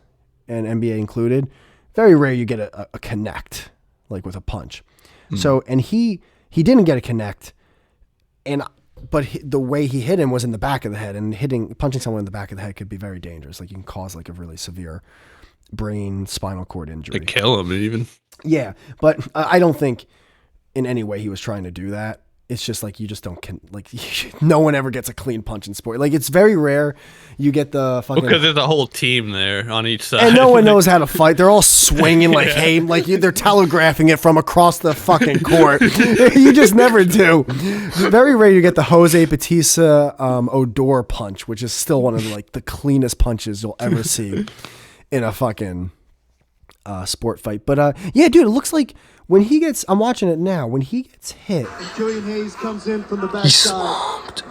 and NBA included, very rare you get a connect like with a punch. So, and he didn't get a connect, but the way he hit him was in the back of the head, and punching someone in the back of the head could be very dangerous. Like you can cause like a really severe brain spinal cord injury. They kill him even. Yeah, but I don't think in any way he was trying to do that. It's just like you just don't no one ever gets a clean punch in sport. Like it's very rare you get the fucking Because there's a whole team there on each side. and no one knows how to fight. They're all swinging like hey, like they're telegraphing it from across the fucking court. You just never do. Very rare you get the Jose Batista Odor punch, which is still one of like the cleanest punches you'll ever see in a fucking sport fight. But yeah, dude, it looks like when he gets, I'm watching it now, when he gets hit, Killian Hayes comes in from the backside. he's swamped.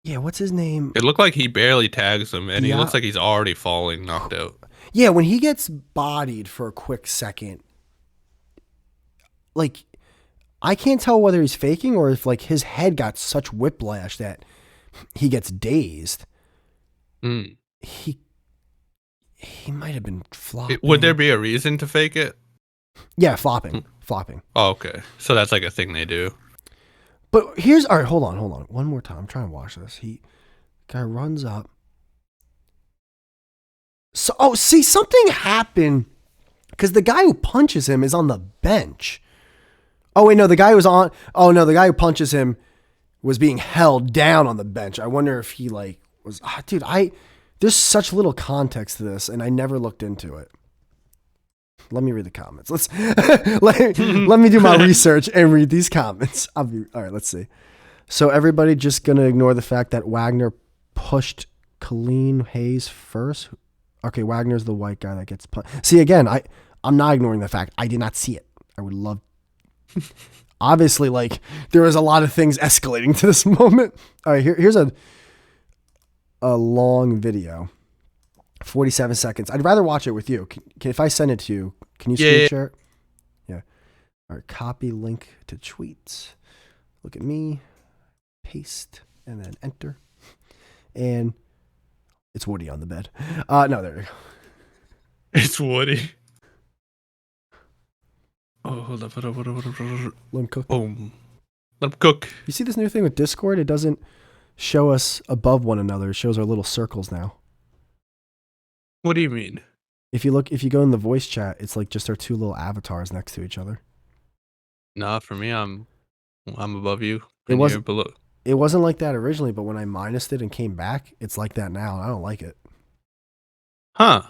Yeah, what's his name? It looked like he barely tags him, and he Yeah. looks like he's already falling, knocked out. Yeah, when he gets bodied for a quick second, like, I can't tell whether he's faking or if like his head got such whiplash that he gets dazed. Mm. He might have been flopping. Would there be a reason to fake it? Yeah, flopping. Oh, okay. So that's like a thing they do. But all right, hold on. One more time. I'm trying to watch this. Guy runs up. So, see, something happened because the guy who punches him is on the bench. Oh, wait, no, the guy who punches him was being held down on the bench. I wonder if he like was, dude, there's such little context to this and I never looked into it. Let me read the comments. Let me do my research and read these comments. All right, let's see. So everybody just going to ignore the fact that Wagner pushed Killian Hayes first. Okay, Wagner's the white guy that gets punched. See, again, I'm not ignoring the fact. I did not see it. I would love. Obviously, like, there was a lot of things escalating to this moment. All right, here's a long video. 47 seconds. I'd rather watch it with you. If I send it to you, can you screen share it? Yeah. All right, copy link to tweets. Look at me. Paste and then enter. And it's Woody on the bed. No, there we go. It's Woody. Oh, hold up. Let him cook. Boom. Let him cook. You see this new thing with Discord? It doesn't show us above one another. It shows our little circles now. What do you mean? If you go in the voice chat, it's like just our two little avatars next to each other. Nah, for me, I'm above you. It You're below. It wasn't like that originally, but when I minused it and came back, it's like that now. I don't like it. Huh?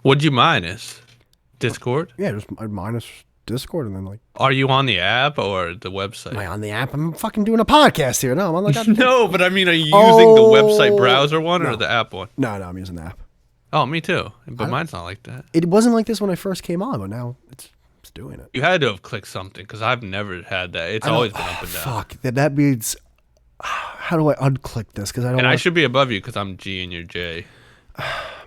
What'd you minus? Discord? Yeah, just I minus Discord and then like. Are you on the app or the website? Am I on the app? I'm fucking doing a podcast here. No, I'm on like. No, but I mean, are you using the website browser one or the app one? No, I'm using the app. Oh, me too. But mine's not like that. It wasn't like this when I first came on, but now it's doing it. You had to have clicked something because I've never had that. It's always been up and down. Fuck. That means. How do I unclick this? Because I don't. And I should be above you because I'm G and you're J.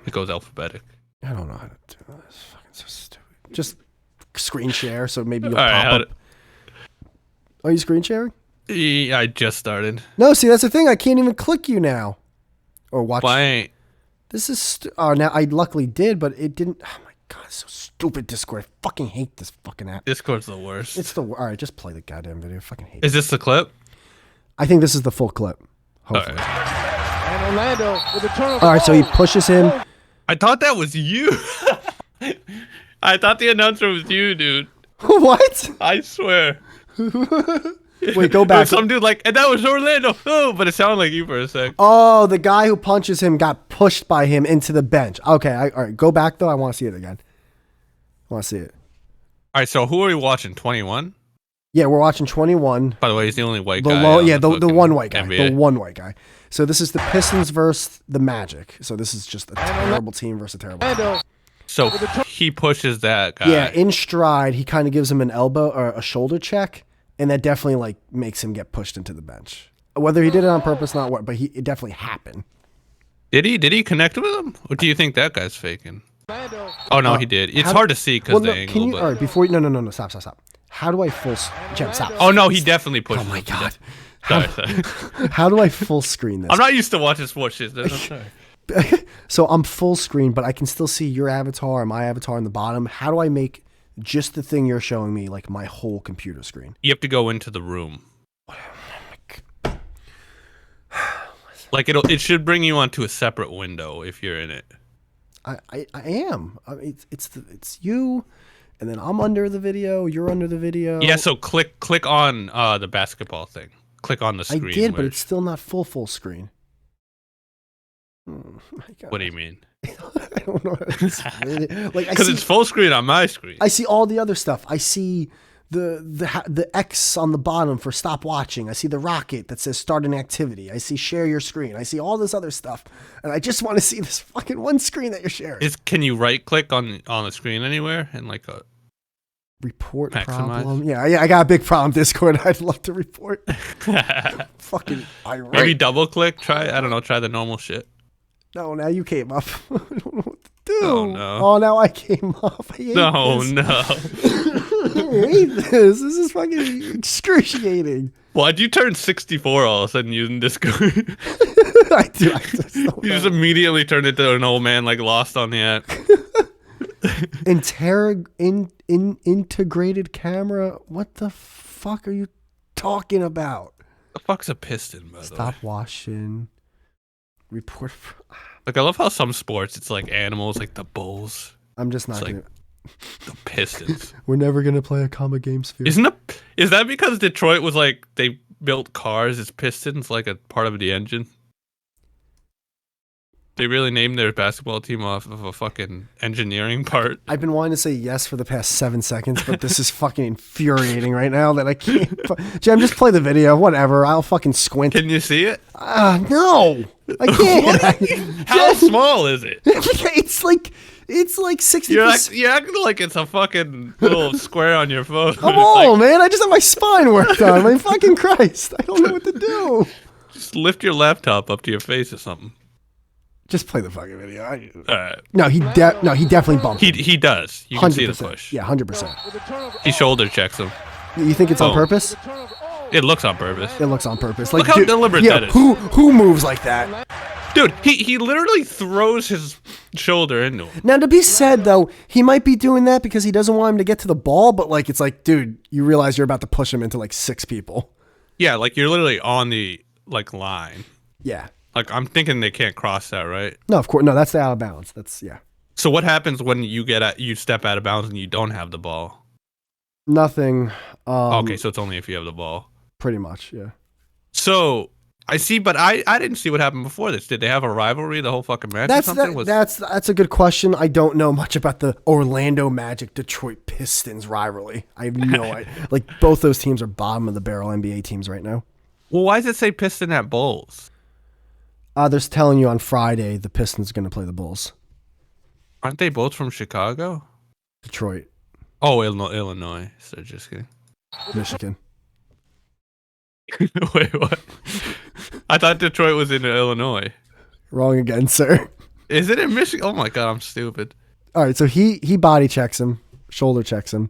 It goes alphabetic. I don't know how to do this. Fucking so stupid. Just screen share so maybe you'll All right, pop up. Are you screen sharing? I just started. No, see, that's the thing. I can't even click you now. Or watch. Why ain't? This is. Oh, now I luckily did, but it didn't. Oh my god, it's so stupid. Discord. I fucking hate this fucking app. Discord's the worst. It's the. All right, just play the goddamn video. I fucking hate Is it. this the clip? I think this is the full clip. Hopefully. All right. And Orlando with a turnover. All right, so he pushes him. I thought that was you. I thought the announcer was you, dude. What? I swear. Wait, go There back. was some dude like, and that was Orlando. Oh, but it sounded like you for a sec. Oh, the guy who punches him got pushed by him into the bench. Okay, all right, go back though. I want to see it again. I want to see it. All right, so who are we watching? 21? Yeah, we're watching 21. By the way, he's the only white The guy. low, on yeah, the fucking one white guy. NBA. The one white guy. So this is the Pistons versus the Magic. So this is just a terrible team versus a terrible team. Orlando. So he pushes that guy. Yeah, in stride, he kind of gives him an elbow or a shoulder check, and that definitely like makes him get pushed into the bench. Whether he did it on purpose, not what, but it definitely happened. Did he connect with him? Or do you think that guy's faking? Oh no, he did. It's hard to see because well, the no, angle. can you? But... All right, before you, no, stop. How do I Jim, stop. Oh no, he definitely pushed. Oh my god. Sorry, sorry. How do I full screen this? I'm not used to watching sports shit. I'm sorry. So I'm full screen, but I can still see your avatar and my avatar in the bottom. How do I make just the thing you're showing me like my whole computer screen? You have to go into the room. Like it should bring you onto a separate window if you're in it. I am. I mean, it's you, and then I'm under the video. You're under the video. Yeah. So click on the basketball thing. Click on the screen. I did, but it's still not full screen. Oh my God. What do you mean? I don't know. Like because it's full screen on my screen. I see all the other stuff. I see the X on the bottom for stop watching. I see the rocket that says start an activity. I see share your screen. I see all this other stuff, and I just want to see this fucking one screen that you're sharing. Can you right click on the screen anywhere and like a report maximize? Problem? Yeah, I got a big problem. Discord. I'd love to report. Fucking irate. Maybe double click. Try the normal shit. No, now you came up. I don't know what to do. Oh no. Oh, now I came up. I hate No, this. no. I hate this. This is fucking excruciating. Why'd you turn 64 all of a sudden using Discord? I just don't You just know. immediately turned into an old man like lost on the app. Integrated camera? What the fuck are you talking about? The fuck's a piston, by the way? Stop washing. Report. Like I love how some sports it's like animals, like the bulls, I'm just not It's like- gonna. the pistons. We're never gonna play a comma game sphere. Is that because Detroit was like they built cars as pistons, like a part of the engine? They really named their basketball team off of a fucking engineering part. I've been wanting to say yes for the past 7 seconds, but this is fucking infuriating right now that I can't. Jim, just play the video. Whatever. I'll fucking squint. Can you see it? No, I can't. How small is it? It's like 60%. You're acting like it's a fucking little square on your phone. Come on, man. I just had my spine worked on. My fucking Christ. I don't know what to do. Just lift your laptop up to your face or something. Just play the fucking video. Alright. No, he definitely bumped. He does. You can see the 100%. push. Yeah, 100%. He shoulder checks him. You think it's on Oh. purpose? It looks on purpose. It looks on purpose. Look how deliberate yeah, that is. Who moves like that? Dude, he literally throws his shoulder into him. Now, to be said, though, he might be doing that because he doesn't want him to get to the ball, but, like, it's like, dude, you realize you're about to push him into, like, 6 people. Yeah, like you're literally on the like line. Yeah. Like I'm thinking they can't cross that, right? No, of course. No, that's the out of bounds. That's, yeah. So what happens when you step out of bounds and you don't have the ball? Nothing. Okay, so it's only if you have the ball. Pretty much, yeah. So I see, but I didn't see what happened before this. Did they have a rivalry the whole fucking match or something? That's a good question. I don't know much about the Orlando Magic Detroit Pistons rivalry. I have no idea. Like, both those teams are bottom of the barrel NBA teams right now. Well, why does it say Piston at Bulls? They're telling you on Friday the Pistons are going to play the Bulls. Aren't they both from Chicago? Detroit, Oh, Illinois. So just kidding. Michigan. Wait, what? I thought Detroit was in Illinois. Wrong again, sir. Is it in Michigan? Oh my god, I'm stupid. All right, so he body checks him, shoulder checks him.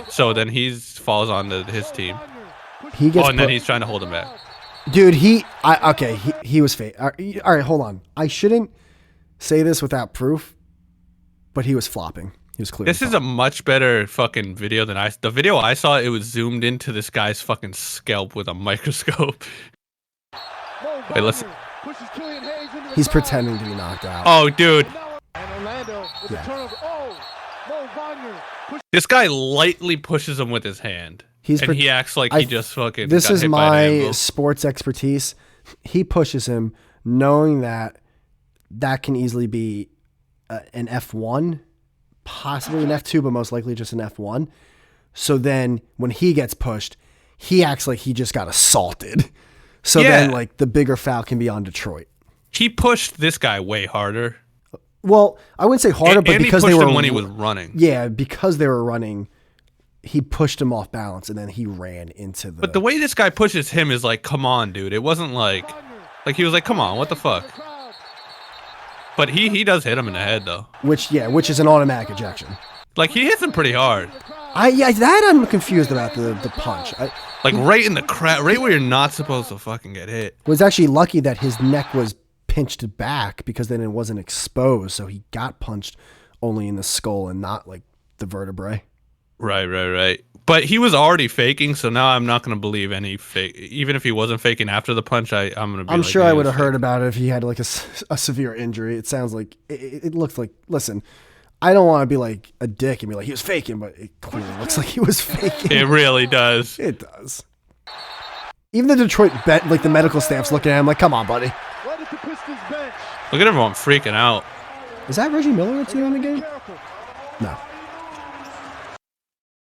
So then he falls onto his team. He gets And then he's trying to hold him back. dude. He was fake. All right, hold on. I shouldn't say this without proof, but he was flopping. He was clearly. This is a much better fucking video than the video I saw. It was zoomed into this guy's fucking scalp with a microscope. Wait, let's. He's pretending to be knocked out. Oh, dude, Yeah. this guy lightly pushes him with his hand, and he acts like he just fucking. This got is hit by an my anvil. sports expertise. He pushes him, knowing that can easily be an F1, possibly an F2, but most likely just an F1. So then when he gets pushed, he acts like he just got assaulted. So then, like, the bigger foul can be on Detroit. He pushed this guy way harder. Well, I wouldn't say harder, but and because he they pushed were him when he was running. Yeah, because they were running, he pushed him off balance, and then he ran into the. But the way this guy pushes him is like, come on, dude. It wasn't like he was like, come on, what the fuck? But he does hit him in the head though. which is an automatic ejection. Like he hits him pretty hard. I'm confused about the punch. Like right in the crowd, right where you're not supposed to fucking get hit. Was actually lucky that his neck was pinched back because then it wasn't exposed, so he got punched only in the skull and not like the vertebrae. Right. But he was already faking, so now I'm not going to believe any fake. Even if he wasn't faking after the punch, I'm going to be I'm like, sure yeah, I he would was have heard faking. about it if he had like a severe injury. It sounds like it looks like. Listen, I don't want to be like a dick and be like he was faking, but it clearly looks like he was faking. It really does. It does. Even the Detroit like the medical staff's looking at him like, come on, buddy. Right at the Pistons bench. Look at everyone freaking out. Is that Reggie Miller that's in the game? Careful. No.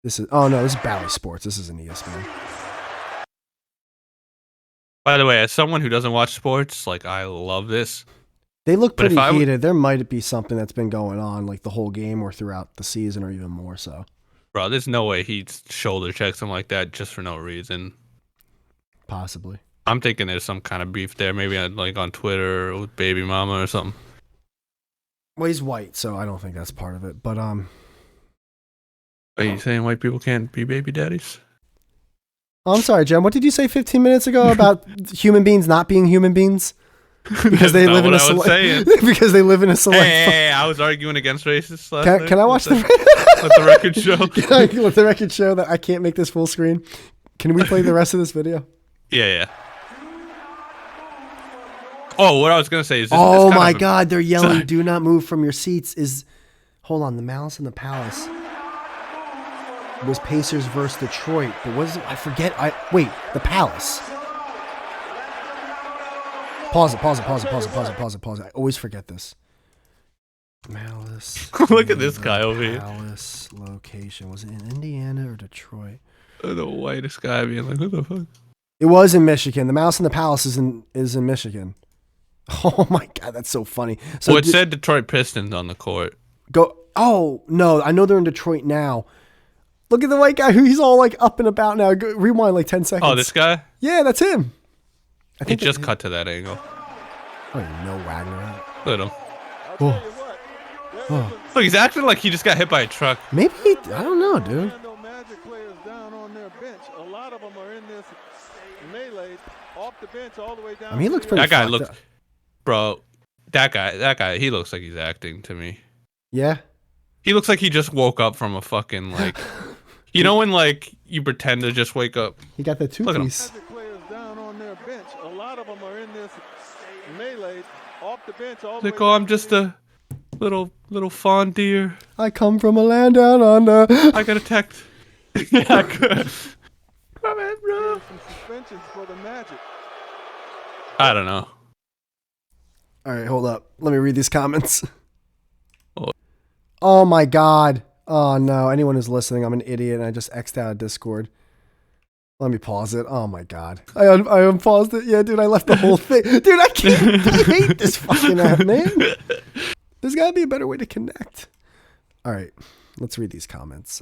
This is Bally Sports. This isn't ESPN. By the way, as someone who doesn't watch sports, like I love this. They look But if pretty I w- heated. There might be something that's been going on like the whole game or throughout the season or even more so. Bro, there's no way he shoulder checks him like that just for no reason. Possibly. I'm thinking there's some kind of beef there, maybe like on Twitter or with baby mama or something. Well, he's white, so I don't think that's part of it. But Are you saying white people can't be baby daddies? I'm sorry, Jem. What did you say 15 minutes ago about human beings not being human beings? Because they live in a select. Because they live in a select. Hey, I was arguing against racists last night. Can I watch Let the record show? Can I let the record show that I can't make this full screen? Can we play the rest of this video? Yeah. Oh, what I was gonna say is this. Oh it's kind my of God, they're yelling, Sorry. "Do not move from your seats!" Hold on, the Malice in the Palace was Pacers versus Detroit, but what is it? I forget. Wait, the Palace. Pause it. I always forget this. Malice. Look at this guy over here. Palace location. Was it in Indiana or Detroit? The whitest guy being like, what the fuck? It was in Michigan. The Mouse in the Palace is in Michigan. Oh my God, that's so funny. So Well, it said Detroit Pistons on the court. go. Oh no, I know they're in Detroit now. Look at the white guy who he's all like up and about now. Rewind like 10 seconds. Oh, this guy? Yeah, that's him. I He think just cut to that angle. Oh, you know Wagner. Look at him. I'll tell you what. There Oh. Look, he's acting like he just got hit by a truck. Maybe I don't know, dude. no Magic players down on their bench. A lot of them are in this melee off the bench all the way down. I mean, he to looks the pretty. That guy fucked looks, up. bro. That guy. He looks like he's acting to me. Yeah. He looks like he just woke up from a fucking like. You know when like you pretend to just wake up. He got that Look at him. two-piece. Magic players down on their bench. A lot of them are in this melee off the bench all the Like, way oh, down I'm to just the a little fawn deer. I come from a land down under. I got attacked. Yeah, I could. My bad, bro. some suspensions for the Magic. I don't know. All right, hold up. Let me read these comments. Oh. Oh my God. Oh no. Anyone who's listening, I'm an idiot and I just X'd out of Discord. Let me pause it. Oh my God. I unpaused it. Yeah, dude, I left the whole thing. Dude, I can't. I hate this fucking app, man. There's got to be a better way to connect. All right, let's read these comments.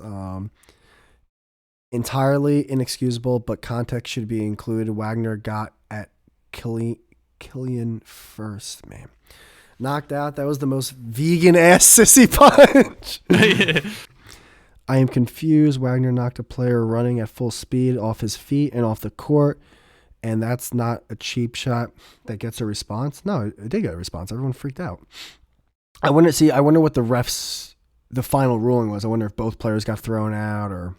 Entirely inexcusable, but context should be included. Wagner got at Killian first, man. Knocked out. That was the most vegan ass sissy punch. I am confused. Wagner knocked a player running at full speed off his feet and off the court, and that's not a cheap shot that gets a response. No, it did get a response. Everyone freaked out. I wonder what the final ruling was. I wonder if both players got thrown out or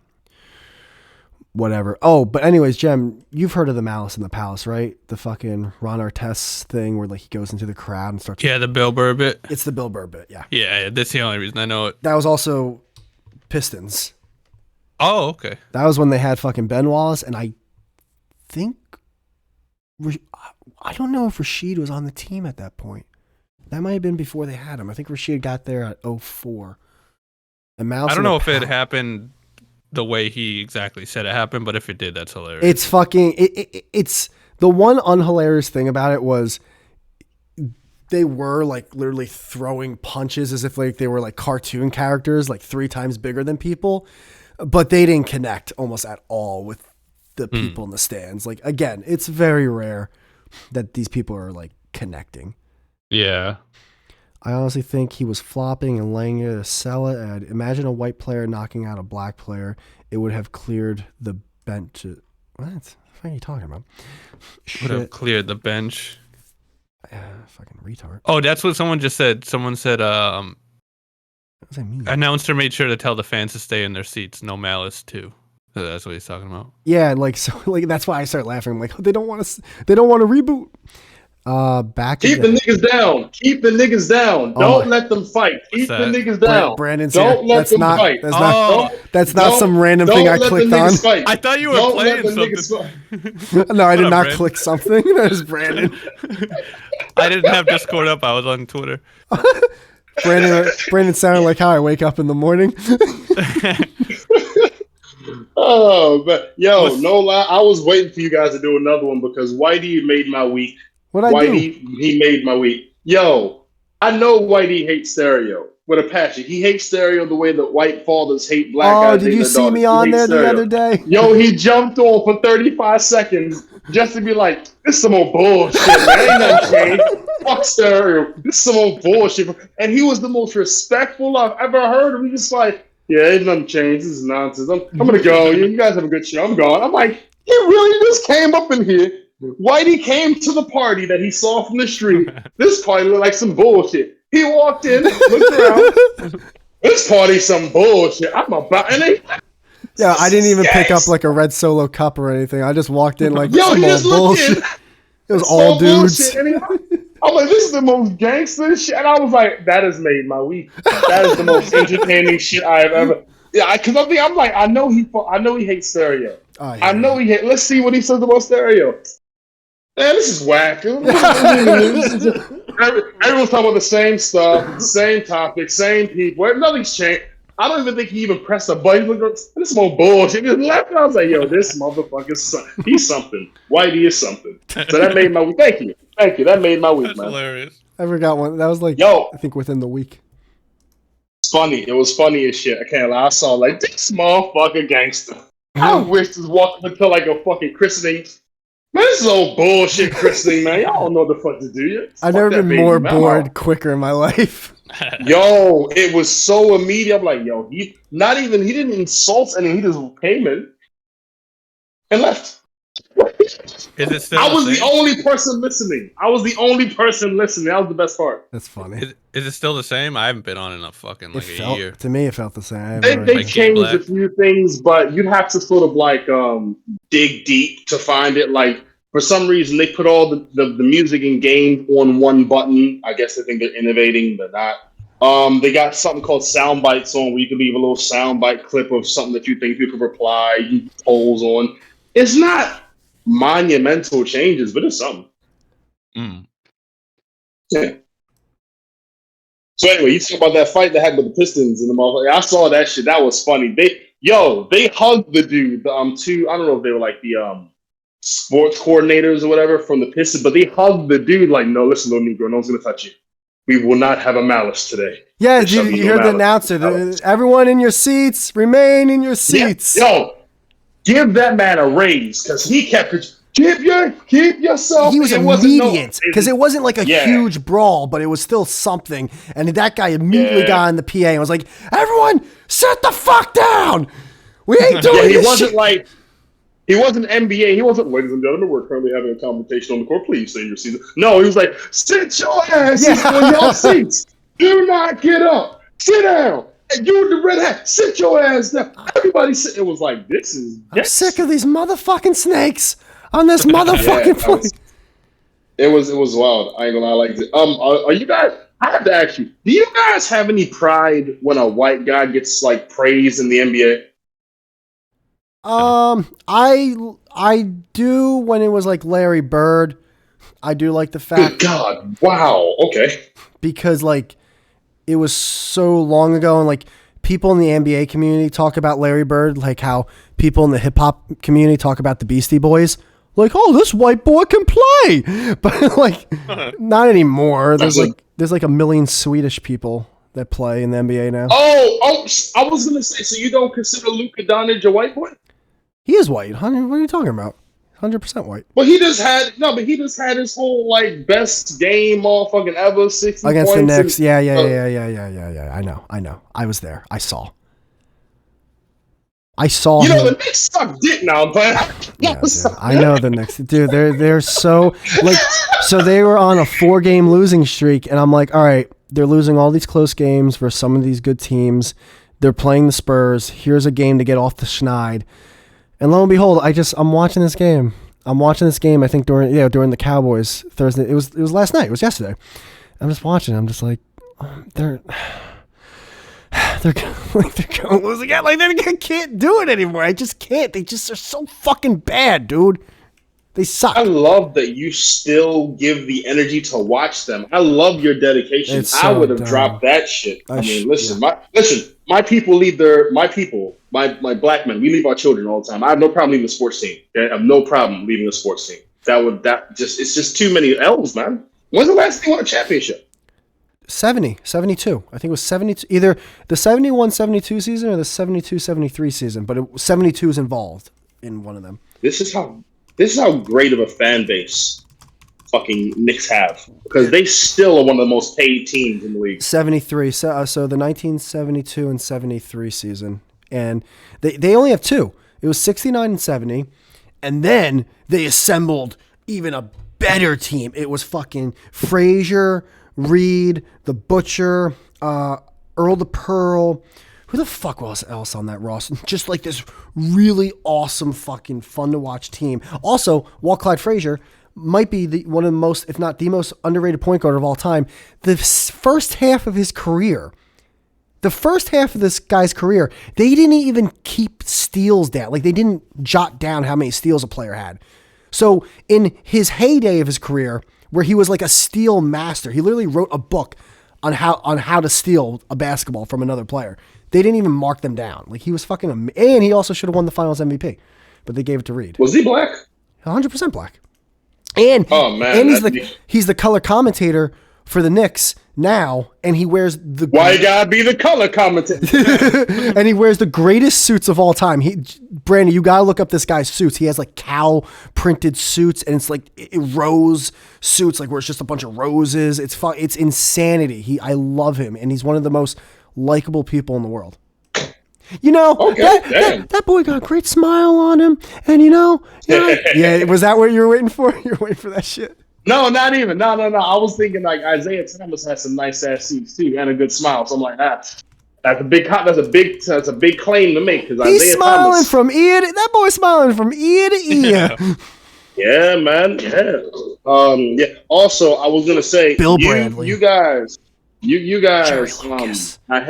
whatever. Oh, but anyways, Jem, you've heard of the Malice in the Palace, right? The fucking Ron Artest thing where like he goes into the crowd and starts. Yeah, the Bill Burr bit. It's the Bill Burr bit, yeah. Yeah, that's the only reason I know it. That was also Pistons. Oh, okay. That was when they had fucking Ben Wallace, and I think I don't know if Rashid was on the team at that point. That might have been before they had him. I think Rashid got there at 04. And Mouse I don't know if it happened the way he exactly said it happened, but if it did, that's hilarious. It's fucking. It's the one unhilarious thing about it was they were like literally throwing punches as if like they were like cartoon characters, like 3 times bigger than people, but they didn't connect almost at all with the people in the stands. Like again, it's very rare that these people are like connecting. Yeah. I honestly think he was flopping and laying it to sell it. And imagine a white player knocking out a black player. It would have cleared the bench. What are you talking about? Would have cleared the bench. Fucking retard. Oh, that's what someone just said. Someone said, What does that mean? announcer made sure to tell the fans to stay in their seats. No malice, too. So that's what he's talking about. Yeah, that's why I start laughing. I'm like, they don't want to reboot. Keep the niggas down. Keep the niggas down. Don't let them fight. Keep the niggas down. Brandon's don't here. let them fight. That's not some random thing I clicked on. Fight. I thought you were playing something. No, I did not click something. That is Brandon. I didn't have Discord up. I was on Twitter. Brandon sounded like how I wake up in the morning. Oh, but no lie, I was waiting for you guys to do another one because Whitey made my week. He made my week. Yo, I know Whitey hates stereo with a passion. He hates stereo the way that white fathers hate black guys. Oh, did you see me on there the other day? Yo, he jumped on for 35 seconds just to be like, this is some old bullshit, man. Ain't nothing changed. Fuck stereo. This is some old bullshit. And he was the most respectful I've ever heard of. He just like, yeah, ain't nothing changed. This is nonsense. I'm gonna go. You guys have a good show. I'm going. I'm like, he really just came up in here. Whitey came to the party that he saw from the street. This party looked like some bullshit. He walked in, looked around. This party's some bullshit. I'm about Yeah, I didn't even pick up like a red Solo cup or anything. I just walked in like some old bullshit. It was all dudes. I'm like, this is the most gangster shit. And I was like, that has made my week. That is the most entertaining shit I've ever. Yeah, because I'm like, I know he hates stereo. Oh, yeah. I know he hates. Let's see what he says about stereo. Man, this is whack. Everyone's talking about the same stuff, same topic, same people. Nothing's changed. I don't even think he even pressed a button. This is more bullshit. He just left. I was like, yo, this motherfucker's he's something. Whitey is something. So that made my week. Thank you. That made my week, That's man. hilarious. I forgot one. That was like, yo, I think within the week. It's funny. It was funny as shit. I can't lie. I saw like this motherfucker gangster. I wish this walked up until like a fucking christening. Man, this is old bullshit christening, man. Y'all don't know what the fuck to do. I've never been more bored quicker in my life. Yo, it was so immediate. I'm like, yo, he didn't insult anyone. He just came in and left. Is it still I was the only person listening. That was the best part. That's funny. Is it still the same? I haven't been on in a fucking a year. To me, it felt the same. They changed a few things, but you'd have to sort of like dig deep to find it. Like for some reason, they put all the music and game on one button. I guess they think they're innovating, but not. They got something called sound bites on where you can leave a little sound bite clip of something that you think people reply. You can polls on. It's not monumental changes, but it's something. Yeah. So anyway, you talk about that fight they had with the Pistons and the motherfucker. I saw that shit. That was funny. They hugged the dude. I don't know if they were like the sports coordinators or whatever from the Pistons, but they hugged the dude like, no, listen, little Negro, no one's gonna touch you. We will not have a malice today. Yeah, you heard the announcer. Everyone in your seats, remain in your seats. Yeah. Yo, give that man a raise because he kept keep yourself. He was immediate because it wasn't like a huge brawl, but it was still something. And that guy immediately got on the PA and was like, "Everyone, sit the fuck down. We ain't doing this shit." He wasn't NBA. He wasn't, ladies and gentlemen, we're currently having a competition on the court. Please stay in your seats. No, he was like, sit your ass on your seats. Do not get up. Sit down. And you with the red hat, sit your ass down. Everybody sit. It was like, this is... I'm sick of these motherfucking snakes on this motherfucking place. It was wild. I ain't gonna lie, I liked it. Are you guys... I have to ask you, do you guys have any pride when a white guy gets, like, praised in the NBA? I do when it was like Larry Bird. I do like the fact. Good God! Wow. Okay. Because like it was so long ago, and like people in the NBA community talk about Larry Bird, like how people in the hip hop community talk about the Beastie Boys. Like, oh, this white boy can play, but like not anymore. There's like a million Swedish people that play in the NBA now. Oh! I was gonna say, so you don't consider Luka Doncic a white boy? He is white, honey. What are you talking about? 100% white. But he just had his whole like best game motherfucking ever, 60 Against the points. Knicks. Yeah. I know. I was there. I saw You know, him. the Knicks suck dick now, but Yeah, dude. I know the Knicks. Dude, they're so like so they were on a 4-game losing streak, and I'm like, all right, they're losing all these close games for some of these good teams. They're playing the Spurs. Here's a game to get off the schneid. And lo and behold, I'm watching this game. I think during the Cowboys Thursday. It was last night. It was yesterday. I'm just watching. I'm just like, they're going to lose again. Like they can't do it anymore. I just can't. They just are so fucking bad, dude. They suck. I love that you still give the energy to watch them. I love your dedication. It's I so would have dumb. dropped that shit. My people leave my black men, we leave our children all the time. I have no problem leaving the sports team. Okay? I have no problem leaving the sports team. It's just too many L's, man. When's the last time you won a championship? 72. I think it was 72. Either the 71-72 season or the 72-73 season, but 72 is involved in one of them. This is how great of a fan base fucking Knicks have, because they still are one of the most paid teams in the league. 73. So the 1972 and 73 season, and they only have two. It was 69 and 70, and then they assembled even a better team. It was fucking Frazier, Reed, the Butcher, Earl the Pearl. Who the fuck was else on that roster? Just like this really awesome fucking fun to watch team. Also, Walt Clyde Frazier might be one of the most, if not the most underrated point guard of all time. The first half of this guy's career, they didn't even keep steals down. Like they didn't jot down how many steals a player had. So in his heyday of his career, where he was like a steal master, he literally wrote a book on how to steal a basketball from another player. They didn't even mark them down. Like he was fucking and he also should have won the Finals MVP, but they gave it to Reed. Was he black? 100% black. And he's the color commentator for the Knicks now, and he wears the why you gotta be the color commentator? and he wears the greatest suits of all time. Brandon, you gotta look up this guy's suits. He has like cow printed suits, and it's like rose suits, like where it's just a bunch of roses. It's fun. It's insanity. I love him, and he's one of the most likable people in the world. You know, that boy got a great smile on him, and yeah. Was that what you were waiting for? You were waiting for that shit. No, not even. No. I was thinking like Isaiah Thomas has some nice ass suits too, and a good smile. So I'm like, that's a big claim to make, because He's Isaiah smiling Thomas from ear to, that boy's smiling from ear to ear. Yeah, man. Yeah. Also, I was gonna say, Bill Bradley. You guys. Jerry Lucas. I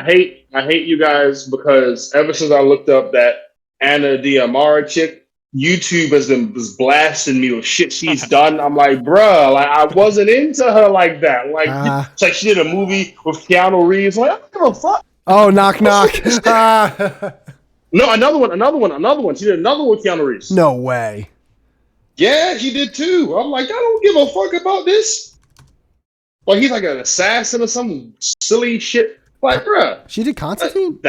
hate you guys, because ever since I looked up that Anna Diamara chick, YouTube was blasting me with shit she's done. I'm like, bruh, like I wasn't into her like that. Like, it's like she did a movie with Keanu Reeves. Like, I don't give a fuck. Oh, knock. No, another one. She did another one with Keanu Reeves. No way. Yeah, she did too. I'm like, I don't give a fuck about this. Like he's like an assassin or some silly shit. Like, bruh. She did Constantine?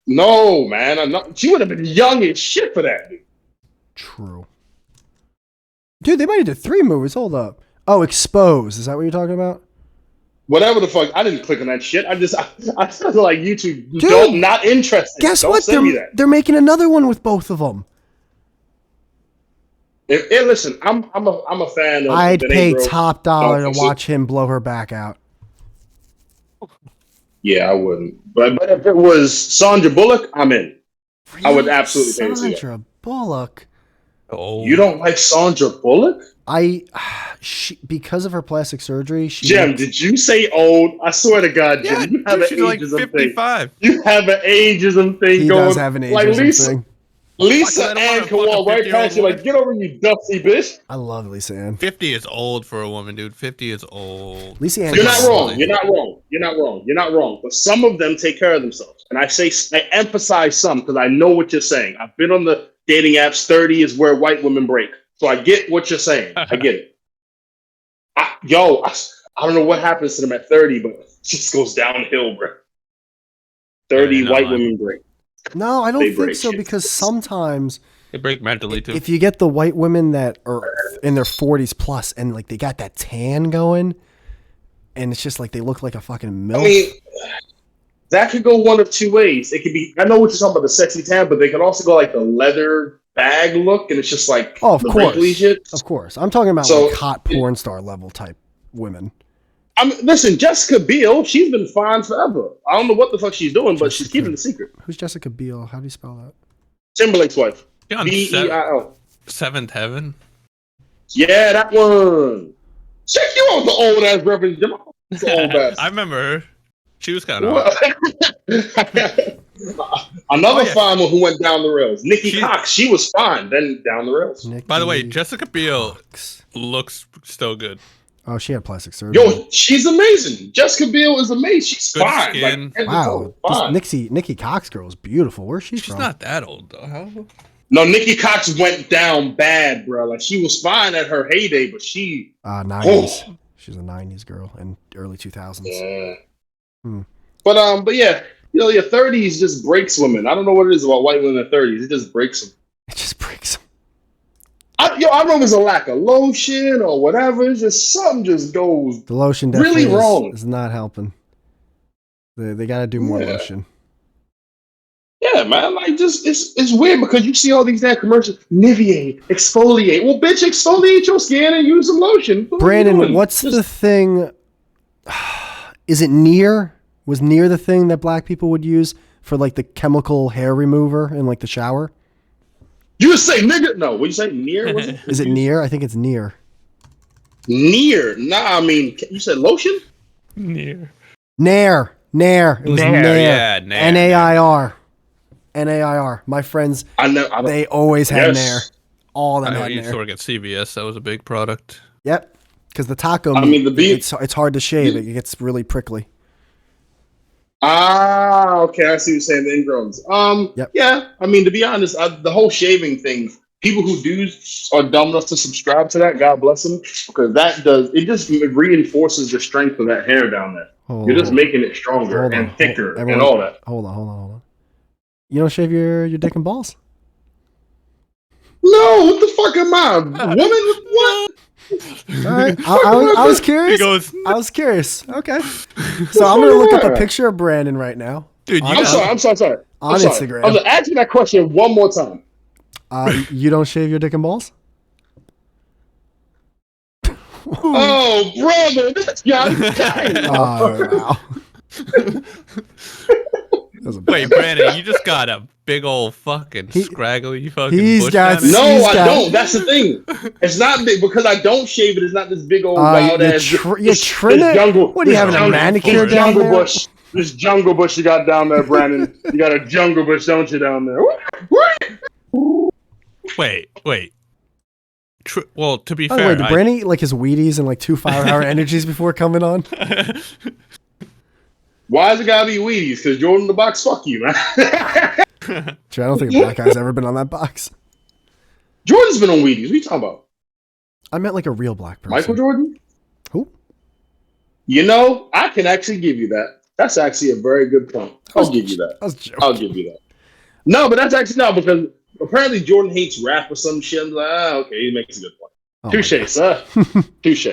No, man. She would have been young as shit for that. True. Dude, they might have did 3 movies. Hold up. Oh, Exposed. Is that what you're talking about? Whatever the fuck. I didn't click on that shit. I started like YouTube. Dude, not interested. Guess don't what? Send me that. They're making another one with both of them. Listen, I'm a fan of. I'd pay top dollar to watch him blow her back out. Yeah, I wouldn't. But if it was Sandra Bullock, I'm in. Really? I would absolutely pay to see that. Sandra Bullock. Oh, you don't like Sandra Bullock? Because of her plastic surgery. Jim, did you say old? I swear to God, Jim, you have an ageism like 55. thing. You have an ageism thing he going. He does have an ageism thing. Lisa Ann can walk right past you like, get over, you dusty bitch. I love Lisa Ann. 50 is old for a woman, dude. 50 is old. Lisa Ann. You're not wrong. But some of them take care of themselves. And I emphasize some because I know what you're saying. I've been on the dating apps. 30 is where white women break. So I get what you're saying. I get it. I don't know what happens to them at 30, but it just goes downhill, bro. 30 white women break. No, I don't think so, because sometimes They break mentally too. If you get the white women that are in their 40s plus and like they got that tan going, and it's just like they look like a fucking MILF. I mean, that could go one of two ways. It could be, I know what you're talking about, the sexy tan, but they could also go like the leather bag look, and it's just like of the course, wrinkly shit. of course. I'm talking about So, like hot porn star level type women. I mean, listen, Jessica Biel, she's been fine forever. I don't know what the fuck she's doing, but she's keeping the secret. Who's Jessica Biel? How do you spell that? Timberlake's wife. She on Beil. Seventh Heaven. Yeah, that one. Check you out, the old ass Reverend Jamal. It's the old ass. I remember her. She was kind of Another fine one who went down the rails. Nikki Cox, she was fine, then down the rails. By the way, Jessica Biel looks so good. Oh, she had plastic surgery. Yo, she's amazing. Jessica Biel is amazing. She's Good fine. skin. Like, Wow, fine. this Nikki Cox girl is beautiful. Where's she She's from? not that old though. How? No, Nikki Cox went down bad, bro. Like she was fine at her heyday, but she 90s. She's a 90s girl and early 2000s. Yeah. Hmm. But yeah, you know, your 30s just breaks women. I don't know what it is about white women in their 30s. It just breaks them. It just breaks them. I don't know if it's a lack of lotion or whatever. It's just something just goes The lotion definitely really wrong. is not helping. They got to do more lotion. Yeah, man. Like, just it's weird because you see all these damn commercials. Nivea, exfoliate. Well, bitch, exfoliate your skin and use some lotion. Brandon, what's the thing? Is it Near? Was Near the thing that black people would use for like the chemical hair remover in like the shower? You would say nigga? No, what you say? Near? Was it? Is it Near? I think it's Near. Near? Nah, I mean, you said lotion? Near. Nair. It was Nair, Nair. yeah, Nair. N-A-I-R. N-A-I-R. My friends, I know. they always had Yes. Nair. All of them I had used to Nair. work at CVS. That was a big product. Yep. Because the taco I meat, mean, the it's hard to shave. It gets really prickly. Ah, okay. I see what you're saying. The ingrowns. Yep. Yeah. I mean, to be honest, the whole shaving thing. People who are dumb enough to subscribe to that, God bless them, because it just reinforces the strength of that hair down there. You're just making it stronger and thicker and all that. Hold on. You don't shave your dick and balls? No, what the fuck am I? Woman? What? All right. I was curious. He goes, I was curious. Okay. So I'm going to look up a picture of Brandon right now. dude, you I'm sorry. On I'm sorry. Instagram. I'm ask me that question one more time. You don't shave your dick and balls? Oh, brother, this guy. Oh, wow. Wait, Brandon, you just got a big old fucking scraggly fucking he's bush got- down there? No, He's I got- don't. That's the thing. It's not big because I don't shave it. It's not this big old wild you ass. trim it? What do you have, a manicure this down jungle there? bush? This jungle bush you got down there, Brandon. You got a jungle bush, don't you, down there? Wait. Well, to be By the fair, way, did Brandon eat like his Wheaties and like 2 5-hour energies before coming on? Why does it gotta be Wheaties? Because Jordan the box, fuck you, man. True, I don't think a black guy's ever been on that box. Jordan's been on Wheaties. What are you talking about? I meant like a real black person. Michael Jordan? Who? You know, I can actually give you that. That's actually a very good point. I'll give you that. I was joking. I'll give you that. No, but that's actually not because apparently Jordan hates rap or some shit. I'm like, okay, he makes a good point. Oh my Touche, sir. Touche.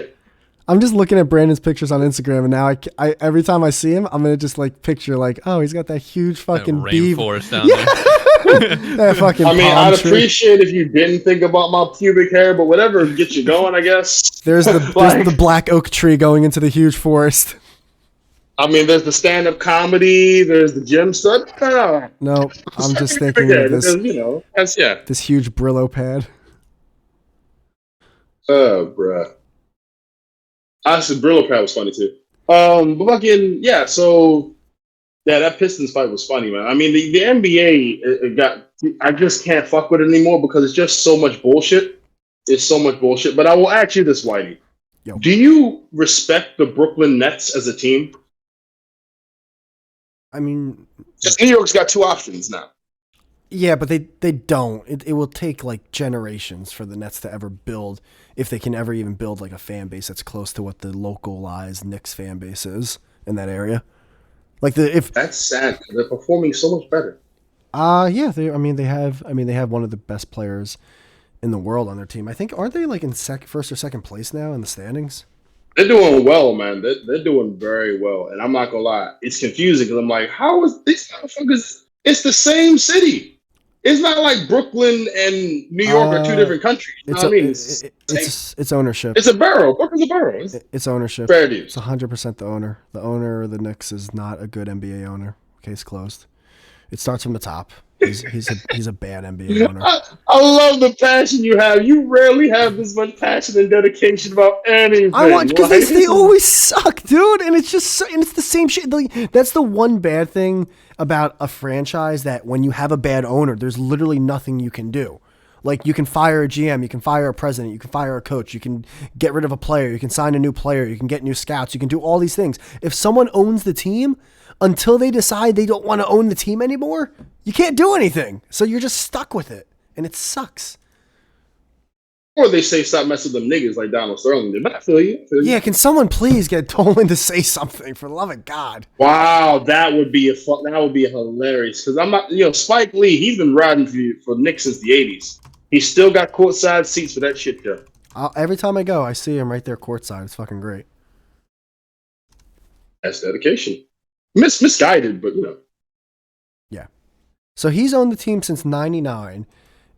I'm just looking at Brandon's pictures on Instagram, and now I every time I see him, I'm gonna just like picture like, oh, he's got that huge fucking beaver. rainforest down there. That fucking. I mean, palm I'd tree. appreciate if you didn't think about my pubic hair, but whatever gets you going, I guess. There's Like- the black oak tree going into the huge forest. I mean, there's the stand-up comedy, there's the gym stuff. No, I'm just thinking of this You know, that's this huge Brillo pad. Oh, bruh. Honestly, Brillo Pad was funny too. But fucking so that Pistons fight was funny, man. I mean, the NBA it got. I just can't fuck with it anymore because it's just so much bullshit. It's so much bullshit. But I will ask you this, Whitey. Yo. Do you respect the Brooklyn Nets as a team? I mean, Because New York's got two options now. yeah, but they don't. It will take like generations for the Nets to ever build, if they can ever even build like a fan base that's close to what the localized Knicks fan base is in that area. Like if That's sad. They're performing so much better. Yeah. They have one of the best players in the world on their team. I think aren't they like in first or second place now in the standings? They're doing well, man. They're doing very well. And I'm not gonna lie, it's confusing because I'm like, how is these motherfuckers? It's the same city. It's not like Brooklyn and New York are two different countries. You know what I mean? It's ownership. It's a borough. Brooklyn's a borough. It's ownership. Fair dues. It's 100% the owner. The owner of the Knicks is not a good NBA owner. Case closed. It starts from the top. He's a bad NBA owner. I love the passion you have. You rarely have this much passion and dedication about anything. I watch because they always suck, dude, and it's just and it's the same shit. That's the one bad thing about a franchise, that when you have a bad owner, there's literally nothing you can do. Like, you can fire a GM, you can fire a president, you can fire a coach, you can get rid of a player, you can sign a new player, you can get new scouts, you can do all these things. If someone owns the team, until they decide they don't want to own the team anymore, you can't do anything. So you're just stuck with it, and it sucks. Or they say stop messing with them niggas like Donald Sterling did. But I feel you. Yeah, can someone please get Dolan to say something, for the love of God? Wow, that would be hilarious. Because I'm not, Spike Lee, he's been riding for Knicks since the '80s. He's still got courtside seats for that shit though. Every time I go, I see him right there courtside. It's fucking great. That's dedication. Misguided, but Yeah. So he's owned the team since '99,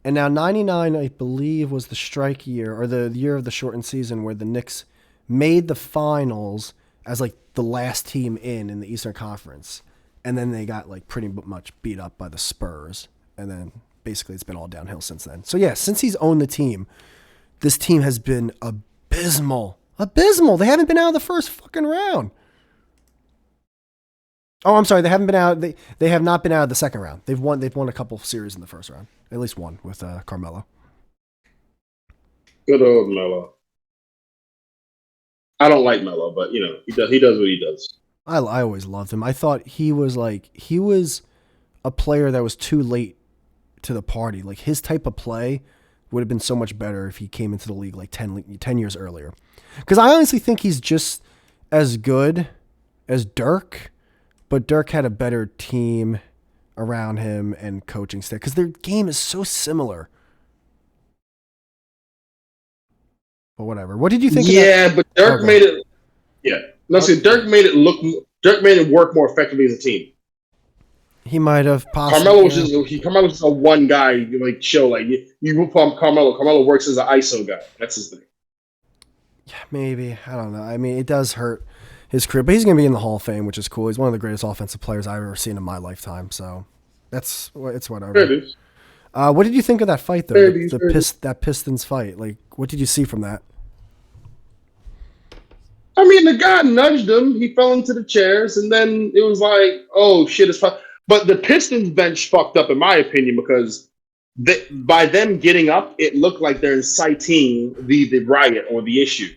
and now '99, I believe, was the strike year, or the year of the shortened season, where the Knicks made the finals as like the last team in the Eastern Conference, and then they got like pretty much beat up by the Spurs, and then basically it's been all downhill since then. So yeah, since he's owned the team, this team has been abysmal. Abysmal. They haven't been out of the first fucking round. Oh, I'm sorry. They haven't been out. They have not been out of the second round. They've won a couple of series in the first round. At least one with Carmelo. Good old Melo. I don't like Melo, but he does what he does. I always loved him. I thought he was a player that was too late to the party. Like, his type of play would have been so much better if he came into the league like 10 years earlier. Because I honestly think he's just as good as Dirk. But Dirk had a better team around him and coaching staff, because their game is so similar. But whatever. What did you think? But Dirk made it. Yeah, Dirk made it work more effectively as a team. He might have possibly. Carmelo was just a one guy like show. Like you pump Carmelo. Carmelo works as an ISO guy. That's his thing. Yeah, maybe. I don't know. I mean, it does hurt his career, but he's going to be in the Hall of Fame, which is cool. He's one of the greatest offensive players I've ever seen in my lifetime. So it's whatever. What did you think of that fight, though? That Pistons fight. Like, what did you see from that? I mean, the guy nudged him. He fell into the chairs, and then it was like, oh shit, it's fine. But the Pistons bench fucked up, in my opinion, because by them getting up, it looked like they're inciting the riot or the issue.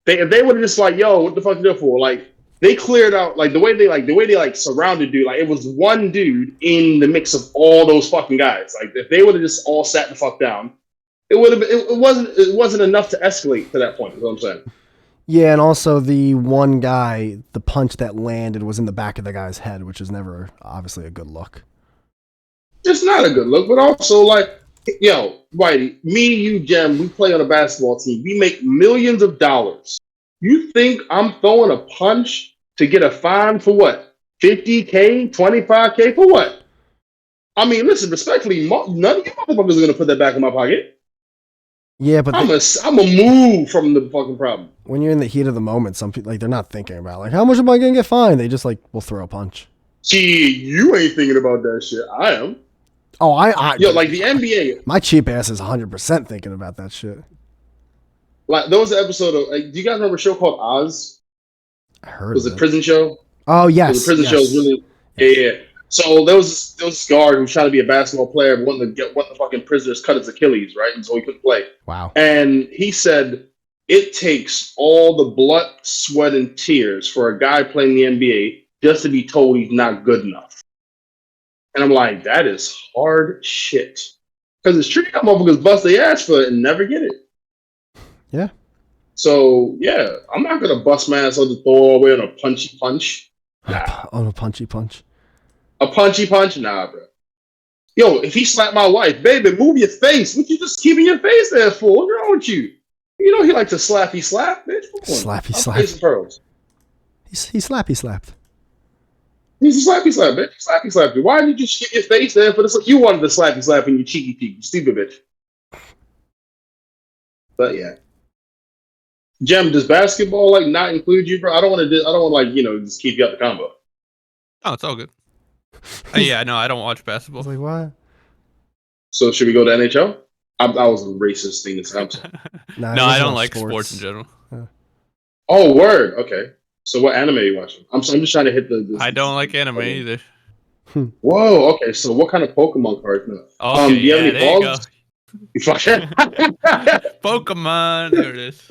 If they would have just like, yo, what the fuck you there for? Like, they cleared out the way they surrounded dude. Like, it was one dude in the mix of all those fucking guys. Like, if they would have just all sat the fuck down, it would have been. It wasn't enough to escalate to that point. Is what I'm saying. Yeah, and also the one guy, the punch that landed was in the back of the guy's head, which is never obviously a good look. It's not a good look, but also like, Whitey, me, you, Jem, we play on a basketball team. We make millions of dollars. You think I'm throwing a punch to get a fine for what? $50K, $25K for what? I mean, listen, respectfully, none of you motherfuckers are gonna put that back in my pocket. Yeah, but I'm a move from the fucking problem. When you're in the heat of the moment, some people they're not thinking about how much am I gonna get fined? They just will throw a punch. Gee, you ain't thinking about that shit. I am. Oh, like the NBA. My cheap ass is 100% thinking about that shit. Like, there was an episode of. Do you guys remember a show called Oz? I heard. It was a prison show. Oh yes, the prison show was really. Yeah. So there was this guard who was trying to be a basketball player, but wanted the fucking prisoners cut his Achilles, right? And so he couldn't play. Wow. And he said it takes all the blood, sweat, and tears for a guy playing the NBA just to be told he's not good enough. And I'm like, that is hard shit. Because it's true, motherfuckers bust their ass for it and never get it. Yeah. So, yeah, I'm not going to bust my ass on the throwaway on a punchy punch. Nah. On a punchy punch. A punchy punch? Nah, bro. Yo, if he slapped my wife, baby, move your face. What you just keeping your face there for? What's wrong with you? You know he like to slappy slap, bitch. Come on. Slappy I'll slap. play some pearls. He slappy slapped. He's a slappy slap, bitch. Slappy slap you. Why did you just keep your face there for this? You wanted the slappy slap in your cheeky cheek, you stupid bitch. But yeah. Jem, does basketball like not include you, bro? I don't want to. I don't want like just keep you out the combo. Oh, it's all good. Yeah, no, I don't watch I basketball. was like, what? So should we go to NHL? I was a racist thing to say. I'm sorry. Nah, No, it I was don't all like sports in general. Oh, word. Okay. So what anime are you watching? I'm just trying to hit the. I don't like anime either. Whoa. Okay. So what kind of Pokemon cards? No. Okay, Do you have yeah, any there you go. balls? You fucking. Pokemon. There it is.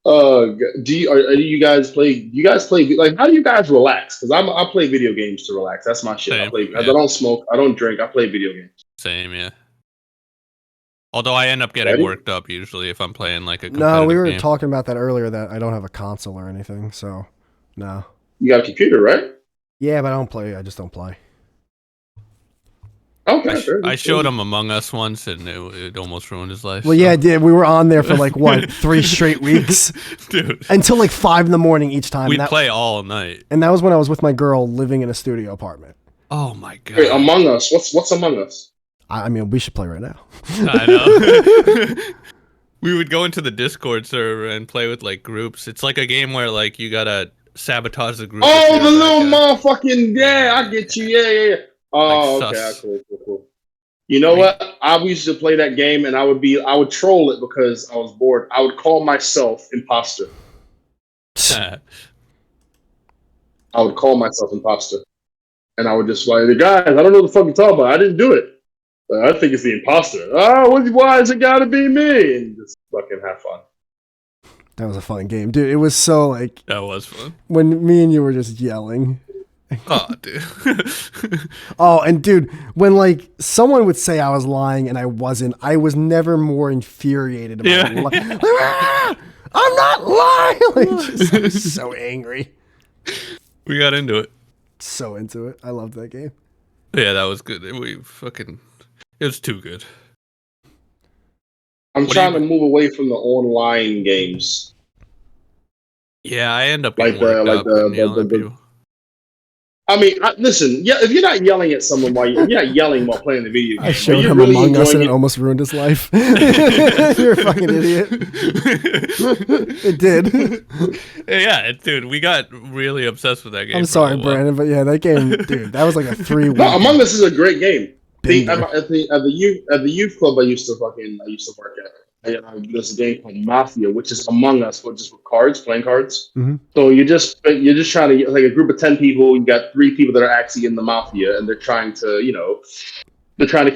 Do you guys play? Do you guys play like? How do you guys relax? Because I play video games to relax. That's my shit. Same, I yeah. don't smoke. I don't drink. I play video games. Same, yeah. Although I end up getting Ready? worked up usually if I'm playing like a competitive No, we were game. talking about that earlier. That I don't have a console or anything. So, no. You got a computer, right? Yeah, but I don't play. I just don't play. Okay. I showed him Among Us once, and it almost ruined his life. Well, yeah, I did. We were on there for like what 3 straight weeks dude. until like 5 in the morning each time. We'd play all night. And that was when I was with my girl living in a studio apartment. Oh my god! Wait, Among Us. What's Among Us? I mean, we should play right now. I know. We would go into the Discord server and play with like groups. It's like a game where like you gotta sabotage the group. Oh, the little motherfucking I get you. Yeah. Oh, Like okay. sus. Cool. You know what? I used to play that game, and I would troll it because I was bored. I would call myself imposter. I would call myself imposter, and I would just like, guys, I don't know what the fuck you're talking about. I didn't do it. I think it's the imposter. Oh, why is it gotta be me? And just fucking have fun. That was a fun game, dude. It was so like That was fun. when me and you were just yelling. Oh, dude. Oh, and dude, when like someone would say I was lying and I wasn't, I was never more infuriated about it. I'm not lying. Like, I was so angry. We got into it. So into it. I loved that game. Yeah, that was good. It was too good. I'm What do trying you- to move away from the online games. Yeah, I end up Like getting worked up and yelling at the people. I mean, listen. Yeah, if you're not yelling at someone if you're not yelling while playing the video game, I showed you're him really Among Us and enjoying it almost ruined his life. You're a fucking idiot. It did. Yeah, dude, we got really obsessed with that game. I'm for a sorry, little while. Brandon, but yeah, that game, dude, that was like a 3-week. No, Among Us is a great game. Binger. At the youth club I used to work at. There's a game called Mafia, which is Among Us, which is with cards, playing cards. Mhm. So you're just trying to like a group of 10 people. You got 3 people that are actually in the mafia, and they're trying to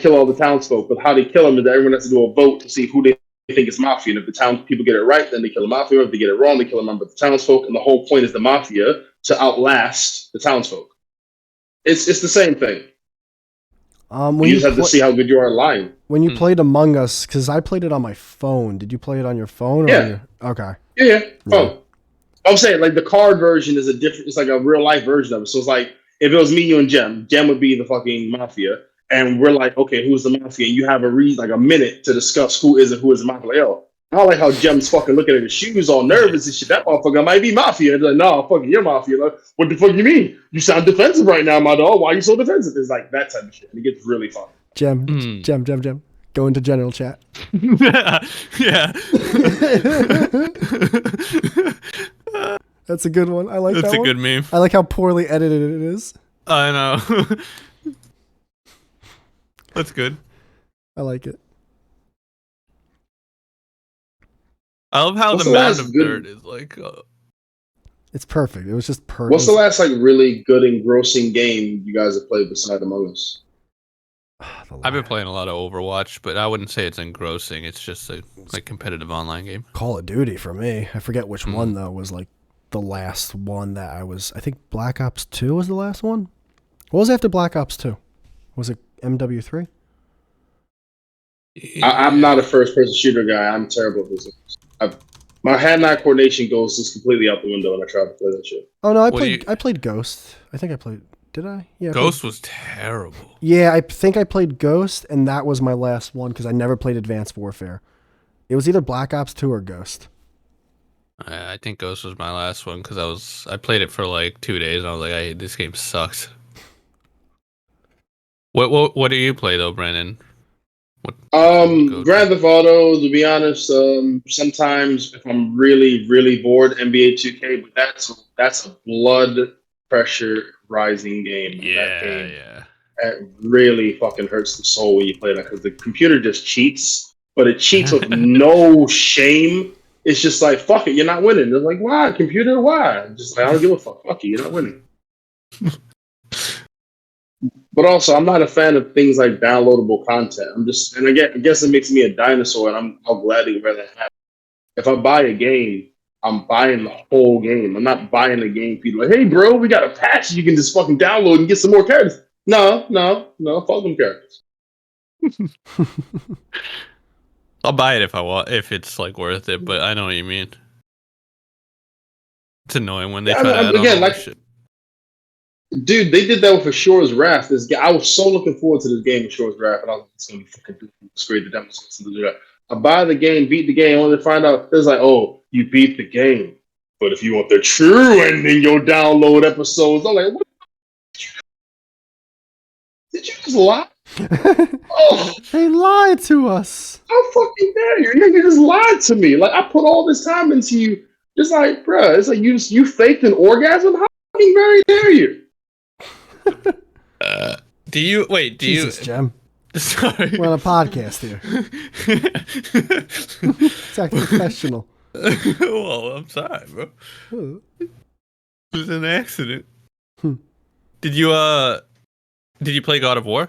kill all the townsfolk. But how they kill them is that everyone has to do a vote to see who they think is mafia. And if the townspeople get it right, then they kill the mafia. If they get it wrong, they kill a member of the townsfolk. And the whole point is the mafia to outlast the townsfolk. It's the same thing. When You just have to see how good you are at lying. When you played Among Us, because I played it on my phone. Did you play it on your phone? Or Yeah. on your... Okay. Yeah. Oh, I'm saying like the card version is it's like a real life version of it. So it's like if it was me, you, and Jem would be the fucking mafia, and we're like, okay, who's the mafia? And you have a minute to discuss who is the mafia. Like, yo, I don't like how Jem's fucking looking at his shoes, all nervous and shit. That motherfucker might be mafia. And they're like, no, fucking, you're mafia. Like, what the fuck you mean? You sound defensive right now, my dog. Why are you so defensive? It's like that type of shit. And it gets really fun. Jem. Go into general chat. Yeah. That's a good one. I like That's that a one. good meme. I like how poorly edited it is. I know. That's good. I like it. I love how What's the the mound last of good- dirt is like. It's perfect. It was just perfect. What's the last like really good engrossing game you guys have played beside Among Us? I've been playing a lot of Overwatch, but I wouldn't say it's engrossing. It's just a like competitive online game. Call of Duty for me. I forget which one though was like the last one that I was. I think Black Ops 2 was the last one. What was after Black Ops 2? Was it MW3? I'm not a first person shooter guy. I'm terrible at this. My hand-eye coordination goes just completely out the window when I try to play that shit. Oh no, I What do played Ghost. I think I played Did I? Yeah. Ghost was terrible. Yeah, I think I played Ghost, and that was my last one because I never played Advanced Warfare. It was either Black Ops 2 or Ghost. I think Ghost was my last one because I played it for like 2 days and I was like, this game sucks. What do you play though, Brandon? Grand Theft Auto, to be honest, sometimes if I'm really, really bored, NBA 2K, but that's a blood pressure rising game. That game, it really fucking hurts the soul when you play that because the computer just cheats, but it cheats with no shame. It's just like, fuck it, you're not winning. They're like, why, computer, why? Just like, I don't give a fuck. Fuck you, you're not winning. But also, I'm not a fan of things like downloadable content. I guess it makes me a dinosaur, and I'll gladly rather have. If I buy a game, I'm buying the whole game. I'm not buying a game. People like, hey, bro, we got a patch you can just fucking download and get some more characters. No, fuck them characters. I'll buy it if it's like worth it. But I know what you mean. It's annoying when they try to add on all shit. Dude, they did that with Assure's Wrath. I was so looking forward to this game, Assure's Wrath, and I was like, it's gonna be fucking great. The demon's to do that. I buy the game, beat the game, only to find out it's like, oh, you beat the game, but if you want the true ending, you'll download episodes. I'm like, what? Did you just lie? Oh, they lied to us. How fucking dare you? You just lied to me. Like I put all this time into you. Just like, bruh, it's like you faked an orgasm. How fucking very dare you? Jesus, Gem. Sorry. We're on a podcast here. It's like professional. Well, I'm sorry, bro. It was an accident. Did you play God of War?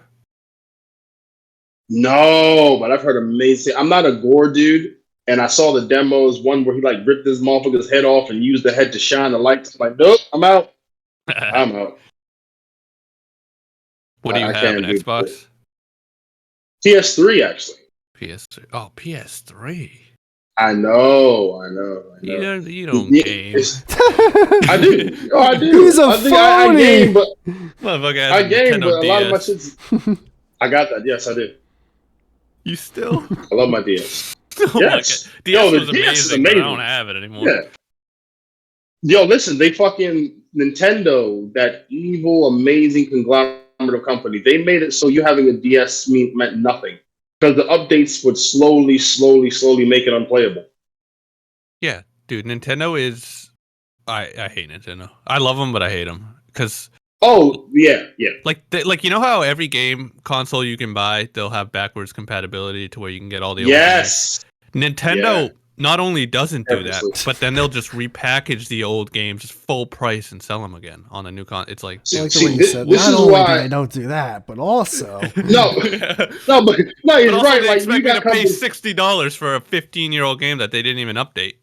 No, but I've heard amazing. I'm not a gore dude, and I saw the demos, one where he like ripped this motherfucker's head off and used the head to shine the lights. I'm like, nope, I'm out. I'm out. What do you have, an Xbox? PS3, actually. PS3. Oh, PS3. I know. You don't game. I do. Oh, I do. He's a phony. I game, but motherfucker has I game, but a DS. lot of my shits. I got that. Yes, I do. You still? I love my DS. Oh yes. My God. DS was the DS is amazing, but I don't have it anymore. Yeah. Yo, listen, they fucking Nintendo, that evil, amazing conglomerate of company, they made it so you having a DS meant nothing because the updates would slowly make it unplayable. Yeah, dude, Nintendo is. I hate Nintendo. I love them, but I hate them because. Oh yeah. Like you know how every game console you can buy, they'll have backwards compatibility to where you can get all the. Yes. Nintendo not only doesn't do that, but then they'll just repackage the old games full price and sell them again on a new It's like, I like the way you said, not only do they don't do that, but also no, you're right. Like you got to pay $60 for a 15-year-old game that they didn't even update.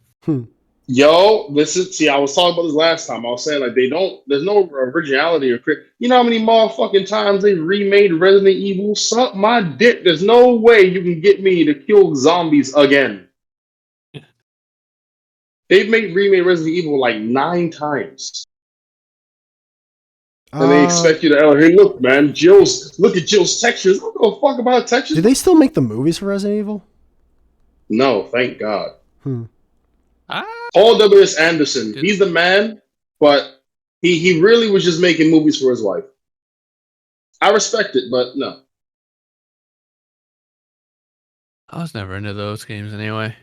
Yo, listen. See, I was talking about this last time. I was saying like there's no originality or You know how many motherfucking times they remade Resident Evil? Suck my dick. There's no way you can get me to kill zombies again. They've remade Resident Evil like 9 times. And they expect you to, hey, look, man, look at Jill's textures. I don't give a fuck about textures. Do they still make the movies for Resident Evil? No, thank God. Paul W.S. Anderson, he's the man, but he really was just making movies for his wife. I respect it, but no. I was never into those games anyway.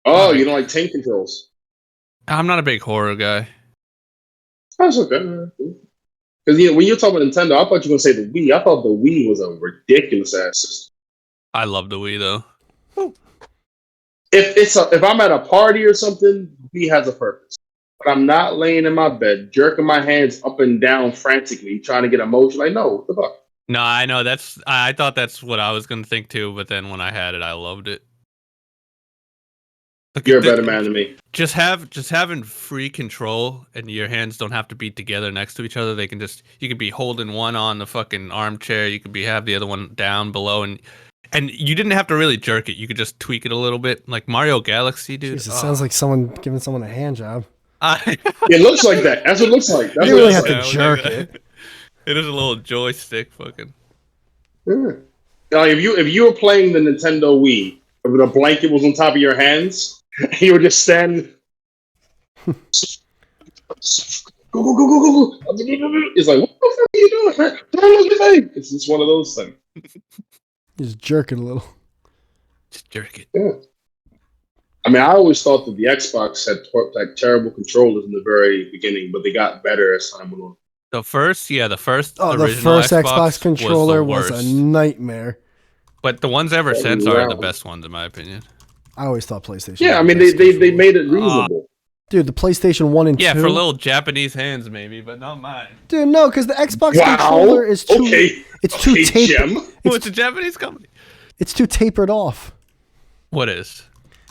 Oh, you don't like tank controls? I'm not a big horror guy. That's okay. Because when you're talking about Nintendo, I thought you were going to say the Wii. I thought the Wii was a ridiculous ass system. I love the Wii though. If I'm at a party or something, Wii has a purpose. But I'm not laying in my bed, jerking my hands up and down frantically, trying to get emotion. Like, no, what the fuck? No, I know I thought that's what I was gonna think too, but then when I had it, I loved it. Like, you're a better man than me. Just having free control and your hands don't have to be together next to each other. You can be holding one on the fucking armchair. You could have the other one down below, and you didn't have to really jerk it. You could just tweak it a little bit, like Mario Galaxy, dude. Jeez, it sounds like someone giving someone a hand job. It looks like that. That's what it looks like. That's You what really it have looks to like. jerk it. It is a little joystick, fucking. Yeah. Like if you were playing the Nintendo Wii, if the blanket was on top of your hands, you were just standing. Go go go go go go! It's like, what the fuck are you doing, man? Don't look at me. It's just one of those things. Just jerk it a little. Just jerk it. Yeah. I mean, I always thought that the Xbox had like terrible controllers in the very beginning, but they got better as time went on. The first Oh, the original first Xbox controller was a nightmare. But the ones ever Oh, since are the wow. best ones, in my opinion. I always thought PlayStation. Yeah, I was the mean, best they controller. made it reasonable. Dude, the PlayStation 1 and 2. Yeah, for little Japanese hands, maybe, but not mine. Dude, no, because the Xbox Wow. controller is too. Okay. It's too Okay, tapered. Jim. Oh, it's a Japanese company. It's too tapered off. What is?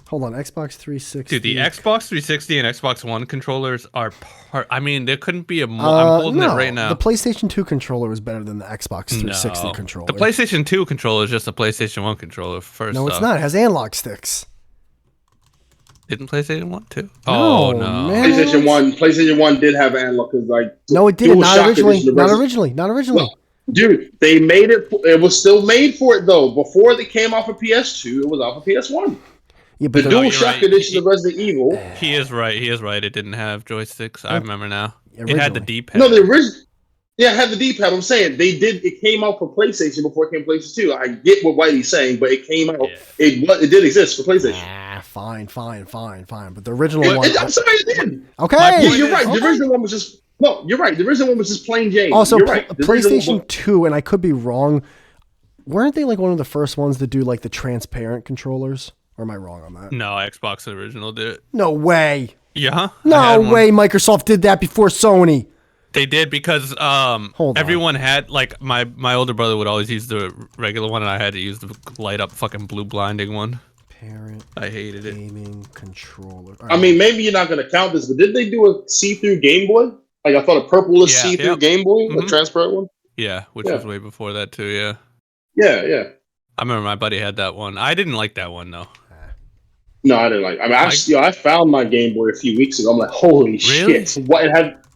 Hold on, Xbox 360. Dude, the Xbox 360 and Xbox One controllers are I mean, there couldn't be a more. I'm holding no, it right now. The PlayStation 2 controller was better than the Xbox 360 No. controller. The PlayStation 2 controller is just a PlayStation 1 controller. First No, it's off. not. It has analog sticks. Didn't PlayStation 1 too? No, Oh no. man. PlayStation 1 did have analog because like No, it didn't. Not DualShock originally. edition of Not Resident- originally. Not originally. No. Dude, they made it. It was still made for it though. Before they came off of PS2, it was off of PS1. Yeah, The but No, you're DualShock right. edition of Resident Evil. He is right. He is right. It didn't have joysticks. I remember now. It had the Originally. D-pad. No, the original. Yeah, it had the D-pad. I'm saying they did. It came out for PlayStation before it came to PlayStation 2. I get what Whitey's saying, but it came out. Yeah. It did exist for PlayStation. Fine. But the original It- one. I'm sorry, it did. Okay. My Yeah, point you're is- right. The Okay. original one was just no. You're right. The original one was just plain Jane. Also, you're right. The original PlayStation one- 2, and I could be wrong. Weren't they like one of the first ones to do like the transparent controllers? Or am I wrong on that? No, Xbox original did it. No way. Yeah. I had No one. way. Microsoft did that before Sony. They did because Hold on. everyone had like my older brother would always use the regular one and I had to use the light up fucking blue blinding one. Parent I hated it. gaming controller. All I mean, maybe you're not going to count this, but did they do a see-through Game Boy? Like I thought a purplish Yeah, see-through yep. Game Boy, a Mhm. transparent one. Yeah, which Yeah. was way before that too. Yeah, Yeah. I remember my buddy had that one. I didn't like that one though. No, I didn't like. I mean, I found my Game Boy a few weeks ago. I'm like, holy Really? shit! What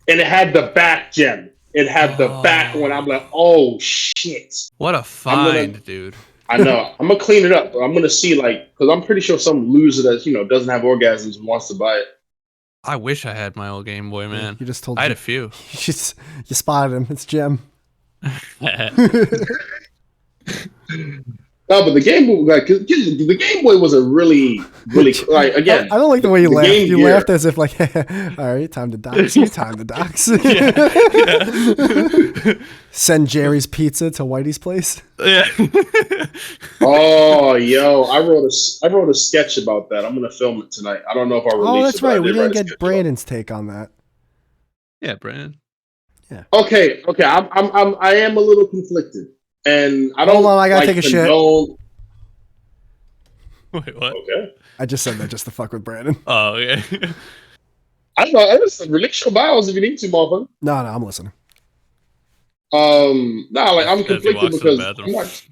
it had the back gem. It had the back one. I'm like, oh shit! What a find, dude. I know. I'm gonna clean it up, but I'm gonna see like because I'm pretty sure some loser that doesn't have orgasms wants to buy it. I wish I had my old Game Boy, man. You just told I had me. a few. You spotted him. It's Jim. No, but the Game Boy, like, 'cause the Game Boy was a really like again. I don't like the way you the laughed. Game You Gear. laughed as if like, all right, time to dox you. Time to dox. Send Jerry's pizza to Whitey's place. Yeah. Oh, yo, I wrote a sketch about that. I'm gonna film it tonight. I don't know if I release it. Oh, that's but I right. We did write didn't a get sketch Brandon's take on that. Yeah, Brandon. about it. Okay. I am a little conflicted, and I don't. Hold on, I gotta take a shit. condone- Wait, what? Okay. I just said that just to fuck with Brandon. Oh, okay. I don't know. I just release your bios if you need to, motherfucker. No, I'm listening. No, like I'm As he conflicted walks to the because bathroom. I'm not,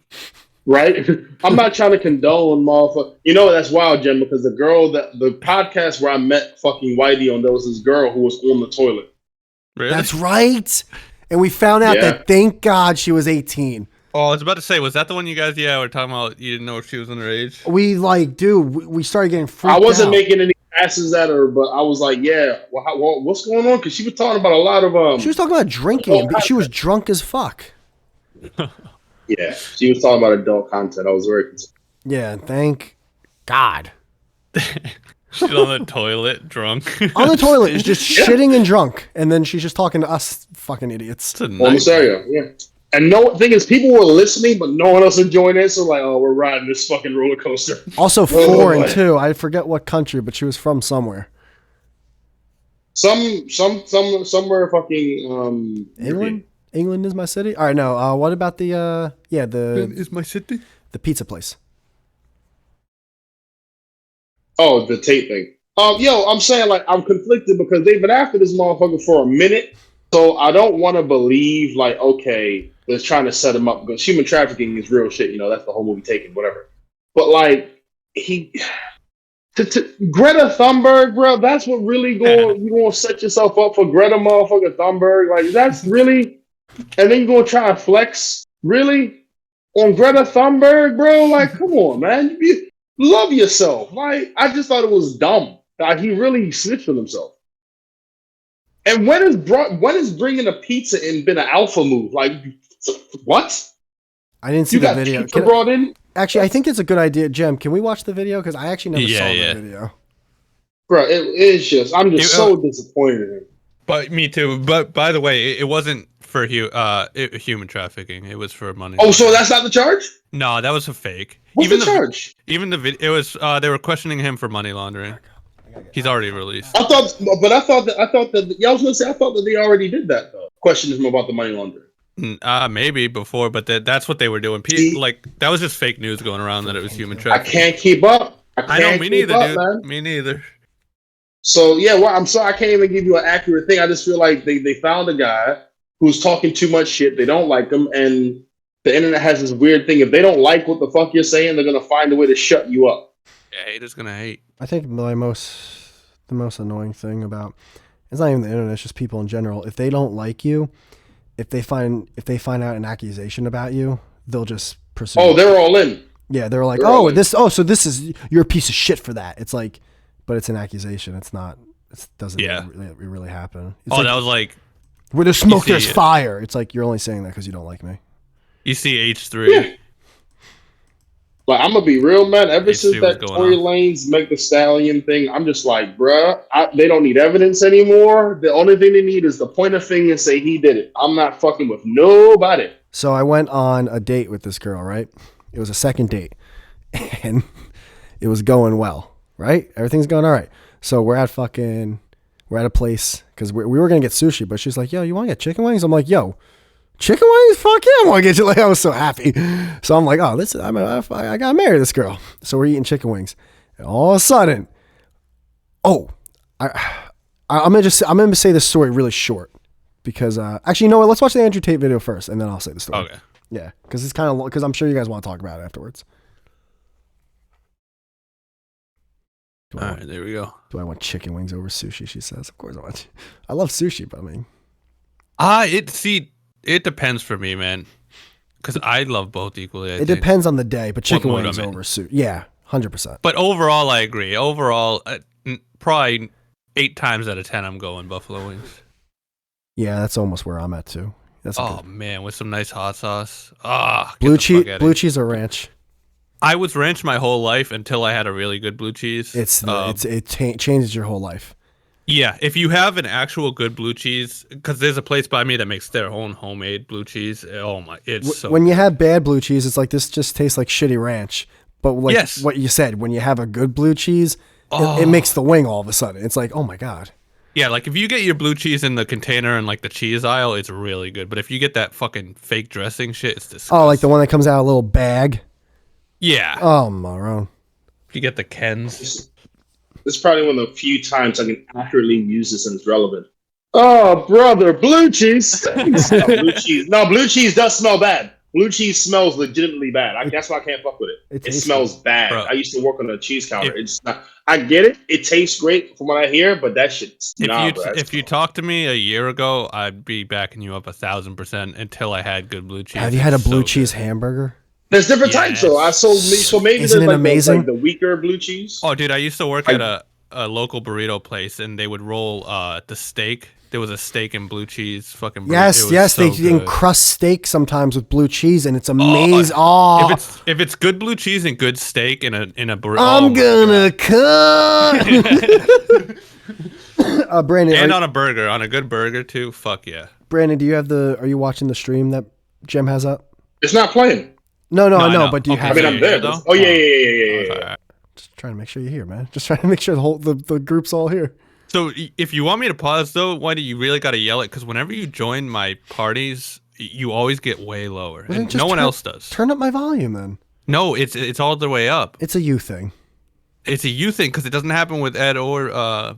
right. I'm not trying to condone, motherfucker. You know that's wild, Jim, because the podcast where I met fucking Whitey on, there was this girl who was on the toilet. Really? That's right. And we found out Yeah. that thank God she was 18. Oh, I was about to say, was that the one you guys, were talking about? You didn't know if she was underage? We we started getting freaked I wasn't out. making any passes at her, but I was like, yeah, what's going on? Because she was talking about a lot of She was talking about drinking. She was drunk as fuck. yeah, she was talking about adult content. I was very concerned. Yeah, thank God. She's on the toilet, drunk. On the toilet is just Yeah. shitting and drunk, and then she's just talking to us fucking idiots. It's a Almost nightmare. there, yeah. And thing is, people were listening, but no one else enjoying it. So like, oh, we're riding this fucking roller coaster. Also Oh, foreign boy. too. I forget what country, but she was from somewhere. Somewhere fucking England. England is my city. All right, no. What about the Is my city? the pizza place? Oh, the tape thing. Yo, I'm saying like I'm conflicted because they've been after this motherfucker for a minute. So I don't want to believe like, okay, they're trying to set him up because human trafficking is real shit. That's the whole movie Taken, whatever. But like Greta Thunberg, bro. That's what really you gonna set yourself up for Greta motherfucker Thunberg. Like that's really, and then you gonna try to flex really on Greta Thunberg, bro. Like, come on, man. You love yourself. Like, I just thought it was dumb. Like, he really snitched on himself. And when is bringing a pizza in been an alpha move? Like, what? I didn't see You the got video. pizza brought in? Actually, I think it's a good idea, Jem. Can we watch the video? Because I actually never saw the video. Bro, it's just, I'm just so disappointed in him. But me too. But by the way, it wasn't for human trafficking. It was for money. Oh, so that's not the charge? No, that was a fake. What's the charge? Even the video, it was they were questioning him for money laundering. He's already released. I thought that yeah, I was gonna say I thought that they already did that though. Questioned him about the money laundering. Maybe before, but that's what they were doing. Like that was just fake news going around that it was human I trafficking. can't keep up. I know, me neither, dude. Man. Me neither. So yeah, well, I'm sorry I can't even give you an accurate thing. I just feel like they found a guy who's talking too much shit. They don't like him, and the internet has this weird thing. If they don't like what the fuck you're saying, they're gonna find a way to shut you up. Yeah, haters gonna hate. I think the most annoying thing about it's not even the internet, it's just people in general. If they don't like you, if they find out an accusation about you, they'll just pursue. Oh, they're all in. Yeah, they're like, so this is you're a piece of shit for that. It's like, but it's an accusation. It's not. It doesn't really happen. It's that was like where there's smoke, there's fire. It's like you're only saying that because you don't like me. You see H3. Yeah. Like, I'm gonna be real, man. Ever since that Tory Lanez Meg the Stallion thing, I'm just like, bruh, they don't need evidence anymore. The only thing they need is to point a finger and say he did it. I'm not fucking with nobody. So I went on a date with this girl, right? It was a second date, and it was going well, right? Everything's going all right. So we're at a place because we were gonna get sushi, but she's like, "Yo, you want to get chicken wings?" I'm like, "Yo, chicken wings? Fuck yeah, I want to get you." Like, I was so happy. So I'm like, "Oh, listen, I gotta marry this girl." So we're eating chicken wings, and all of a sudden, I'm gonna say this story really short because actually, you know what? Let's watch the Andrew Tate video first, and then I'll say the story. Okay. Yeah, because it's kind of because I'm sure you guys want to talk about it afterwards. All right, there we go. Do I want chicken wings over sushi? She says. Of course I want. I love sushi, but I mean, it depends for me, man. Because I love both equally. It depends on the day, but chicken wings over sushi. Yeah, 100%. But overall, I agree. Overall, probably 8 times out of 10, I'm going buffalo wings. Yeah, that's almost where I'm at too. That's man, with some nice hot sauce. Blue cheese or ranch. I was ranch my whole life until I had a really good blue cheese. It changes your whole life. Yeah, if you have an actual good blue cheese, because there's a place by me that makes their own homemade blue cheese. Oh my, it's so. When you have bad blue cheese, it's like this just tastes like shitty ranch. But like what you said, when you have a good blue cheese, it makes the wing all of a sudden. It's like, oh my god. Yeah, like if you get your blue cheese in the container and like the cheese aisle, it's really good. But if you get that fucking fake dressing shit, it's disgusting. Oh, like the one that comes out of a little bag. Yeah. Oh, Maroon. If you get the Kens. This is probably one of the few times I can accurately use this and it's relevant. Oh, brother, blue cheese. Blue cheese. No, blue cheese does smell bad. Blue cheese smells legitimately bad. That's why I can't fuck with it. It smells bad. Bro. I used to work on a cheese counter. It's not. I get it. It tastes great from what I hear, but that shit's if you talked to me a year ago, I'd be backing you up 1,000% until I had good blue cheese. Have you had a blue cheese hamburger? There's different types, though. So maybe Isn't there's it amazing? the weaker blue cheese. Oh, dude, I used to work at a local burrito place, and they would roll the steak. There was a steak and blue cheese fucking burrito. Yes, they encrust steak sometimes with blue cheese, and it's amazing. If it's good blue cheese and good steak in a burrito, I'm gonna come. Brandon, on a burger, on a good burger too. Fuck yeah. Brandon, are you watching the stream that Jem has up? It's not playing. No, I know, but do you have? I mean, I'm there. Though? Oh yeah. Just trying to make sure you're here, man. Just trying to make sure the group's all here. So if you want me to pause though, why do you really got to yell it? Because whenever you join my parties, you always get way lower, and no one else does. Turn up my volume then. No, it's all the way up. It's a you thing. It's a you thing because it doesn't happen with Ed or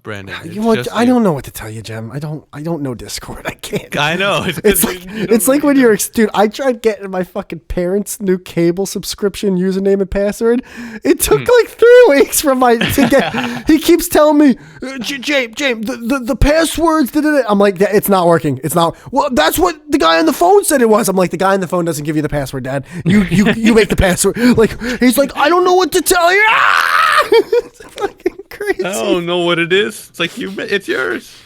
Brandon. You know what? I don't know what to tell you, Jem. I don't know Discord. I can't. I know. It's like when you're dude. I tried getting my fucking parents' new cable subscription username and password. It took like 3 weeks for my to get. He keeps telling me, James, the passwords. I'm like, it's not working. It's not. Well, that's what the guy on the phone said it was. I'm like, the guy on the phone doesn't give you the password, Dad. You make the password. Like he's like, I don't know what to tell you. It's fucking crazy. I don't know what it is. It's like it's yours.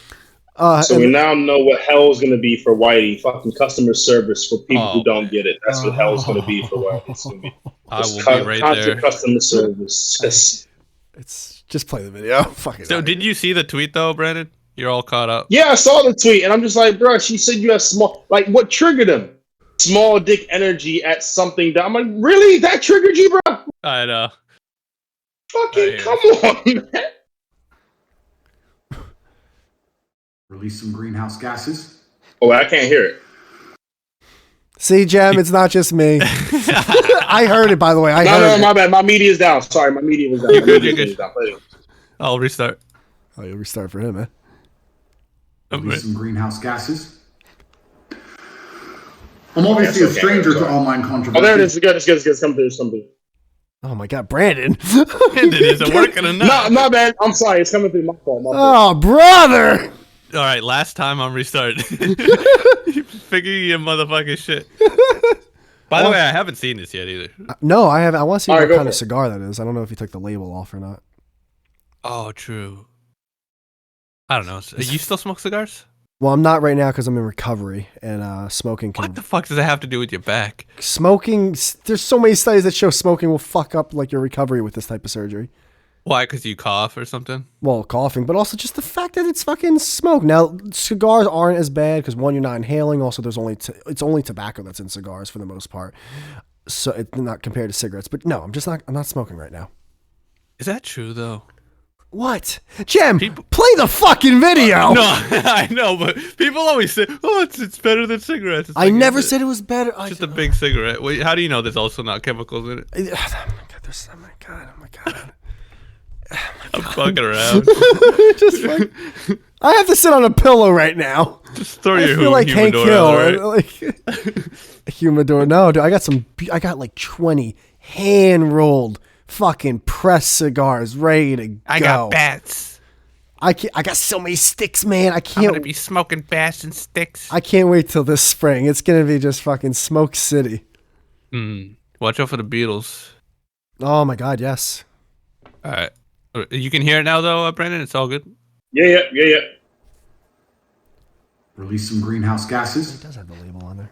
So we now know what hell's gonna be for Whitey. Fucking customer service for people who don't get it. That's what hell's gonna be for Whitey. It's gonna be I will be right there. Customer service. It's just play the video. Fucking. So did you see the tweet though, Brandon? You're all caught up. Yeah, I saw the tweet, and I'm just like, bro. She said you have small. Like, what triggered him? Small dick energy at something. I'm like, really? That triggered you, bro? I know. Fucking come on, man. Release some greenhouse gases. Oh, I can't hear it. See, Jem, it's not just me. I heard it, by the way. No, my bad. My media's down. Sorry, my media was down. You're good. I'll restart. Oh, you'll restart for him, man. Release some greenhouse gases. I'm obviously a stranger to online controversy. Oh, there it is. It's come through. Oh my God, Brandon! It isn't working enough. No, my bad. I'm sorry. It's coming through my fault. Oh, brother! All right, last time I'm restarting. Figure your motherfucking shit. By the way, I haven't seen this yet either. No, I haven't. I want to see All what right, kind of cigar that is. I don't know if he took the label off or not. Oh, true. I don't know. You still smoke cigars? Well, I'm not right now because I'm in recovery, and smoking can... What the fuck does that have to do with your back? Smoking... There's so many studies that show smoking will fuck up like your recovery with this type of surgery. Why? Because you cough or something? Well, coughing, but also just the fact that it's fucking smoke. Now, cigars aren't as bad because one, you're not inhaling. Also, there's it's only tobacco that's in cigars for the most part. So it's not compared to cigarettes. But no, I'm not smoking right now. Is that true though? What? Jem, play the fucking video. No, I know, but people always say, "Oh, it's better than cigarettes." It's I never said it was better. It's just a big cigarette. Wait, how do you know there's also not chemicals in it? Oh my god. I'm fucking around. Just like, I have to sit on a pillow right now. Just throw I your feel like Hank humidor Hill. out, right? Humidor. No, dude, I got like 20 hand rolled fucking press cigars ready to go. I got bats. I got so many sticks, man. I'm gonna be smoking bats and sticks. I can't wait till this spring. It's gonna be just fucking Smoke City. Watch out for the Beatles. Oh my god, yes. All right. You can hear it now, though, Brandon? It's all good? Yeah. Release some greenhouse gases. It does have the label on there.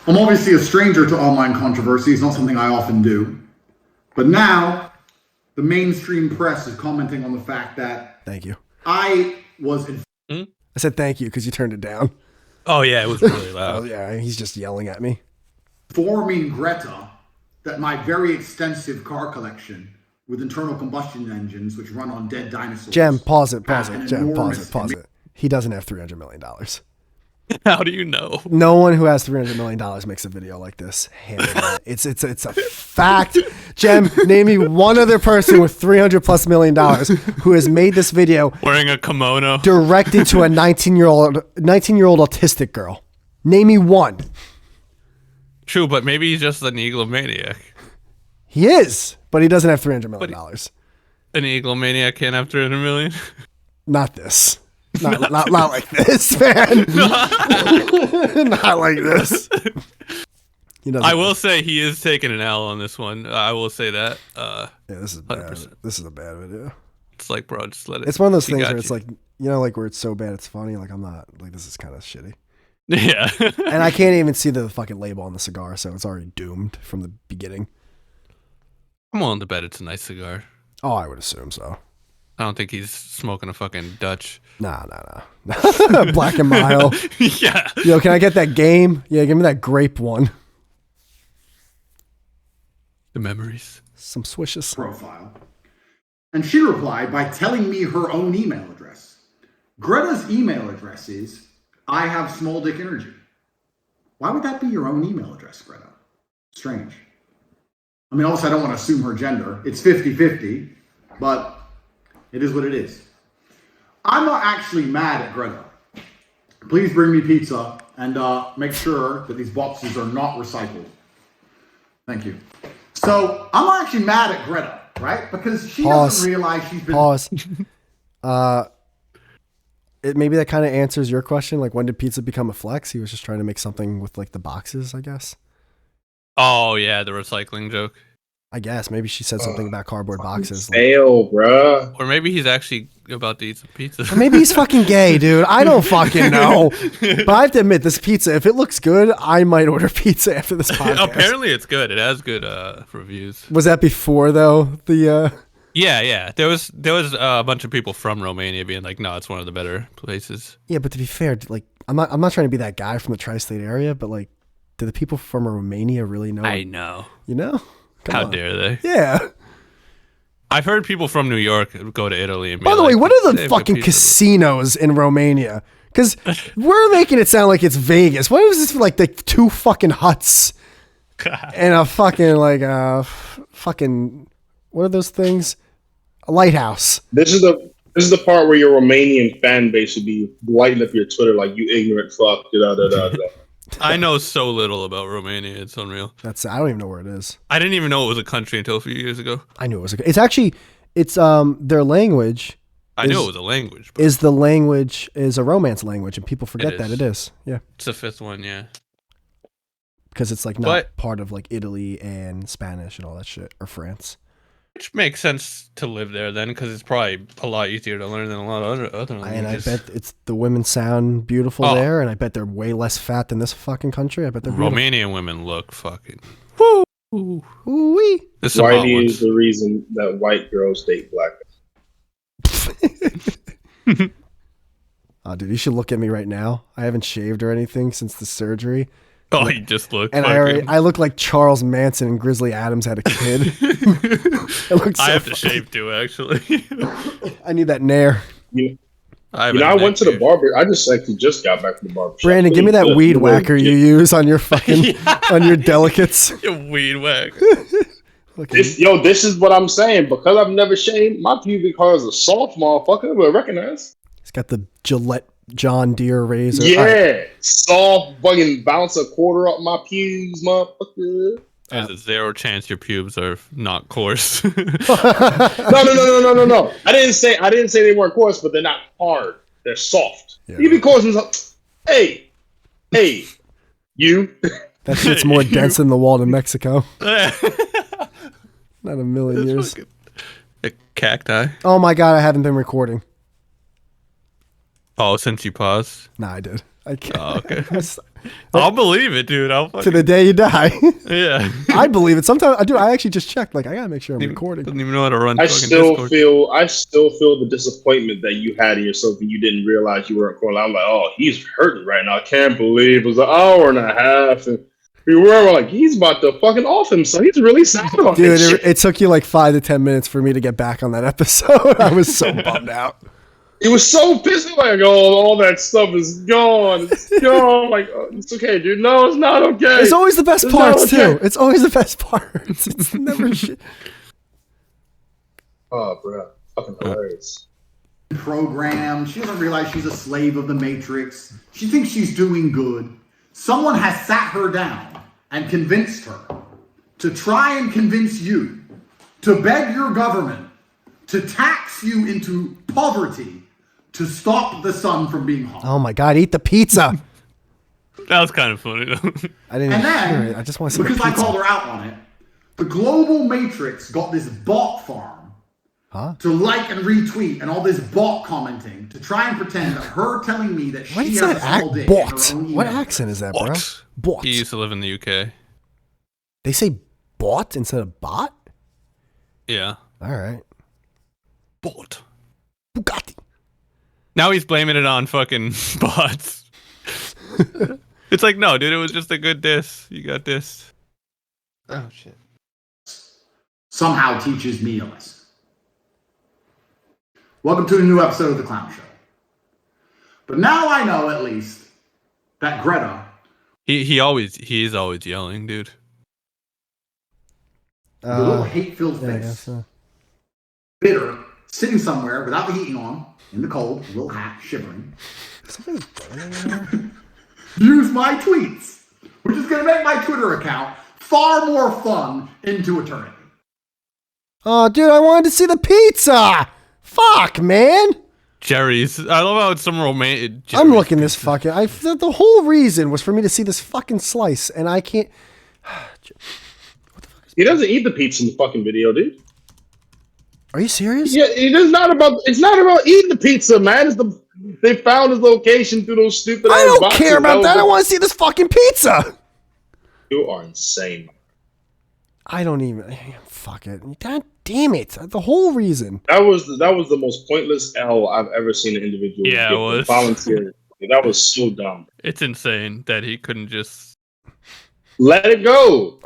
I'm obviously a stranger to online controversy. It's not something I often do. But now, the mainstream press is commenting on the fact that... Thank you. I was... I said thank you because you turned it down. Oh, yeah, it was really loud. Oh, yeah, he's just yelling at me. Informing GRETA that my very extensive car collection with internal combustion engines which run on dead dinosaurs... Jem, pause it. Jem, pause it. He doesn't have $300 million. How do you know? No one who has $300 million makes a video like this. It's a fact. Jem, name me one other person with $300+ million who has made this video wearing a kimono directed to a 19-year-old autistic girl. Name me one. True, but maybe he's just an egomaniac. He is, but he doesn't have $300 million. An egomaniac can't have 300 million. Not this. Not like this, man. Not like this. I will say he is taking an L on this one. I will say that. Yeah, this is bad. 100%. This is a bad video. It's like, bro, just let it. It's one of those things where it's like, like where it's so bad it's funny. Like I'm not like this is kind of shitty. Yeah. And I can't even see the fucking label on the cigar, so it's already doomed from the beginning. I'm willing to bet it's a nice cigar. Oh, I would assume so. I don't think he's smoking a fucking Dutch. Nah. Black and Mild. Yeah. Yo, can I get that game? Yeah, give me that grape one. The memories. Some swishes. Profile. And she replied by telling me her own email address. Greta's email address is, I have small dick energy. Why would that be your own email address, Greta? Strange. I mean, obviously, I don't want to assume her gender. It's 50-50, but it is what it is. I'm not actually mad at Greta. Please bring me pizza and make sure that these boxes are not recycled. Thank you. So I'm not actually mad at Greta, right? Because she doesn't realize she's been... Pause. Maybe that kind of answers your question. Like, when did pizza become a flex? He was just trying to make something with like the boxes, I guess. Oh yeah, the recycling joke. I guess maybe she said something about cardboard boxes. Fail, bruh. Or maybe he's actually about to eat some pizza. Or maybe he's fucking gay, dude. I don't fucking know. But I have to admit, this pizza, if it looks good, I might order pizza after this podcast. Apparently it's good. It has good reviews. Was that before though? Yeah. There was a bunch of people from Romania being like, no, it's one of the better places. Yeah, but to be fair, like I'm not trying to be that guy from the tri-state area, but like, do the people from Romania really know? I know. You know? How dare they? Yeah. I've heard people from New York go to Italy and be By the like, way, what are the fucking casinos in Romania? Because we're making it sound like it's Vegas. What is this for, like the two fucking huts and a fucking fucking what are those things? A lighthouse. This is the part where your Romanian fan base would be lighting up your Twitter like, you ignorant fuck. Da, da, da, da. I know so little about Romania. It's unreal. I don't even know where it is. I didn't even know it was a country until a few years ago. I knew it was it's their language. I knew it was a language. But is a Romance language, and people forget that it is. Yeah. It's the fifth one, yeah. Because it's like not part of like Italy and Spanish and all that shit, or France. Which makes sense to live there then, because it's probably a lot easier to learn than a lot of other languages. And I bet the women sound beautiful there, and I bet they're way less fat than this fucking country. I bet they're beautiful. Romanian women look fucking... Woo! Ooh-wee. Whitey is the reason that white girls date black guys. Oh, dude, you should look at me right now. I haven't shaved or anything since the surgery. Oh, you just look. And I look like Charles Manson and Grizzly Adams had a kid. I have to shave too, actually. I need that nair. I went to the barber. I just got back from the barber. Brandon, give me that weed whacker you use on your fucking on your delicates. Your weed whacker. This is what I'm saying. Because I've never shaved, my pubic hair is a soft motherfucker. But recognize. He's got the Gillette John Deere razor. Yeah, soft, fucking bounce a quarter up my pubes, motherfucker. There's a 0 chance your pubes are not coarse. No. I didn't say they weren't coarse, but they're not hard. They're soft. Yeah. You be coarse and hey, you. That shit's more dense than the wall to Mexico. Not a million years. A cacti. Oh my god, I haven't been recording. Oh, since you paused? Nah, I did. I can't. Oh, okay. I'll believe it, dude. To the day you die. Yeah. I believe it. Sometimes I actually just check. Like, I gotta make sure I'm recording. Doesn't even know how to run. I still feel the disappointment that you had in yourself and you didn't realize you weren't recording. I'm like, oh, he's hurting right now. I can't believe it was an hour and a half, and we were like, he's about to fucking off himself. He's really sad about dude. this shit. It took you like 5 to 10 minutes for me to get back on that episode. I was so bummed out. It was so pissy, like, oh, all that stuff is gone. It's gone. Like, oh, it's okay, dude. No, it's not okay. It's always the best parts, too. It's always the best parts. It's never shit. Oh, bro. Fucking hilarious. Program. She doesn't realize she's a slave of the Matrix. She thinks she's doing good. Someone has sat her down and convinced her to try and convince you to beg your government to tax you into poverty to stop the sun from being hot. Oh my god, eat the pizza. That was kind of funny, though. I didn't even hear it. I just want to see because the pizza. I called her out on it. The global Matrix got this bot farm to like and retweet and all this bot commenting to try and pretend that her telling me that she has a small dick. Bot. What accent is that, bro? Bot. He used to live in the UK. They say bot instead of bot? Yeah. All right. Bot. Bugatti. Now he's blaming it on fucking bots. It's like, no, dude, it was just a good diss. You got this. Oh, shit. Somehow teaches me a lesson. Welcome to a new episode of The Clown Show. But now I know, at least, that Greta... He's always yelling, dude. with a little hate-filled Yeah, I face. guess so. Bitter, sitting somewhere without the heating on, in the cold, a little hat, shivering. Something's burning in there. Use my tweets, which is going to make my Twitter account far more fun into eternity. Oh, dude, I wanted to see the pizza. Fuck, man. Jerry's. I love how it's some romantic. I'm looking this fucking. The whole reason was for me to see this fucking slice, and I can't. He doesn't eat the pizza in the fucking video, dude. Are you serious? Yeah, it's not about eating the pizza, man. They found his location through those stupid. I don't care about that. I want to see this fucking pizza. You are insane. I don't even. Fuck it. God damn it. The whole reason. That was the most pointless L I've ever seen an individual. Yeah, it was. Volunteer. That was so dumb. It's insane that he couldn't just. Let it go.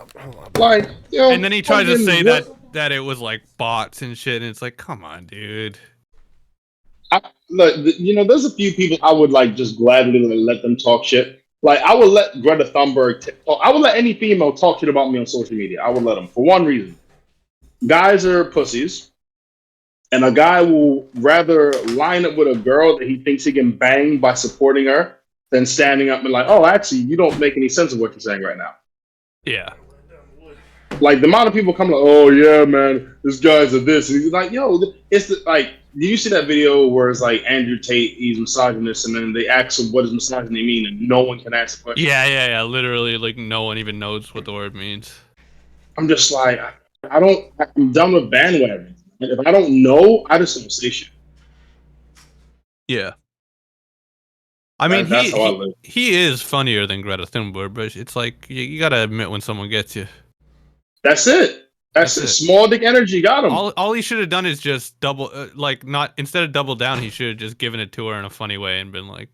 Like, you know, And then he tries to say fucking- that it was like bots and shit, and it's like, come on, dude. Look, you know, there's a few people I would like just gladly let them talk shit. Like, I would let Greta Thunberg. I would let any female talk shit about me on social media. I would let them for one reason: guys are pussies, and a guy will rather line up with a girl that he thinks he can bang by supporting her than standing up and like, oh, actually, you don't make any sense of what you're saying right now. Yeah. Like, the amount of people come like, oh yeah, man, this guy's a this. And he's like, yo, it's like, do you see that video where it's like Andrew Tate, he's misogynist, and then they ask him what does misogyny mean, and no one can answer the question. Yeah. Literally, like, no one even knows what the word means. I'm just like, I'm done with bandwagon. And if I don't know, I just don't say shit. Yeah. I mean, That's how I live. he is funnier than Greta Thunberg, but it's like, you gotta admit when someone gets you. That's it. That's it. it. Small dick energy got him. All he should have done is just double, instead of double down, he should have just given it to her in a funny way and been like,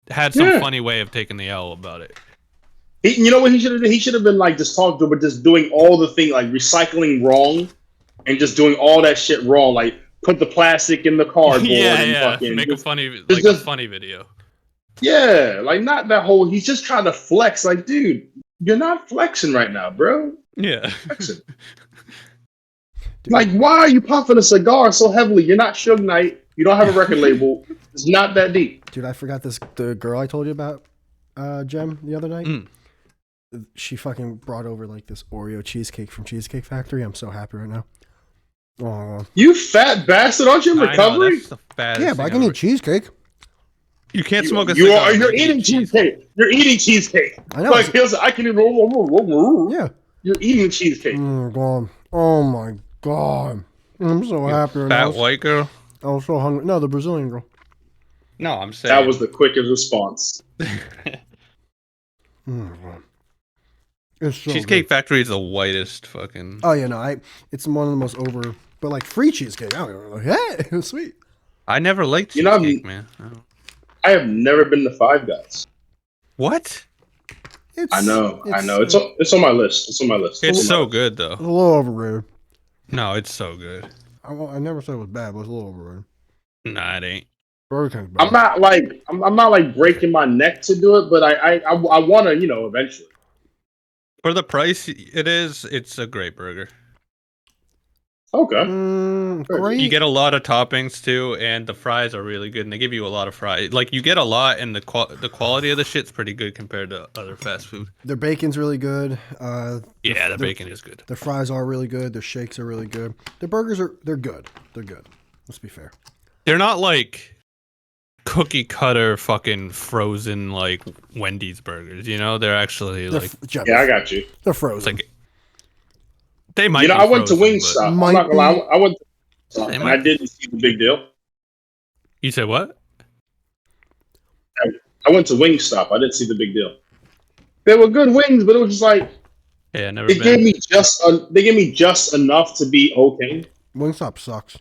had some funny way of taking the L about it. You know what he should have done? He should have been like just talking to her, but just doing all the thing, like recycling wrong and just doing all that shit wrong. Like put the plastic in the cardboard and fucking make just, a funny, just, a funny video. Yeah, like not that whole. He's just trying to flex. Like, dude, you're not flexing right now, bro. Yeah. Flexing. Like, why are you puffing a cigar so heavily? You're not Suge Knight. You don't have a record label. It's not that deep. Dude, I forgot the girl I told you about, Gem, the other night. She fucking brought over like this Oreo cheesecake from Cheesecake Factory. I'm so happy right now. Oh, You fat bastard! Aren't you in recovery? yeah, but I can eat cheesecake. You can't smoke a You cigar. are. You're eating cheesecake. You're eating cheesecake. I know. Like, I can eat. Yeah. You're eating cheesecake. Oh, God. Oh my God. I'm so happy right now. Fat white girl? I was so hungry. No, the Brazilian girl. No, I'm saying. That was the quickest response. It's so Cheesecake good. Factory is the whitest fucking. Oh yeah, no, it's one of the most over, but like free cheesecake. I don't know. Hey, it was sweet. I never liked You know, cheesecake, man. I have never been to Five Guys. What? I know. It's on my list. It's on my list. It's on my so list. good though. It's a little overrated. No, it's so good. I never said it was bad, but it's a little overrated. Nah, it ain't. Burger King's bad. I'm not like breaking my neck to do it, but I want to, eventually. For the price it's a great burger. Okay. Great. You get a lot of toppings too, and the fries are really good. And they give you a lot of fries. Like you get a lot, and the quality of the shit's pretty good compared to other fast food. Their bacon's really good. Yeah, the bacon is good. Their fries are really good. Their shakes are really good. Their burgers they're good. They're good. Let's be fair. They're not like cookie cutter fucking frozen like Wendy's burgers. They're actually like. Yeah, I got you. They're frozen. It's like they might. I went to Wingstop. I'm not gonna lie. I went. And I didn't see the big deal. You said what? I went to Wingstop. I didn't see the big deal. They were good wings, but it was just like. Yeah, never. They gave me just enough to be okay. Wingstop sucks.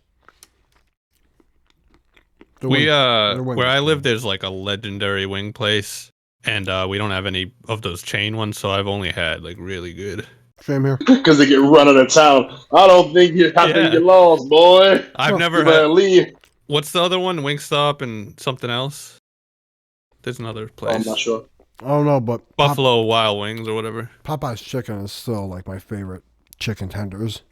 Where I live, there's like a legendary wing place, and we don't have any of those chain ones, so I've only had like really good. Same here. Because they get run out of town. I don't think you have to get lost, boy. I've never had. Leave. What's the other one? Wingstop and something else. There's another place. I'm not sure. I don't know, but Buffalo Wild Wings or whatever. Popeye's chicken is still like my favorite chicken tenders.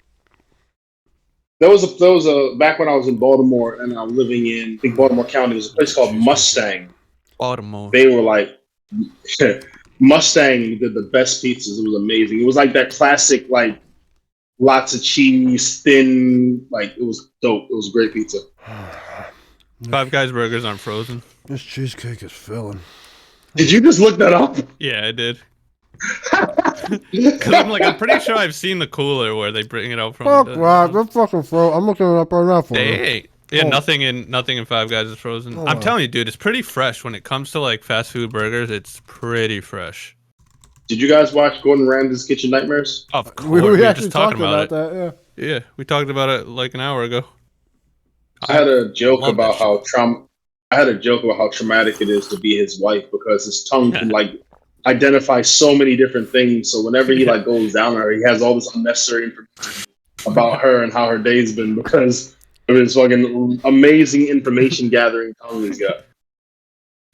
There was a back when I was in Baltimore and I was living in, I think, Baltimore County. There's a place called Mustang. Baltimore. They were like Mustang did the best pizzas. It was amazing. It was like that classic, like lots of cheese, thin, like it was dope. It was great pizza. Five Guys burgers aren't frozen. This cheesecake is filling. Did you just look that up? Yeah, I did. Because I'm pretty sure I've seen the cooler where they bring it out from. Fuck, Rob, they're fucking frozen. I'm looking it up right now for you. Hey, yeah, nothing in Five Guys is frozen. I'm telling you, dude, it's pretty fresh when it comes to like fast food burgers. It's pretty fresh. Did you guys watch Gordon Ramsay's Kitchen Nightmares? Of course, We we were actually just talking talked about it. that, yeah. Yeah, we talked about it like an hour ago. I had a joke love about that how traumatic it is to be his wife because his tongue can like identify so many different things. So whenever he like goes down on her, he has all this unnecessary information about her and how her day's been because of his fucking amazing information gathering tongue he's got.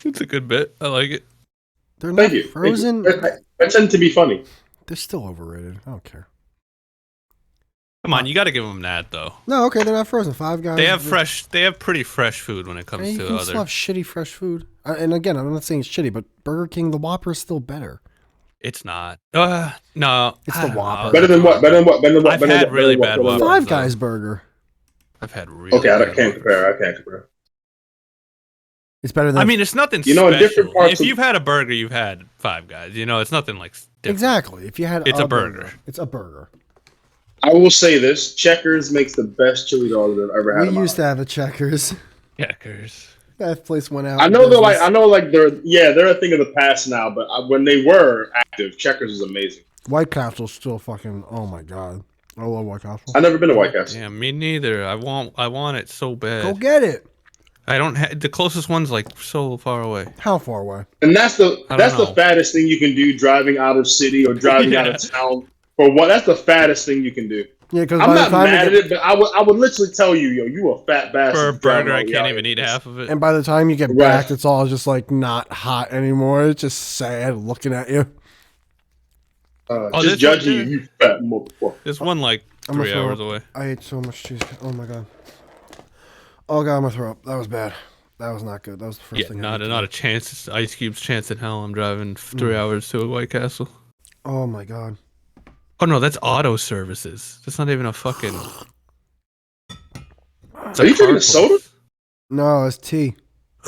It's a good bit. I like it. They're not Thank you. frozen. I tend to be funny. They're still overrated. I don't care. Come on, you got to give them that though. No, okay, they're not frozen. Five Guys. They have fresh. They have pretty fresh food when it comes You to can other. still have shitty fresh food. And again, I'm not saying it's shitty, but Burger King, the Whopper is still better. It's not. No. It's I the don't know. Whopper. Better than what? Better than what? Better than what? I've Better than had what? really Better than bad what? Better than what? Whoppers. Five though. Guys burger. I've had really. Okay, I bad can't Whoppers. compare. I can't compare. It's better than. I mean, it's nothing You know, in special. different parts If of- you've had a burger, you've had Five Guys. You know, it's nothing like different. exactly. If you had, It's a burger. It's a burger. I will say this: Checkers makes the best chili dogs I've ever had. We in my used life. to have a Checkers. Checkers. That place went out. I of know they're like, business. I know like they're a thing of the past now, but when they were active, Checkers was amazing. White Castle's still fucking. Oh my god, I love White Castle. I've never been to White Castle. Yeah, me neither. I want it so bad. Go get it. I don't. The closest one's like so far away. How far away? And that's the I don't know. fattest thing you can do driving out of city or driving out Yeah. of town. For what? That's the fattest thing you can do. Yeah, because I'm by the not time mad you at it, but I would literally tell you, yo, you a fat bastard. For a burger, driving I all the can't way even out eat here. half of it. and by the time you get Right. back, it's all just like not hot anymore. It's just sad looking at you. Oh, Just this judging one, you, you fat motherfucker. There's one like I'm gonna 3 throw hours up. away. I ate so much cheese. Oh my god. Oh god, I'm gonna throw up. That was bad. That was not good. That was the first Yeah, thing. I not ate a today. chance. It's Ice Cube's chance in hell. I'm driving 3 hours to a White Castle. Oh my god. Oh no, that's auto services. That's not even a fucking. It's Are you drinking car a soda? place. No, it's tea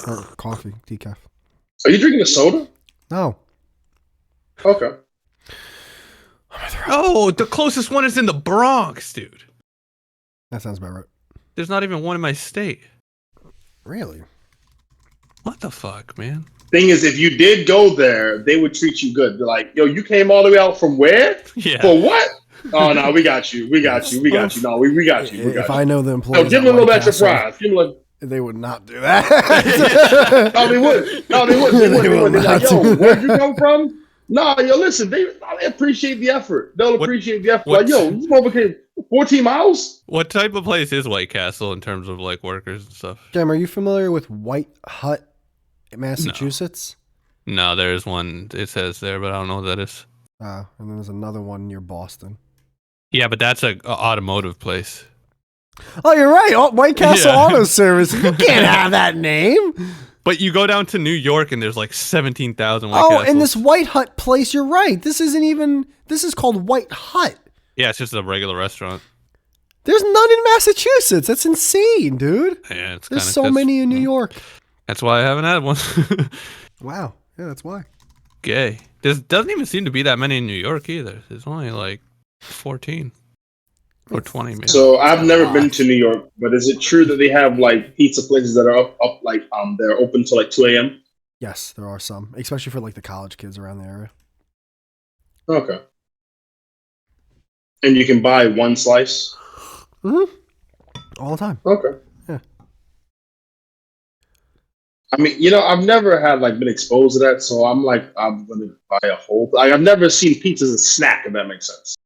or coffee, decaf. Are you drinking a soda? No. Okay. Oh, the closest one is in the Bronx, dude. That sounds about right. There's not even one in my state. Really? What the fuck, man? Thing is, if you did go there, they would treat you good. They're like, yo, you came all the way out from where? Yeah. For what? Oh no, we got you. We got you. We got you. No, we got you. We If got I you. know the No, employees, give at them a little White extra Castle, fries. Give them like. they would not do that. No, they would. No, they would. They would. They would. They're like, not yo, do where'd that. you come from? No, yo, listen. They appreciate the effort. They'll What- appreciate the effort. what- Like, yo, you overcame 14 miles. What type of place is White Castle in terms of like workers and stuff? Jim, are you familiar with White Hut, Massachusetts? No, there is one. It says there, but I don't know what that is. And then there's another one near Boston. Yeah, but that's a automotive place. Oh, you're right. Oh, White Castle Yeah. Auto Service. You can't have that name. But you go down to New York and there's like 17,000 White Oh, Castles. and this White Hut place, you're right. This isn't even, this is called White Hut. Yeah, it's just a regular restaurant. There's none in Massachusetts. That's insane, dude. Yeah, it's There's kinda, so many in New York. That's why I haven't had one. Wow. Yeah, that's why. Gay. There doesn't even seem to be that many in New York either. There's only like 14 or 20 maybe. So I've never been to New York, but is it true that they have like pizza places that are up like they're open till like 2 a.m.? Yes, there are some, especially for like the college kids around the area. Okay. And you can buy one slice. All the time. Okay. Yeah. I mean, you know, I've never had like been exposed to that, so I'm like, I'm gonna buy a whole. Like, I've never seen pizza as a snack, if that makes sense.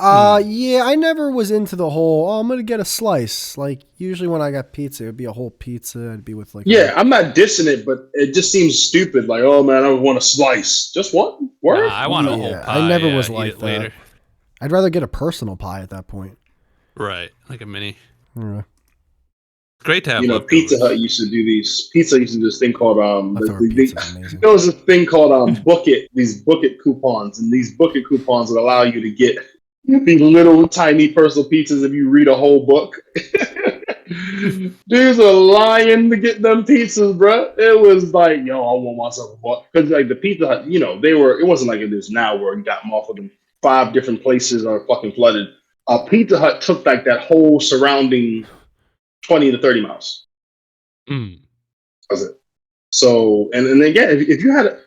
Yeah, I never was into the whole, I'm going to get a slice. Like, usually when I got pizza, it would be a whole pizza. It'd be with like, Yeah, I'm not dissing it, but it just seems stupid. Like, oh man, I want a slice. Just one? Word? Nah, I want a whole Yeah, pie. I never was eat like it that. later. I'd rather get a personal pie at that point. Right, like a mini. Yeah. Great to have. You know, Pizza Hut used to do these. Pizza used to do this thing called Leftover pizza's amazing. there was a thing called book it. These book it coupons, and these book it coupons would allow you to get these little tiny personal pizzas if you read a whole book. Dudes are lying to get them pizzas, bro. It was like, yo, I want myself a book because like the Pizza Hut, you know, they were. It wasn't like it is now where you got them off of them 5 different places are fucking flooded. Pizza Hut took like that whole surrounding 20 to 30 miles. That's it. So, and again, if you had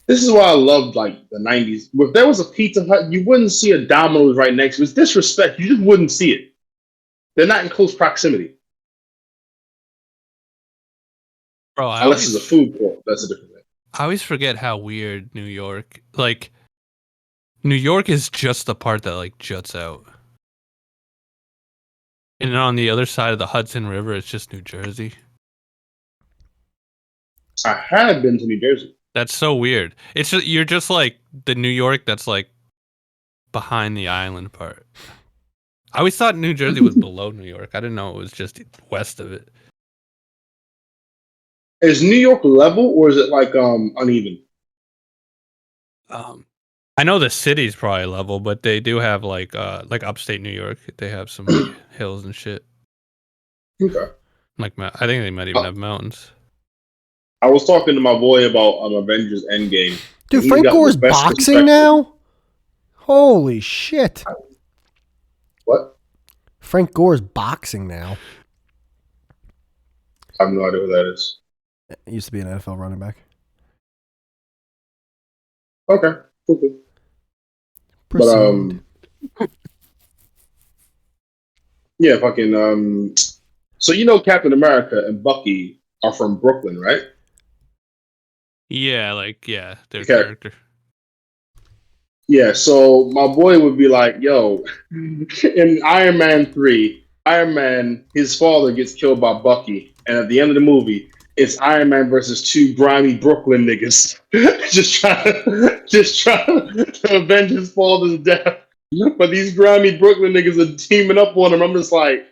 this is why I loved like the 90s. If there was a Pizza Hut, you wouldn't see a Domino's right next to it. It's disrespect. You just wouldn't see it. They're not in close proximity. Bro, unless it's a food court. That's a different thing. I always forget how weird New York, like, New York is just the part that like juts out. And on the other side of the Hudson River, it's just New Jersey. I had been to New Jersey. That's so weird. It's just, you're just like the New York that's like behind the island part. I always thought New Jersey was below New York. I didn't know it was just west of it. Is New York level or is it like uneven? I know the city's probably level, but they do have like upstate New York. They have some hills and shit. Okay. Like I think they might even have mountains. I was talking to my boy about Avengers Endgame. Dude, Frank Gore's boxing now? Holy shit. What? Frank Gore's boxing now. I have no idea who that is. He used to be an NFL running back. Okay. Cool. Proceed. But yeah, fucking so you know Captain America and Bucky are from Brooklyn, right? Yeah, their character. Yeah, so my boy would be like, yo, in Iron Man 3, Iron Man, his father gets killed by Bucky, and at the end of the movie, it's Iron Man versus 2 grimy Brooklyn niggas just trying to avenge his father's death. But these grimy Brooklyn niggas are teaming up on him. I'm just like,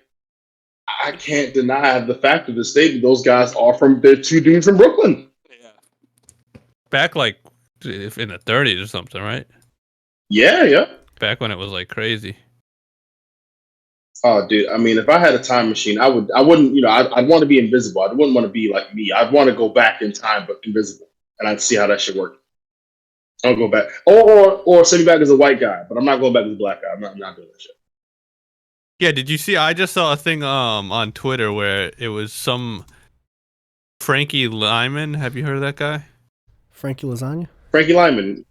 I can't deny the fact of the statement. Those guys are they're 2 dudes from Brooklyn. Yeah. Back like if in the 30s or something, right? Yeah. Back when it was like crazy. Oh, dude. I mean, if I had a time machine, I wouldn't, you know, I'd want to be invisible. I wouldn't want to be like me. I'd want to go back in time, but invisible. And I'd see how that should work. I'll go back. Or send me back as a white guy, but I'm not going back as a black guy. I'm not doing that shit. Yeah, did you see? I just saw a thing on Twitter where it was some Frankie Lyman. Have you heard of that guy? Frankie Lasagna? Frankie Lyman.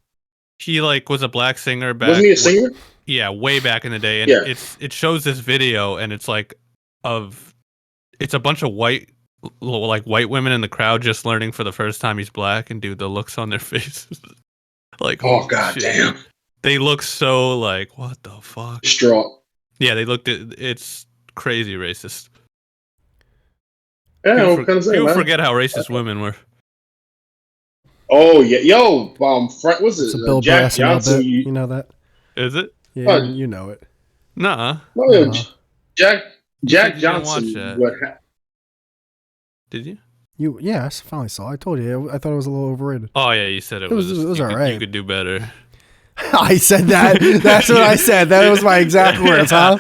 He like was a black singer back. Wasn't he a singer? Yeah, way back in the day, and yeah. it shows this video, and it's like it's a bunch of white women in the crowd just learning for the first time he's black, and dude, the looks on their faces, like oh god damn, they look so like what the fuck, distraught. Yeah, they looked it's crazy racist. Yeah, people forget how racist women were. Oh yeah, yo, Frank, what's it? Bill Jack Johnson. You know that? Is it? Yeah, you know it. Nuh-uh. No, Jack Johnson. Did you? Yeah, I finally saw it. I told you. I thought it was a little overrated. Oh yeah, you said it was all right. You could do better. I said that. That's what I said. That was my exact words, huh?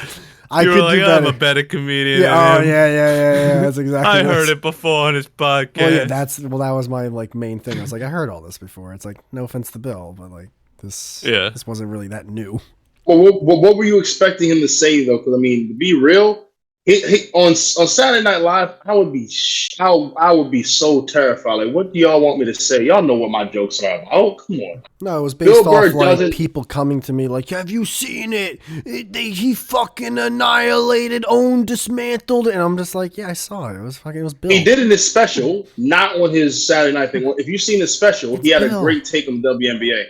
I you could were like, do better. I'm a better comedian. Yeah, yeah. That's exactly. I heard it before on his podcast. Well, yeah, that was my like main thing. I was like, I heard all this before. It's like, no offense to Bill, but like this wasn't really that new. Well, what were you expecting him to say though? Because I mean, to be real, he on Saturday Night Live, I would be so terrified. Like, what do y'all want me to say? Y'all know what my jokes are about. Oh, come on. No, it was based off like people coming to me like, have you seen it? He fucking annihilated, dismantled, and I'm just like, yeah, I saw it. It was Bill. He did in his special, not on his Saturday Night thing. If you've seen his special, he had a great take on the WNBA.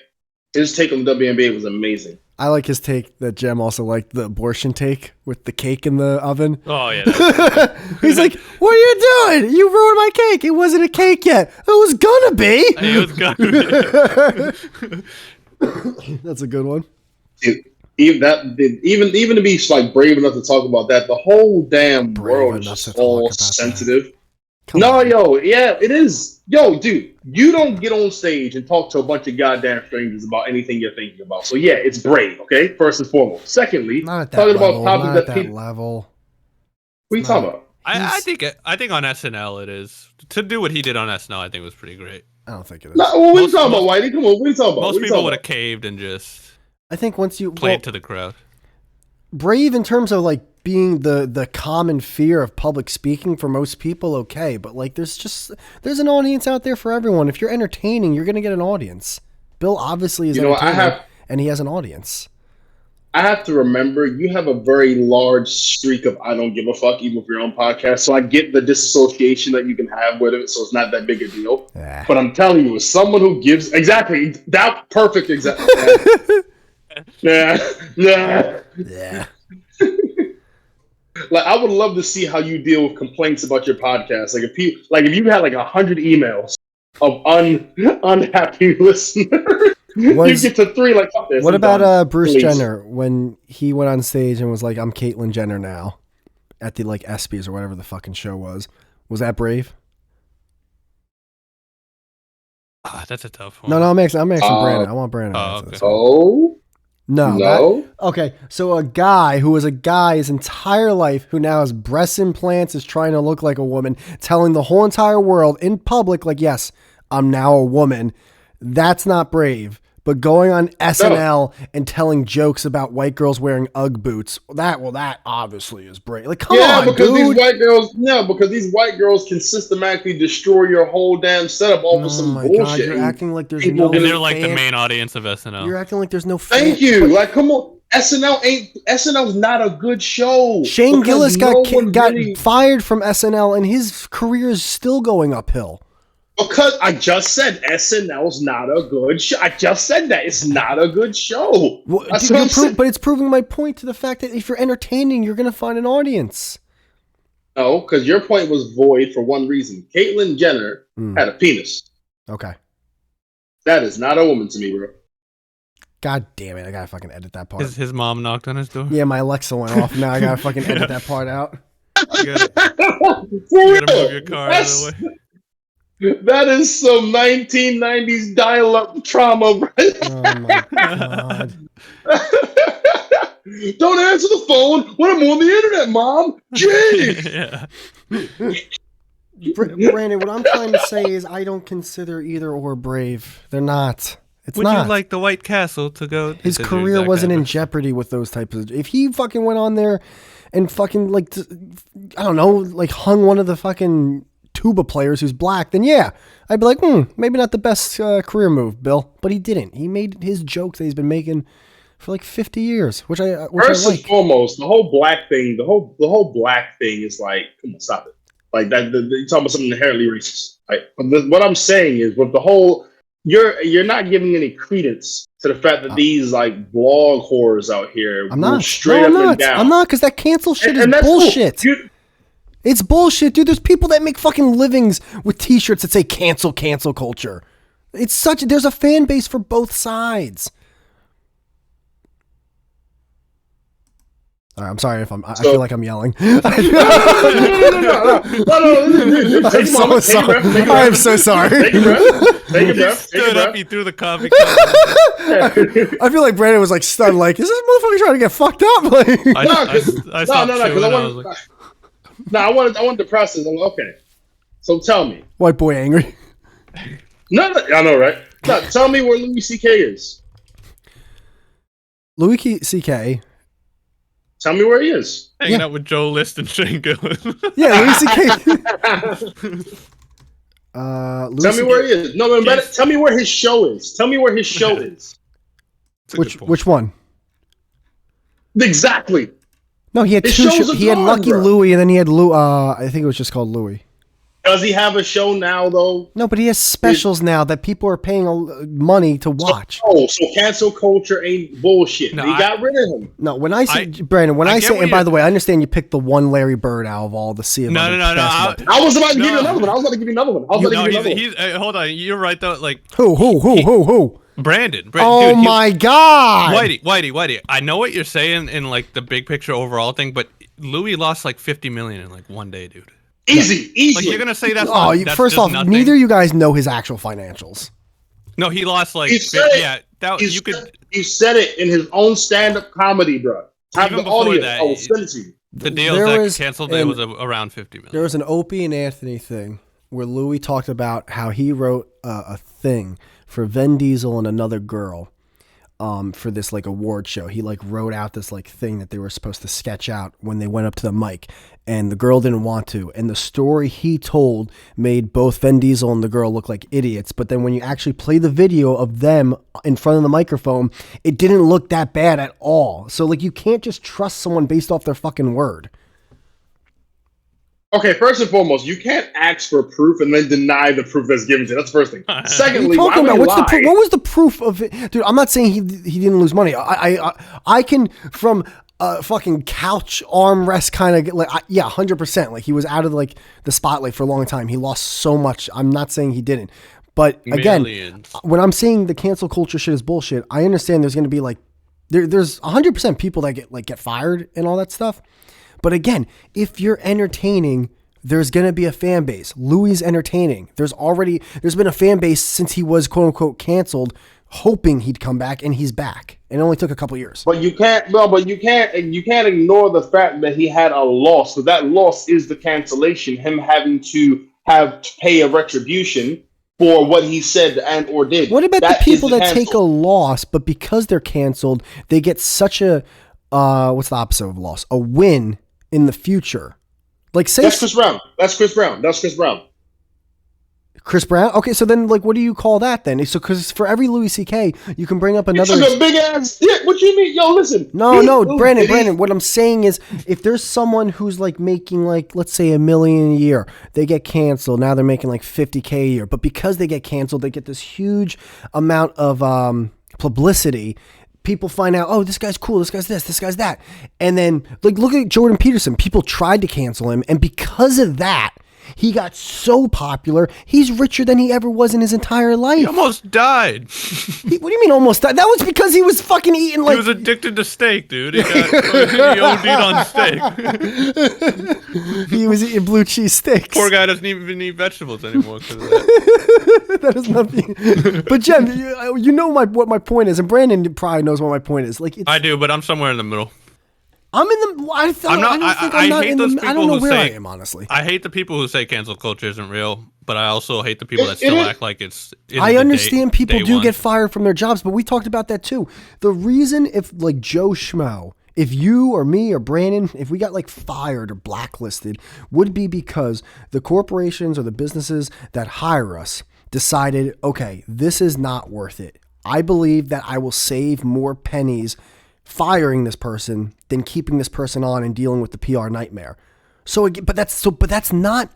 His take on the WNBA was amazing. I like his take that Jem also liked, the abortion take with the cake in the oven. Oh, yeah. He's like, what are you doing? You ruined my cake. It wasn't a cake yet. It was gonna be. It was gonna be. That's a good one. Dude, even to be like brave enough to talk about that, the whole damn Brave world is enough just to talk all about that. sensitive. Come No, on. yo, yeah, it is. Yo, dude, you don't get on stage and talk to a bunch of goddamn strangers about anything you're thinking about. So yeah, it's brave, okay? First and foremost. Secondly, Not at that talking level. about topics Not that at that people. level. What are you talking about? I think on SNL it is to do what he did on SNL. I think was pretty great. I don't think it is. Nah, what are you Most- talking about, most- Whitey? Come on, what are you talking about? Most What are you people talking would have about? caved and just I think once you played to the crowd. brave in terms of like being the common fear of public speaking for most people, okay, but like there's an audience out there for everyone. If you're entertaining, you're gonna get an audience. Bill obviously is You know what, entertaining, and he has an audience. I have to remember you have a very large streak of I don't give a fuck, even for your own podcast. So I get the disassociation that you can have with it, so it's not that big a deal. Yeah. But I'm telling you, as someone who gives exactly that perfect example. Yeah. Yeah. Like I would love to see how you deal with complaints about your podcast. Like if you had like 100 emails of unhappy listeners, you get to 3 like fuck this. What I'm about done. Bruce Please. Jenner when he went on stage and was like, "I'm Caitlyn Jenner now," at the like ESPYs or whatever the fucking show was? Was that brave? That's a tough one. No, I'm asking Brandon. I want Brandon to answer okay. this one. Oh No. Okay, so a guy who was a guy his entire life who now has breast implants is trying to look like a woman, telling the whole entire world in public, like, yes, I'm now a woman. That's not brave. But going on SNL and telling jokes about white girls wearing UGG boots, that obviously is brave. Like, come on, because dude. these white girls can systematically destroy your whole damn setup over some my bullshit. God, you're acting like there's People no And they're like the fan- main audience of SNL. You're acting like there's no fan. Thank you. But Like, come on. SNL's not a good show. Shane because Gillis no one got really- fired from SNL and his career is still going uphill. Because I just said SNL's not a good show. I just said that it's not a good show. Well, That's dude, what I'm saying. but it's proving my point to the fact that if you're entertaining, you're going to find an audience. No, because your point was void for one reason. Caitlyn Jenner had a penis. Okay. That is not a woman to me, bro. God damn it. I got to fucking edit that part. His mom knocked on his door. Yeah, my Alexa went off. Now I got to fucking edit that part out. You gotta, For you real. gotta move your car out of the way. That is some 1990s dial-up trauma, bro. Oh my God. Don't answer the phone when I'm on the internet, Mom. Jeez. Yeah. Brandon, what I'm trying to say is I don't consider either or brave. They're not. It's Would not. you like the White Castle to go? His These are career exact wasn't in answers. jeopardy with those types of. If he fucking went on there and fucking like, I don't know, like hung one of the fucking tuba players who's black, then yeah, I'd be like, maybe not the best career move, Bill. But he didn't. He made his jokes that he's been making for like 50 years, which I First like. and foremost, the whole black thing, the whole black thing is like, come on, stop it. Like that, you're talking about something inherently racist. Right? But what I'm saying is, with the whole, you're not giving any credence to the fact that these like blog whores out here I'm go not. straight No, I'm up not. and down. I'm not, because that cancel shit is that's cool. bullshit. It's bullshit, dude. There's people that make fucking livings with t-shirts that say cancel culture. There's a fan base for both sides. All right, I'm sorry if I feel like I'm yelling. No. I'm so sorry. I am so sorry. Take a breath. Take a He breath. Take a stood up. breath. He threw the coffee cup. I feel like Brandon was like stunned, like, is this motherfucker trying to get fucked up? Like, I stopped No, chewing. because I was like, I wanted to press this. I'm like, okay. So tell me. white boy angry. No, I know, right? No, tell me where Louis C.K. is. Louis C.K. Tell me where he is. hanging out with Joe List and Shane Gillis. Yeah, Louis C.K. Tell me where he is. No, better, tell me where his show is. Tell me where his show is. Which one? Exactly. No, he had His two shows shows. are He had gone, Lucky bro. Louie, and then he had Lou. I think it was just called Louie. Does he have a show now, though? No, but he has specials now that people are paying money to watch. Oh, so cancel culture ain't bullshit. No, They got rid of him. No, when I say Brandon, when I I get say, what and by you're- the way, I understand you picked the one Larry Bird out of all the sea of No. other basketball- I was about to give you No. another one. No, hold on. You're right though. Like Who? Oh dude, my god. Whitey. I know what you're saying in like the big picture overall thing, but Louis lost like 50 million in like one day, dude. Easy. Like you're gonna say that's Oh, not, that's first just off, nothing? neither of you guys know his actual financials. No, he lost like He said it. yeah. That you could He said it in his own stand-up comedy, bro. Have even the before audio. that. I will send it to you. The deals There that was canceled it was around 50 million. There was an Opie and Anthony thing where Louis talked about how he wrote a thing for Vin Diesel and another girl for this like award show. He like wrote out this like thing that they were supposed to sketch out when they went up to the mic, and the girl didn't want to. And the story he told made both Vin Diesel and the girl look like idiots. But then when you actually play the video of them in front of the microphone, it didn't look that bad at all. So like you can't just trust someone based off their fucking word. Okay, first and foremost, you can't ask for proof and then deny the proof that's given to you. That's the first thing. What are Secondly, you talking why about? would What's you the proof? lie? What was the proof of it, dude? I'm not saying he didn't lose money. I can from a fucking couch armrest kind of like 100%. Like he was out of like the spotlight for a long time. He lost so much. I'm not saying he didn't, but again, Millions. when I'm saying the cancel culture shit is bullshit, I understand there's going to be like there's 100% people that get fired and all that stuff. But again, if you're entertaining, there's going to be a fan base. Louis entertaining. There's been a fan base since he was quote unquote canceled, hoping he'd come back, and he's back. It only took a couple years. But you can't. No, but you can't ignore the fact that he had a loss. So that loss is the cancellation. Him having to pay a retribution for what he said and or did. What about That the people is the that take a cancel. loss, but because they're canceled, they get such a what's the opposite of loss? A win in the future. Like say That's Chris Brown. Chris Brown. Okay, so then like what do you call that then? So because for every Louis C.K. you can bring up He another. took a big ass dick. What you mean? Yo, listen. No, Brandon. What I'm saying is, if there's someone who's like making like let's say $1 million a year, they get canceled. Now they're making like $50K a year, but because they get canceled, they get this huge amount of publicity. People find out, oh, this guy's cool, this guy's this guy's that, and then like look at Jordan Peterson. People tried to cancel him, and because of that, he got so popular. He's richer than he ever was in his entire life. He almost died. What do you mean almost died? That was because he was fucking eating like He was addicted to steak, dude. He OD'd on steak. he was eating blue cheese steaks. Poor guy doesn't even eat vegetables anymore because of that. That is nothing. But Jen, you know what my point is, and Brandon probably knows what my point is. Like I do, but I'm somewhere in the middle. I'm in the. I hate those people I don't know who where say, I am, honestly. I hate the people who say cancel culture isn't real, but I also hate the people that still act like it's. I understand people day do one. get fired from their jobs, but we talked about that too. The reason if like Joe Schmo, if you or me or Brandon, if we got like fired or blacklisted, would be because the corporations or the businesses that hire us decided, okay, this is not worth it. I believe that I will save more pennies firing this person than keeping this person on and dealing with the PR nightmare. But that's not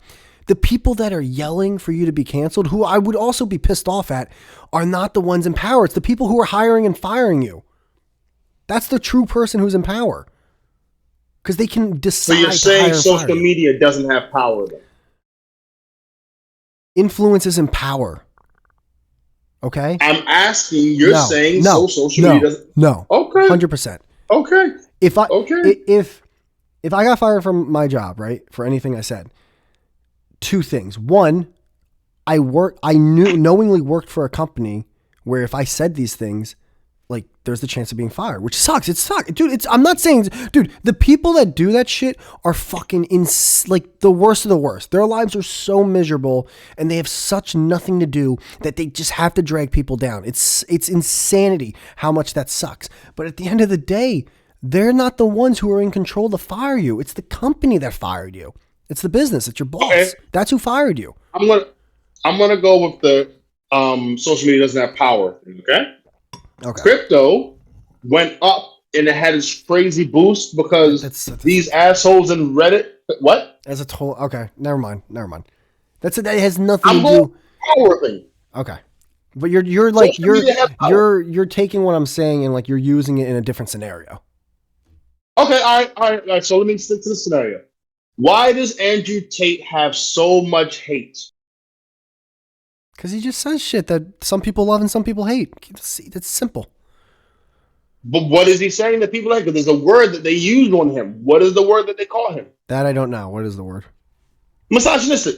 the people that are yelling for you to be canceled, who I would also be pissed off at, are not the ones in power. It's the people who are hiring and firing you. That's the true person who's in power. Because they can decide. So you're to saying hire and fire social you. media doesn't have power then? Influence is in power. Okay? I'm asking, you're saying social media doesn't. No. Okay. 100%. Okay. If I Okay. if I got fired from my job, right, for anything I said, two things. One, I knowingly worked for a company where if I said these things, like there's the chance of being fired, which sucks. It sucks, dude. I'm not saying, dude, the people that do that shit are fucking like the worst of the worst. Their lives are so miserable and they have such nothing to do that they just have to drag people down. It's insanity how much that sucks. But at the end of the day, they're not the ones who are in control to fire you. It's the company that fired you. It's the business. It's your boss. Okay. That's who fired you. I'm gonna go with the social media doesn't have power. Okay. Okay. Crypto went up and it had its crazy boost because That's these assholes in Reddit. What? as a total. Okay. Never mind. That has nothing I'm to going do. power thing. Okay. But you're like Social media have power. you're taking what I'm saying and like you're using it in a different scenario. Okay, all right. So let me stick to the scenario. Why does Andrew Tate have so much hate? Because he just says shit that some people love and some people hate. It's simple. But what is he saying that people like? Because there's a word that they use on him. What is the word that they call him? That I don't know. What is the word? Misogynistic.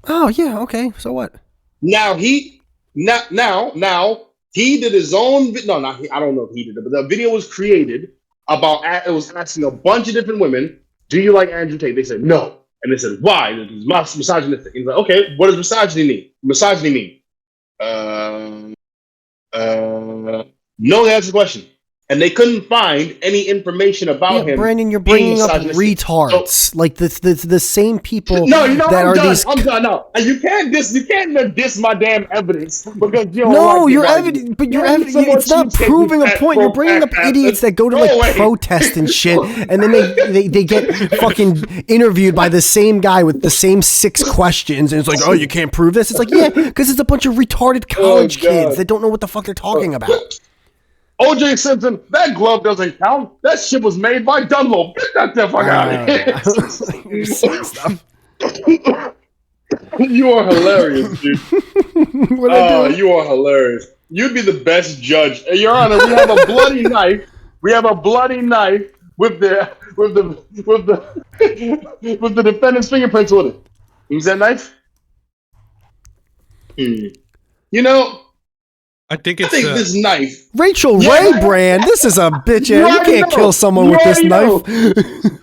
Oh yeah, okay. So what? Now he did his own. No, not he, I don't know if he did it, but the video was created about. It was asking a bunch of different women, "Do you like Andrew Tate?" They said no, and they said why? It was misogynistic. He's like, okay, what does misogyny mean? Misogyny mean? No, that's the question. And they couldn't find any information about him. Brandon, you're bringing up retards, so, like the same people. No, you know, I'm done. No, you can't diss my damn evidence because you don't no, like your evidence, but your evidence, it's not proving a point. You're bringing up idiots that go to like protest and shit, and then they get fucking interviewed by the same guy with the same 6 questions, and it's like, oh, you can't prove this. It's like, yeah, because it's a bunch of retarded college kids that don't know what the fuck they're talking about. OJ Simpson, that glove doesn't count. That shit was made by Dunlop. Get that the fuck out of here. You are hilarious, dude. You are hilarious. You'd be the best judge. Your Honor, we have a bloody knife. We have a bloody knife with the defendant's fingerprints on it. Use that knife? You know, I think this knife. Rachel Ray Brand, this is a bitch ass. You can't kill someone with this knife.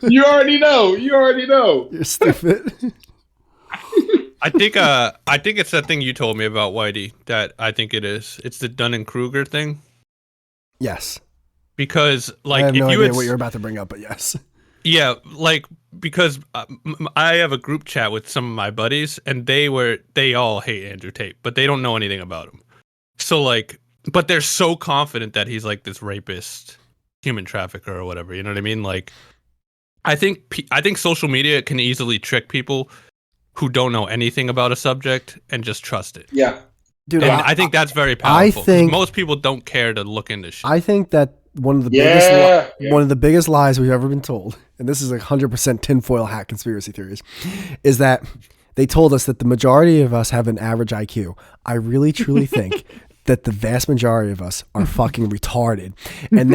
You already know. You're stupid. I think it's that thing you told me about, Whitey, that I think it is. It's the Dunning-Kruger thing. Yes. Because like I have if no you idea what you're about to bring up, but yes. Yeah, like because I have a group chat with some of my buddies, and they all hate Andrew Tate, but they don't know anything about him. So like, but they're so confident that he's like this rapist, human trafficker, or whatever. You know what I mean? Like, I think social media can easily trick people who don't know anything about a subject and just trust it. Yeah, dude. And I think that's very powerful. I think most people don't care to look into shit. I think that one of the biggest lies we've ever been told, and this is 100% tinfoil hat conspiracy theories, is that they told us that the majority of us have an average IQ. I really truly think that the vast majority of us are fucking retarded. And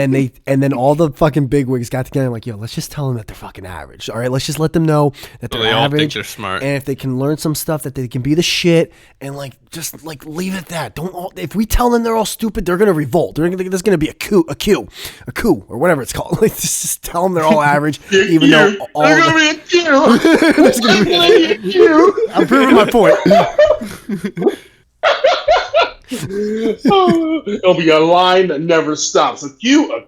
then all the fucking bigwigs got together and like, yo, let's just tell them that they're fucking average. All right, let's just let them know that they're average. All think they're smart. And if they can learn some stuff, that they can be the shit, and like just like leave it at that. If we tell them they're all stupid, they're gonna revolt. There's gonna be a coup, or whatever it's called. Like just tell them they're all average, even though all there's gonna be a coup. There's gonna be a coup. I'm proving my point. It'll be a line that never stops. A coup.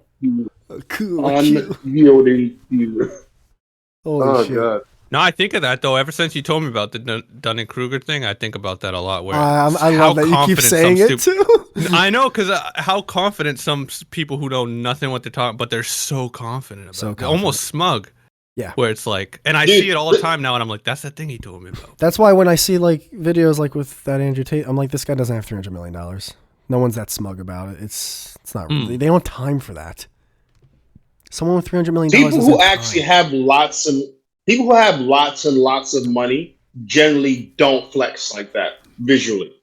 Unyielding coup. Holy shit. God. No, I think of that though. Ever since you told me about the Dunning-Kruger thing, I think about that a lot. Where I love that you keep saying it too. I know, because how confident some people who know nothing what they're talking, but they're so confident about it. Almost smug. Yeah. Where it's like, and I see it all the time now, and I'm like, that's that thing he told me about. That's why when I see like videos like with that Andrew Tate, I'm like, this guy doesn't have $300 million. No one's that smug about it. It's not really. They don't have time for that. Someone with $300 million. People who actually have lots and lots of money generally don't flex like that visually.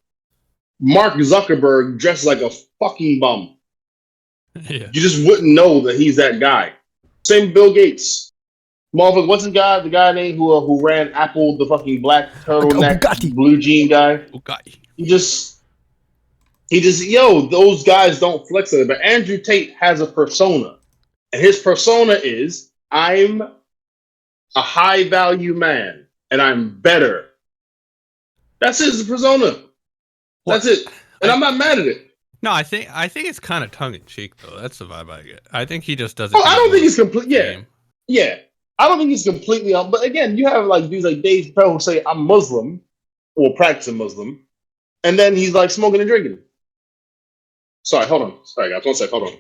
Mark Zuckerberg dressed like a fucking bum. Yeah. You just wouldn't know that he's that guy. Same Bill Gates. Motherfucker, what's the guy name who ran Apple, the fucking black turtleneck blue jean guy? He just those guys don't flex it. But Andrew Tate has a persona. And his persona is, I'm a high value man and I'm better. That's his persona. That's it. And I'm not mad at it. No, I think it's kind of tongue in cheek though. That's the vibe I get. I think he just doesn't. I don't think he's complete. Yeah. I don't think he's completely on. But again, you have like dudes like Dave Chappelle who say I'm Muslim or practicing Muslim, and then he's like smoking and drinking. Sorry, hold on. Sorry, guys. 1 sec. Hold on.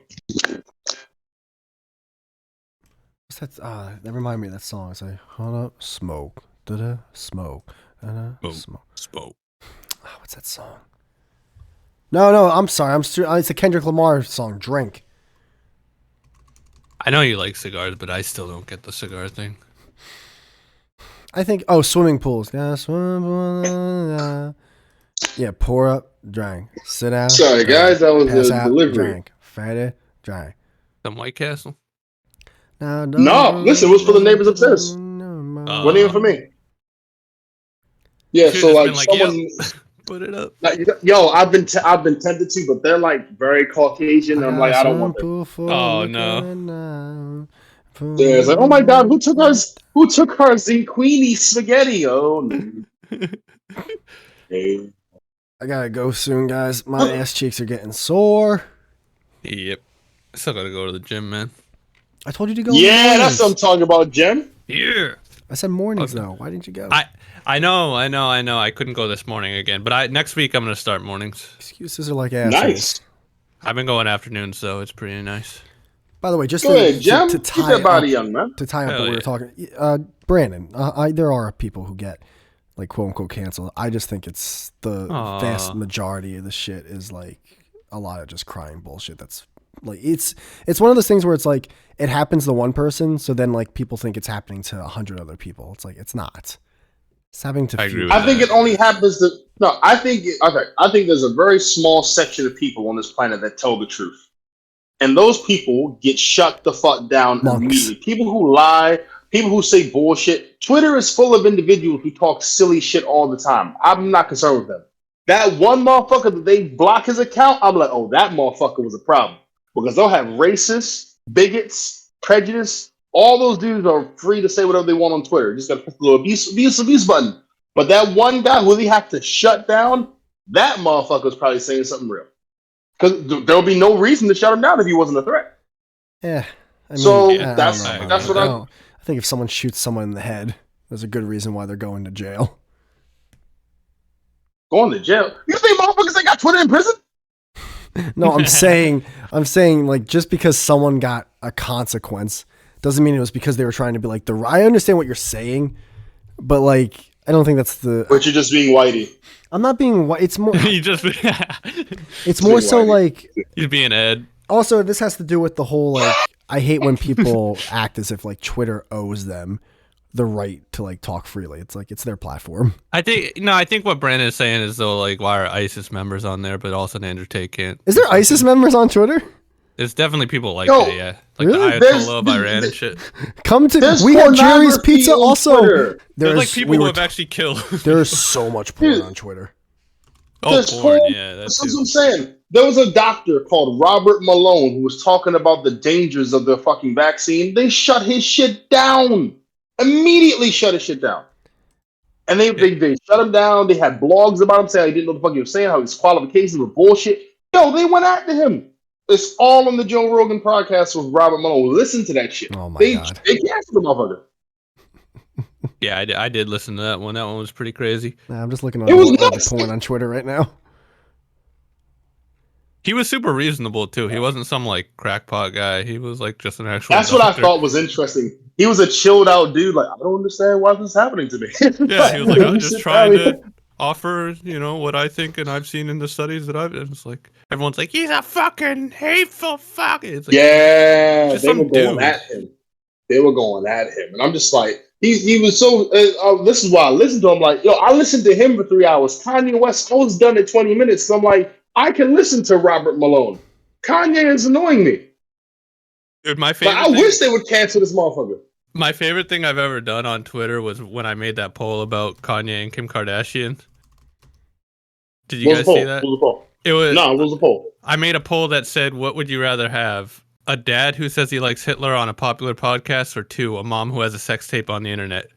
What's that? That reminded me of that song. It's like, hold up, smoke, da-da, smoke, da-da, smoke. Oh, what's that song? No, I'm sorry. It's a Kendrick Lamar song, Drink. I know you like cigars, but I still don't get the cigar thing. I think, swimming pools. Yeah, swimming pool. Yeah, pour up, drink. Sit down. Sorry, drink. guys, that was Pass the out, delivery. drink. Fatty, drink. Some White Castle. No, listen, it was for the neighbors upstairs. Wasn't even for me. Yeah, You should so have just like been like, someone, yep. Put it up. like, yo, I've been tempted to, but they're like very Caucasian. And I'm like, I don't want that. Oh no. Yeah, it's like, oh my god, who took our zucchini spaghetti? Oh no. Hey. I gotta go soon, guys. My ass cheeks are getting sore. Yep. I still gotta go to the gym, man. I told you to go. Yeah, that's what I'm talking about, Jem. Yeah. I said mornings though. Why didn't you go? I know. I couldn't go this morning again, but next week I'm gonna start mornings. Excuses are like assholes. Nice. I've been going afternoons, so it's pretty nice. By the way, just Go ahead, to Jem. Keep tie that body, up, young man. to tie up Hell what we were talking, Brandon, there are people who get like quote unquote canceled. I just think it's the vast majority of the shit is like a lot of just crying bullshit. That's like it's one of those things where it's like it happens to one person, so then like people think it's happening to 100 other people. It's like it's not. It's happening to. I agree with I think that. it only happens to no. I think there's a very small section of people on this planet that tell the truth, and those people get shut the fuck down Monks. immediately. People who lie, people who say bullshit. Twitter is full of individuals who talk silly shit all the time. I'm not concerned with them. That one motherfucker that they block his account, I'm like, oh, that motherfucker was a problem because they'll have racists, bigots, prejudice. All those dudes are free to say whatever they want on Twitter. Just gotta press the little abuse button. But that one guy who they have to shut down, that motherfucker was probably saying something real. Because there'll be no reason to shut him down if he wasn't a threat. Yeah. I mean, So I that's don't know, that's man. what I think if someone shoots someone in the head, there's a good reason why they're going to jail. going to jail. You think motherfuckers ain't got Twitter in prison? No, I'm saying like just because someone got a consequence doesn't mean it was because they were trying to be like I understand what you're saying, but like I don't think that's the. But you're just being whitey. I'm not being white. It's more. You just It's more so like. You're being Ed. Also, this has to do with the whole like. I hate when people act as if like Twitter owes them the right to like talk freely. It's like it's their platform. I think what Brandon is saying is though like why are ISIS members on there, but also Andrew Tate can't. Is there ISIS members on Twitter? There's definitely people like Yo, that, yeah. Like really? the Ayatollah of Iran and shit. Come to There's we have Jerry's pornography Pizza on also. Twitter. There's like people who have actually killed. There's so much porn on Twitter. Oh, porn, yeah, That's that's what I'm saying. There was a doctor called Robert Malone who was talking about the dangers of the fucking vaccine. They shut his shit down. Immediately shut his shit down. And they shut him down. They had blogs about him saying he didn't know what the fuck he was saying, how his qualifications were bullshit. Yo, they went after him. It's all on the Joe Rogan podcast with Robert Malone. Listen to that shit. Oh my god. They canceled the motherfucker. Yeah, I did listen to that one. That one was pretty crazy. Nah, I'm just looking at It was all the nuts. porn on Twitter right now. He was super reasonable too. He wasn't some like crackpot guy. He was like just an actual. That's what I doctor. thought was interesting. He was a chilled out dude. Like, I don't understand why this is happening to me. Yeah, he was like, I'm just sit trying down. to offer, what I think and I've seen in the studies that I've. It's like everyone's like, he's a fucking hateful fuck. It's like, Yeah, just they some were going dude. at him. They were going at him, and I'm just like, he was so. This is why I listened to him. Like, yo, I listened to him for 3 hours. Kanye West, I was done at 20 minutes. So I'm like, I can listen to Robert Malone. Kanye is annoying me. Dude, my But favorite. I wish they would cancel this motherfucker. My favorite thing I've ever done on Twitter was when I made that poll about Kanye and Kim Kardashian. Did you guys see that? What was the poll? It was. No, what was the poll? I made a poll that said, "What would you rather have? A dad who says he likes Hitler on a popular podcast, or two, a mom who has a sex tape on the internet?"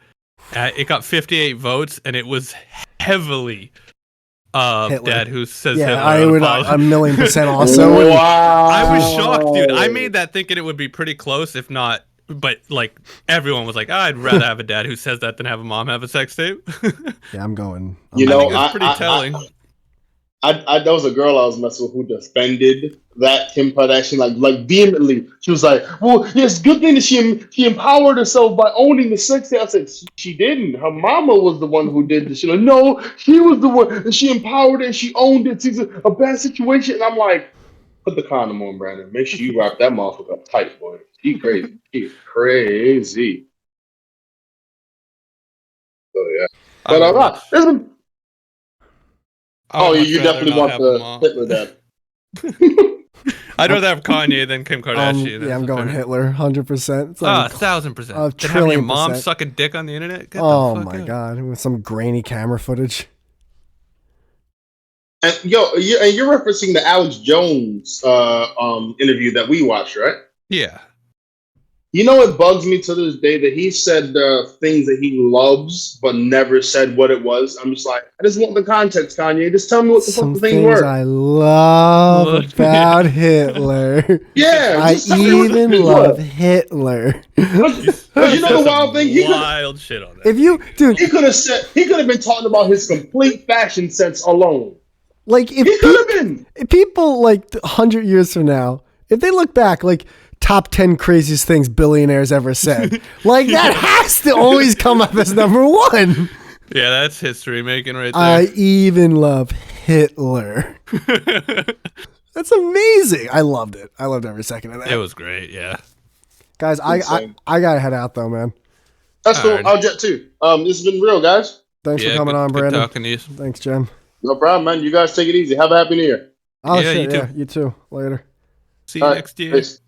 It got 58 votes, and it was heavily Hitler. dad who says Yeah, Hitler. I on a would podcast. 1,000,000% also. Wow. I was shocked, dude. I made that thinking it would be pretty close, if not. But like everyone was like, I'd rather have a dad who says that than have a mom have a sex tape. Yeah, I'm going. You I know, think it's pretty telling. There was a girl I was messing with who defended that Kim Kardashian like vehemently. She was like, "Well, yes, good thing that she empowered herself by owning the sex tape." I said, "She didn't. Her mama was the one who did this." She's like, "No, she was the one, and she empowered it. And she owned it. It's a bad situation." And I'm like, "Put the condom on, Brandon. Make sure you wrap that motherfucker up tight, boy. She crazy. She's crazy." So yeah, but there's been Oh, would much you rather definitely not want have them the all. Hitler dad. I'd rather have Kanye than Kim Kardashian. Yeah, I'm going Hitler, 100%. It's like 1,000%. a Then having your trillion mom percent. sucking dick on the internet? Get Oh the fuck my out. god, with some grainy camera footage. And you're referencing the Alex Jones interview that we watched, right? Yeah. You know, it bugs me to this day that he said things that he loves, but never said what it was. I'm just like, I just want the context, Kanye. Just tell me what the Some fuck the things things were. I love Look. about Hitler. Yeah, I just tell me what the even things love were. Hitler. Because you know the wild thing, Wild shit on that. If you, dude, he could have been talking about his complete fashion sense alone. like He could have been. if people like 100 years from now, if they look back, like top 10 craziest things billionaires ever said, like that has to always come up as number one. Yeah, that's history making right there. I even love Hitler. That's amazing. I loved it. I loved every second of that. It was great, yeah. Guys, I gotta head out though, man. That's cool. Alright. I'll jet too. This has been real, guys. Thanks Yeah, for coming good- on, good Brandon. talking to you. Thanks, Jim. No problem, man. You guys take it easy. Have a happy new year. Oh Yeah, shit, you too. yeah, you too. Later. See you All right, next year. peace.